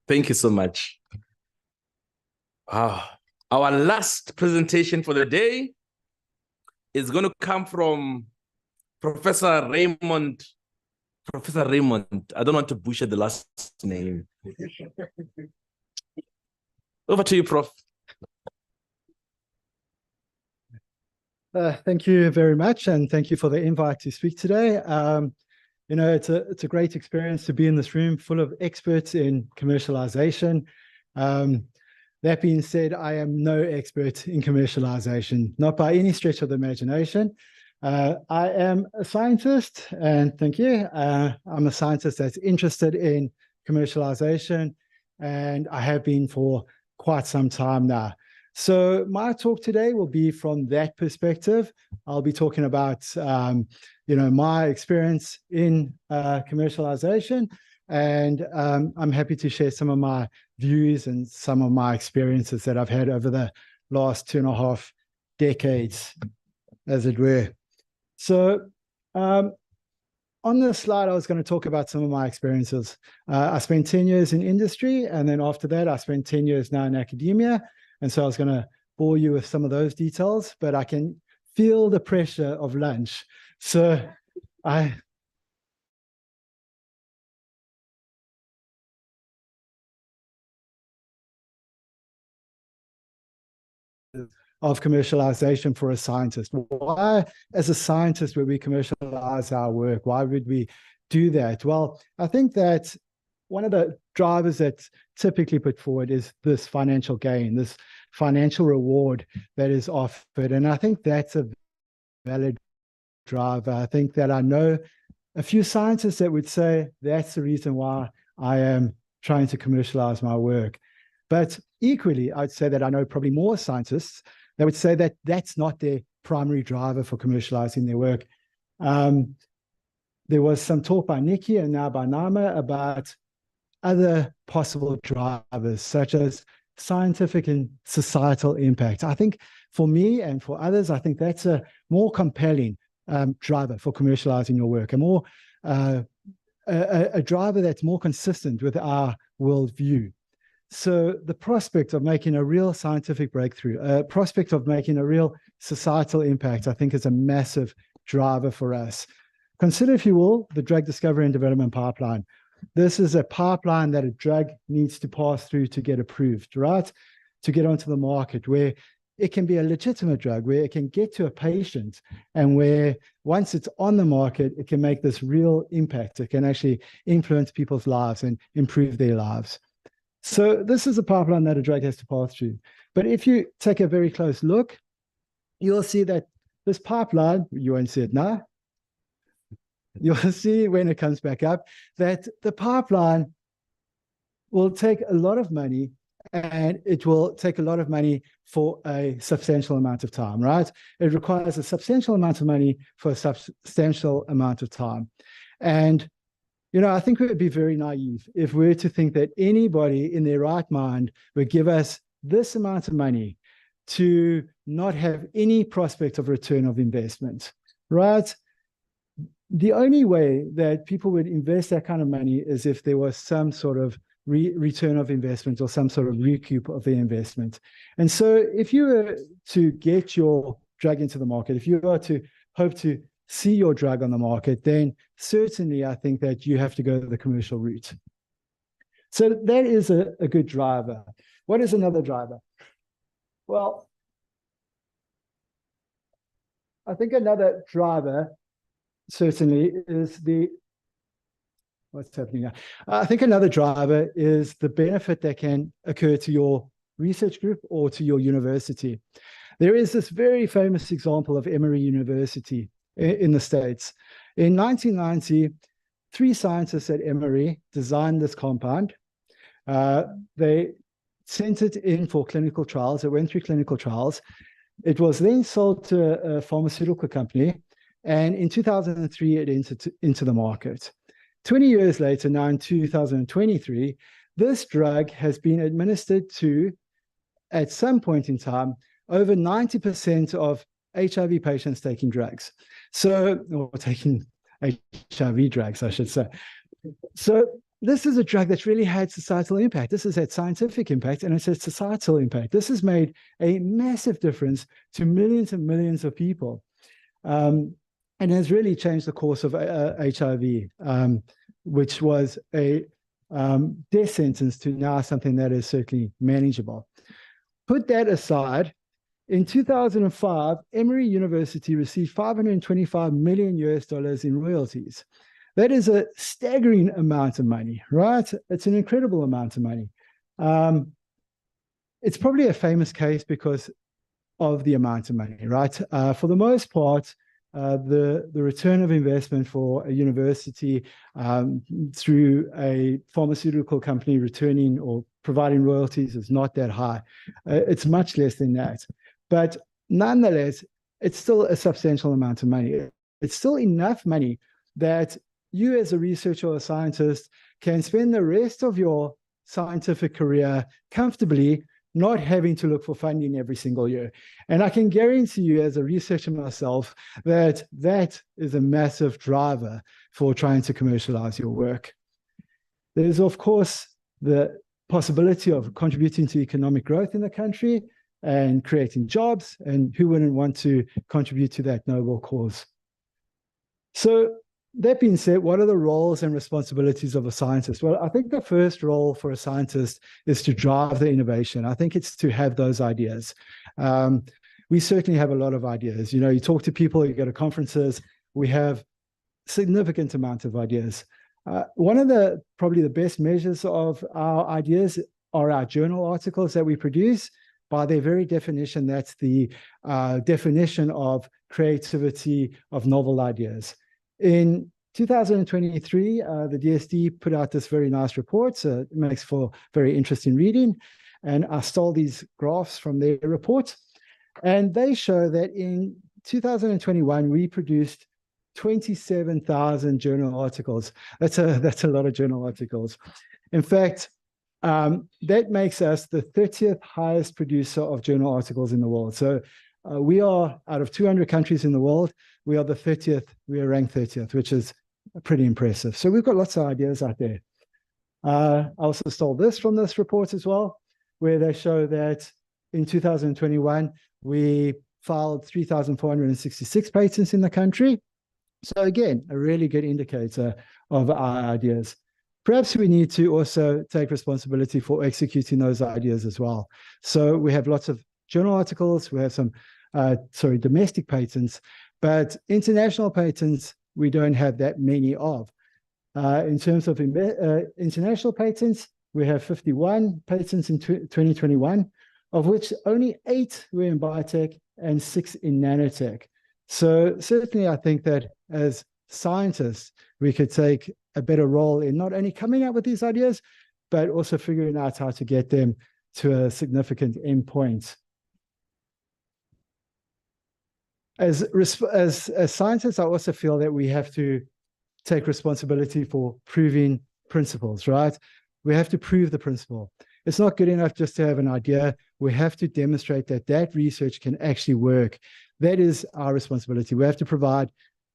Thank you so much. Wow. Our last presentation for the day is going to come from Professor Raymond. Professor Raymond, I don't want to butcher the last name. Over to you, Prof. Thank you very much, and thank you for the invite to speak today. It's a great experience to be in this room full of experts in commercialization. That being said, I am no expert in commercialization, not by any stretch of the imagination. I am a scientist, and thank you. I'm a scientist that's interested in commercialization, and I have been for quite some time now. So my talk today will be from that perspective. I'll be talking about, my experience in commercialization, and I'm happy to share some of my views and some of my experiences that I've had over the last 2.5 decades, as it were. So on this slide, I was going to talk about some of my experiences. I spent 10 years in industry, and then after that, I spent 10 years now in academia. And so I was going to bore you with some of those details, but I can feel the pressure of lunch. So of commercialization for a scientist. Why, as a scientist, would we commercialize our work? Why would we do that? Well, I think that one of the drivers that's typically put forward is this financial gain, this financial reward that is offered. And I think that's a valid driver. I think that I know a few scientists that would say that's the reason why I am trying to commercialize my work. But equally, I'd say that I know probably more scientists that would say that that's not their primary driver for commercializing their work. There was some talk by Nikki and now by Nama about other possible drivers, such as scientific and societal impact. I think for me and for others, I think that's a more compelling driver for commercializing your work, a driver that's more consistent with our worldview. So the prospect of making a real scientific breakthrough, a prospect of making a real societal impact, I think is a massive driver for us. Consider, if you will, the drug discovery and development pipeline. This is a pipeline that a drug needs to pass through to get approved, right? To get onto the market, where it can be a legitimate drug, where it can get to a patient, and where once it's on the market, it can make this real impact. It can actually influence people's lives and improve their lives. So this is a pipeline that a drug has to pass through. But if you take a very close look, you'll see that this pipeline, you won't see it now, you'll see when it comes back up, that the pipeline will take a lot of money, and it will take a lot of money for a substantial amount of time, right? It requires a substantial amount of money for a substantial amount of time. And, I think we would be very naive if we were to think that anybody in their right mind would give us this amount of money to not have any prospect of return of investment, right? The only way that people would invest that kind of money is if there was some sort of return of investment or some sort of recoup of the investment. And so if you were to get your drug into the market, if you are to hope to see your drug on the market, then certainly I think that you have to go the commercial route. So that is a good driver. What is another driver? Well, I think another driver certainly is what's happening now? I think another driver is the benefit that can occur to your research group or to your university. There is this very famous example of Emory University in the States. In 1990, 3 scientists at Emory designed this compound. They sent it in for clinical trials. It went through clinical trials. It was then sold to a pharmaceutical company, and in 2003, it entered into the market. 20 years later, now in 2023, this drug has been administered to, at some point in time, over 90% of HIV patients taking drugs. Or taking HIV drugs, I should say. So this is a drug that's really had societal impact. This has had scientific impact, and it's had societal impact. This has made a massive difference to millions and millions of people. And has really changed the course of HIV, which was a death sentence to now something that is certainly manageable. Put that aside, in 2005, Emory University received $525 million in royalties. That is a staggering amount of money, right? It's an incredible amount of money. It's probably a famous case because of the amount of money, right? For the most part, the return of investment for a university through a pharmaceutical company returning or providing royalties is not that high. It's much less than that. But nonetheless, it's still a substantial amount of money. It's still enough money that you as a researcher or a scientist can spend the rest of your scientific career comfortably, not having to look for funding every single year. And I can guarantee you as a researcher myself that that is a massive driver for trying to commercialize your work. There's, of course, the possibility of contributing to economic growth in the country and creating jobs, and who wouldn't want to contribute to that noble cause? So that being said, what are the roles and responsibilities of a scientist? Well, I think the first role for a scientist is to drive the innovation. I think it's to have those ideas. We certainly have a lot of ideas. You know, you talk to people, you go to conferences, we have significant amount of ideas. One of the probably the best measures of our ideas are our journal articles that we produce. By their very definition, that's the definition of creativity of novel ideas. In 2023, the DSD put out this very nice report. It makes for very interesting reading. And I stole these graphs from their report. And they show that in 2021, we produced 27,000 journal articles. That's a lot of journal articles. In fact, that makes us the 30th highest producer of journal articles in the world. So we are, out of 200 countries in the world, we are the 30th, we are ranked 30th, which is pretty impressive. So we've got lots of ideas out there. I also stole this from this report as well, where they show that in 2021, we filed 3,466 patents in the country. So again, a really good indicator of our ideas. Perhaps we need to also take responsibility for executing those ideas as well. So we have lots of journal articles, we have some, domestic patents, but international patents, we don't have that many of. In terms of international patents, we have 51 patents in 2021, of which only 8 were in biotech and 6 in nanotech. So certainly I think that as scientists, we could take a better role in not only coming up with these ideas, but also figuring out how to get them to a significant endpoint. As scientists, I also feel that we have to take responsibility for proving principles, right? We have to prove the principle. It's not good enough just to have an idea. We have to demonstrate that that research can actually work. That is our responsibility. We have to provide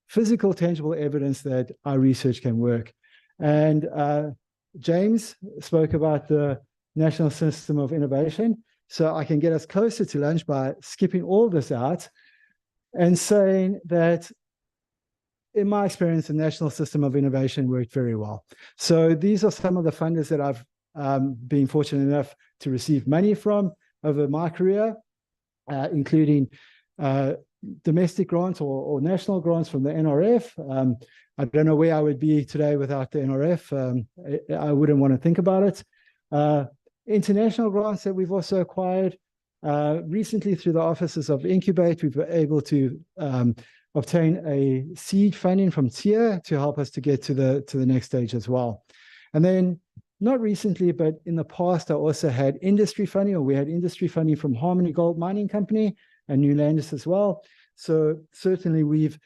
physical, tangible evidence that our research can work. And James spoke about the National System of Innovation. So I can get us closer to lunch by skipping all this out and saying that, in my experience, the National System of Innovation worked very well. So these are some of the funders that I've been fortunate enough to receive money from over my career, including domestic grants or national grants from the NRF. I don't know where I would be today without the NRF. I wouldn't want to think about it. International grants that we've also acquired. Recently, through the offices of Incubate, we've been able to obtain a seed funding from TIA to help us to get to the next stage as well. And then, not recently, but in the past, I also had industry funding, or we had industry funding from Harmony Gold Mining Company and New Landis as well. So certainly we've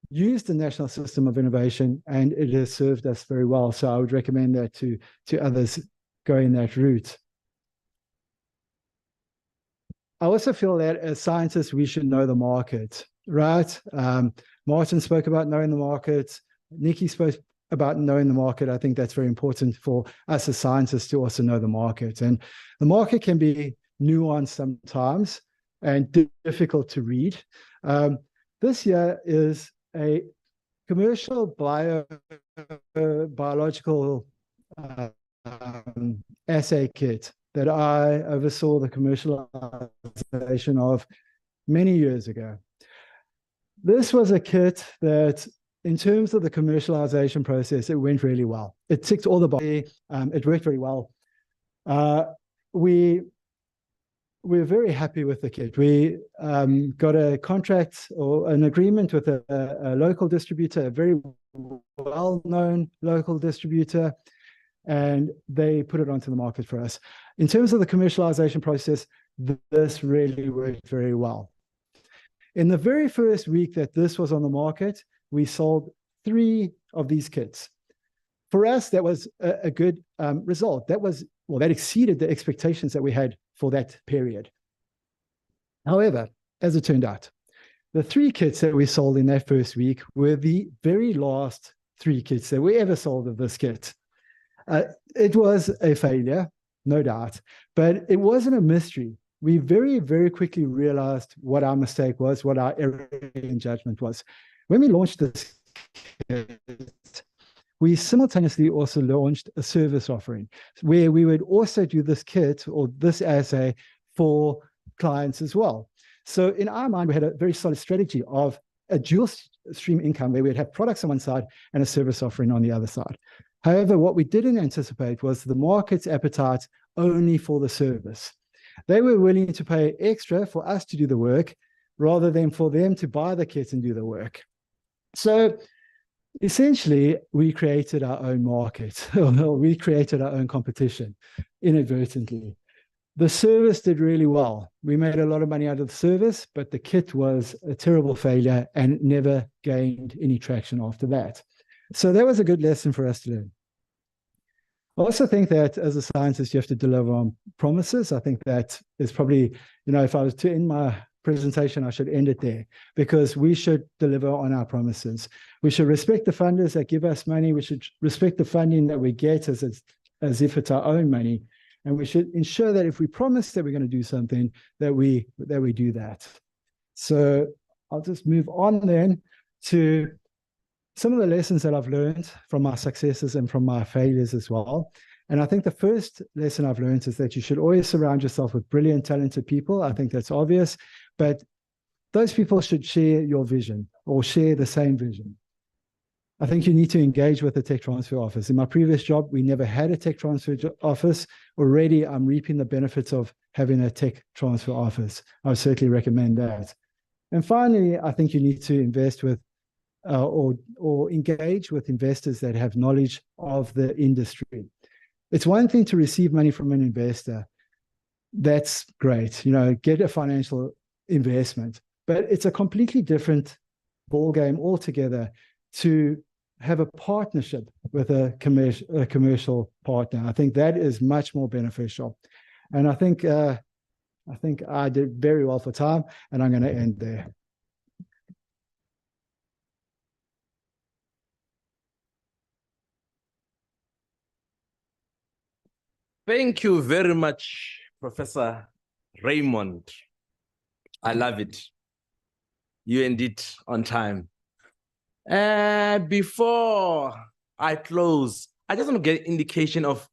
used the National System of Innovation and it has served us very well. So I would recommend that to others going that route. I also feel that as scientists, we should know the market, right? Martin spoke about knowing the market. Nikki spoke about knowing the market. I think that's very important for us as scientists to also know the market. And the market can be nuanced sometimes and difficult to read. This year is a commercial biological assay kit that I oversaw the commercialization of many years ago. This was a kit that, in terms of the commercialization process, it went really well. It ticked all the boxes. It worked very well. We we're very happy with the kit. We got a contract or an agreement with a local distributor, a very well-known local distributor, and they put it onto the market for us. In terms of the commercialization process, this really worked very well. In the very first week that this was on the market, we sold 3 of these kits. For us, that was a good result. That exceeded the expectations that we had for that period. However, as it turned out, the 3 kits that we sold in that first week were the very last 3 kits that we ever sold of this kit. It was a failure, no doubt, but it wasn't a mystery. We very, very quickly realized what our mistake was, what our error in judgment was. When we launched this kit, we simultaneously also launched a service offering where we would also do this kit or this assay for clients as well. So in our mind, we had a very solid strategy of a dual stream income where we'd have products on one side and a service offering on the other side. However, what we didn't anticipate was the market's appetite only for the service. They were willing to pay extra for us to do the work rather than for them to buy the kit and do the work. So essentially, we created our own market, or we created our own competition inadvertently. The service did really well. We made a lot of money out of the service, but the kit was a terrible failure and never gained any traction after that. So that was a good lesson for us to learn. I also think that as a scientist, you have to deliver on promises. I think that is probably, if I was to end my presentation, I should end it there, because we should deliver on our promises. We should respect the funders that give us money. We should respect the funding that we get as if it's our own money. And we should ensure that if we promise that we're going to do something, that we do that. So I'll just move on then to some of the lessons that I've learned from my successes and from my failures as well. And I think the first lesson I've learned is that you should always surround yourself with brilliant, talented people. I think that's obvious, but those people should share your vision or share the same vision. I think you need to engage with the tech transfer office. In my previous job, we never had a tech transfer office. Already, I'm reaping the benefits of having a tech transfer office. I would certainly recommend that. And finally, I think you need to invest with or engage with investors that have knowledge of the industry. It's one thing to receive money from an investor. That's great, get a financial investment, but it's a completely different ballgame altogether to have a partnership with a commercial partner. I think that is much more beneficial. And I think I did very well for time, and I'm going to end there. Thank you very much, Professor Raymond. I love it. You ended on time. Before I close, I just want to get an indication of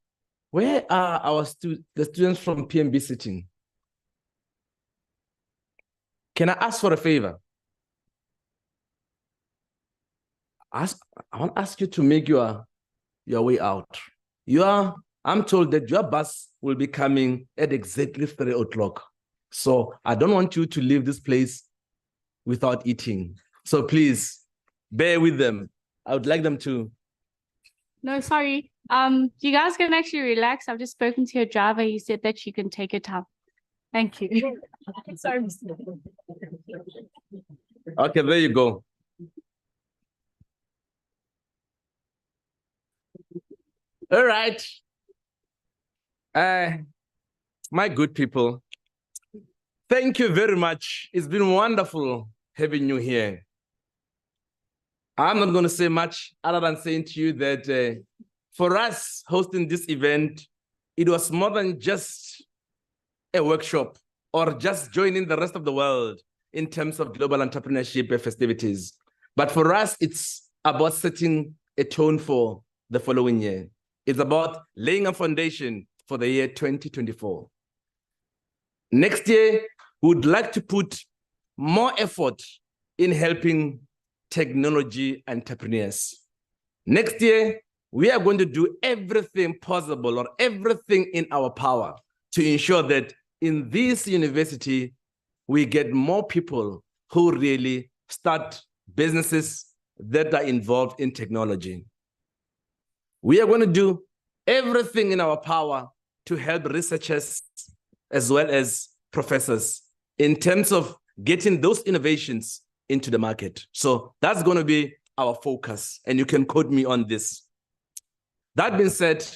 where are the students from PMB sitting? Can I ask for a favor? I want to ask you to make your way out. I'm told that your bus will be coming at exactly 3 o'clock. So I don't want you to leave this place without eating. So please bear with them. I would like them to. No, sorry. You guys can actually relax. I've just spoken to your driver. He said that you can take your time. Thank you. Sorry. Okay, there you go. All right. My good people, thank you very much. It's been wonderful having you here. I'm not going to say much other than saying to you that for us hosting this event, it was more than just a workshop or just joining the rest of the world in terms of global entrepreneurship festivities. But for us, it's about setting a tone for the following year. It's about laying a foundation for the year 2024. Next year, we would like to put more effort in helping technology entrepreneurs. Next year, we are going to do everything possible or everything in our power to ensure that in this university, we get more people who really start businesses that are involved in technology. We are going to do everything in our power to help researchers as well as professors in terms of getting those innovations into the market. So that's going to be our focus, and you can quote me on this. That being said,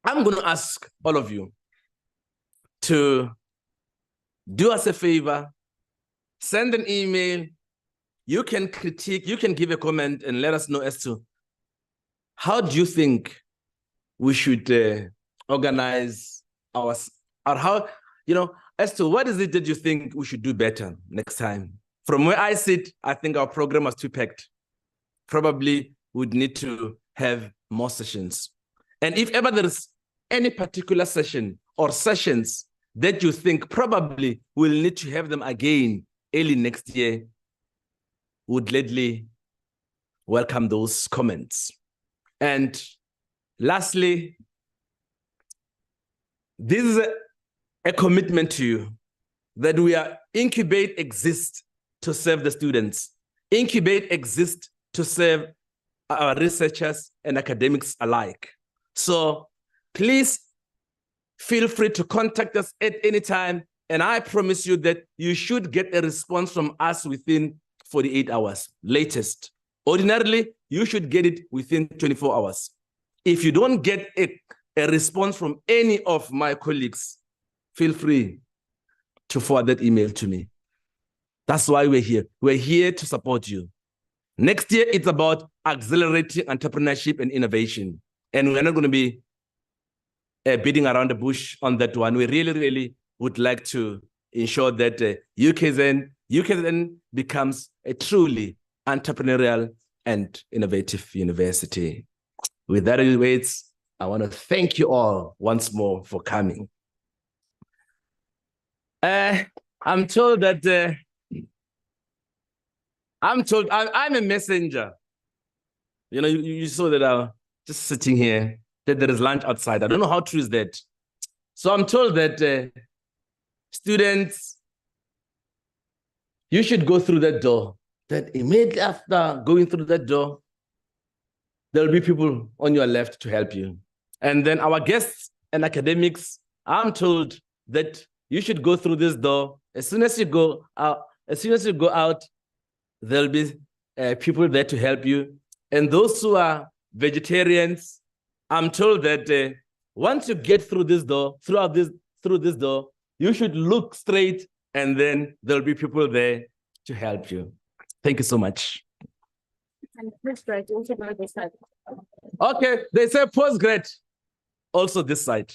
I'm going to ask all of you to do us a favor, send an email. You can critique, you can give a comment and let us know as to how do you think we should organize or how, as to what is it that you think we should do better next time. From where I sit, I think our program was too packed. Probably would need to have more sessions. And if ever there is any particular session or sessions that you think probably we'll need to have them again early next year, would gladly welcome those comments. And lastly, this is a commitment to you that we are Incubate exists to serve the students. Incubate exists to serve our researchers and academics alike. So please feel free to contact us at any time. And I promise you that you should get a response from us within 48 hours, latest. Ordinarily, you should get it within 24 hours. If you don't get a response from any of my colleagues, feel free to forward that email to me. That's why we're here. We're here to support you. Next year, it's about accelerating entrepreneurship and innovation. And we're not going to be beating around the bush on that one. We really, really would like to ensure that UKZN becomes a truly entrepreneurial and innovative university. With that, I want to thank you all once more for coming. I'm told that I'm a messenger. You saw that I'm just sitting here, that there is lunch outside. I don't know how true is that. So I'm told that students, you should go through that door. That immediately after going through that door, there'll be people on your left to help you. And then our guests and academics, I'm told that you should go through this door. As soon as you go out, there'll be people there to help you. And those who are vegetarians, I'm told that once you get through this door, through this door, you should look straight, and then there'll be people there to help you. Thank you so much. And postgrad, also by this side. Okay, they say postgrad, also this side.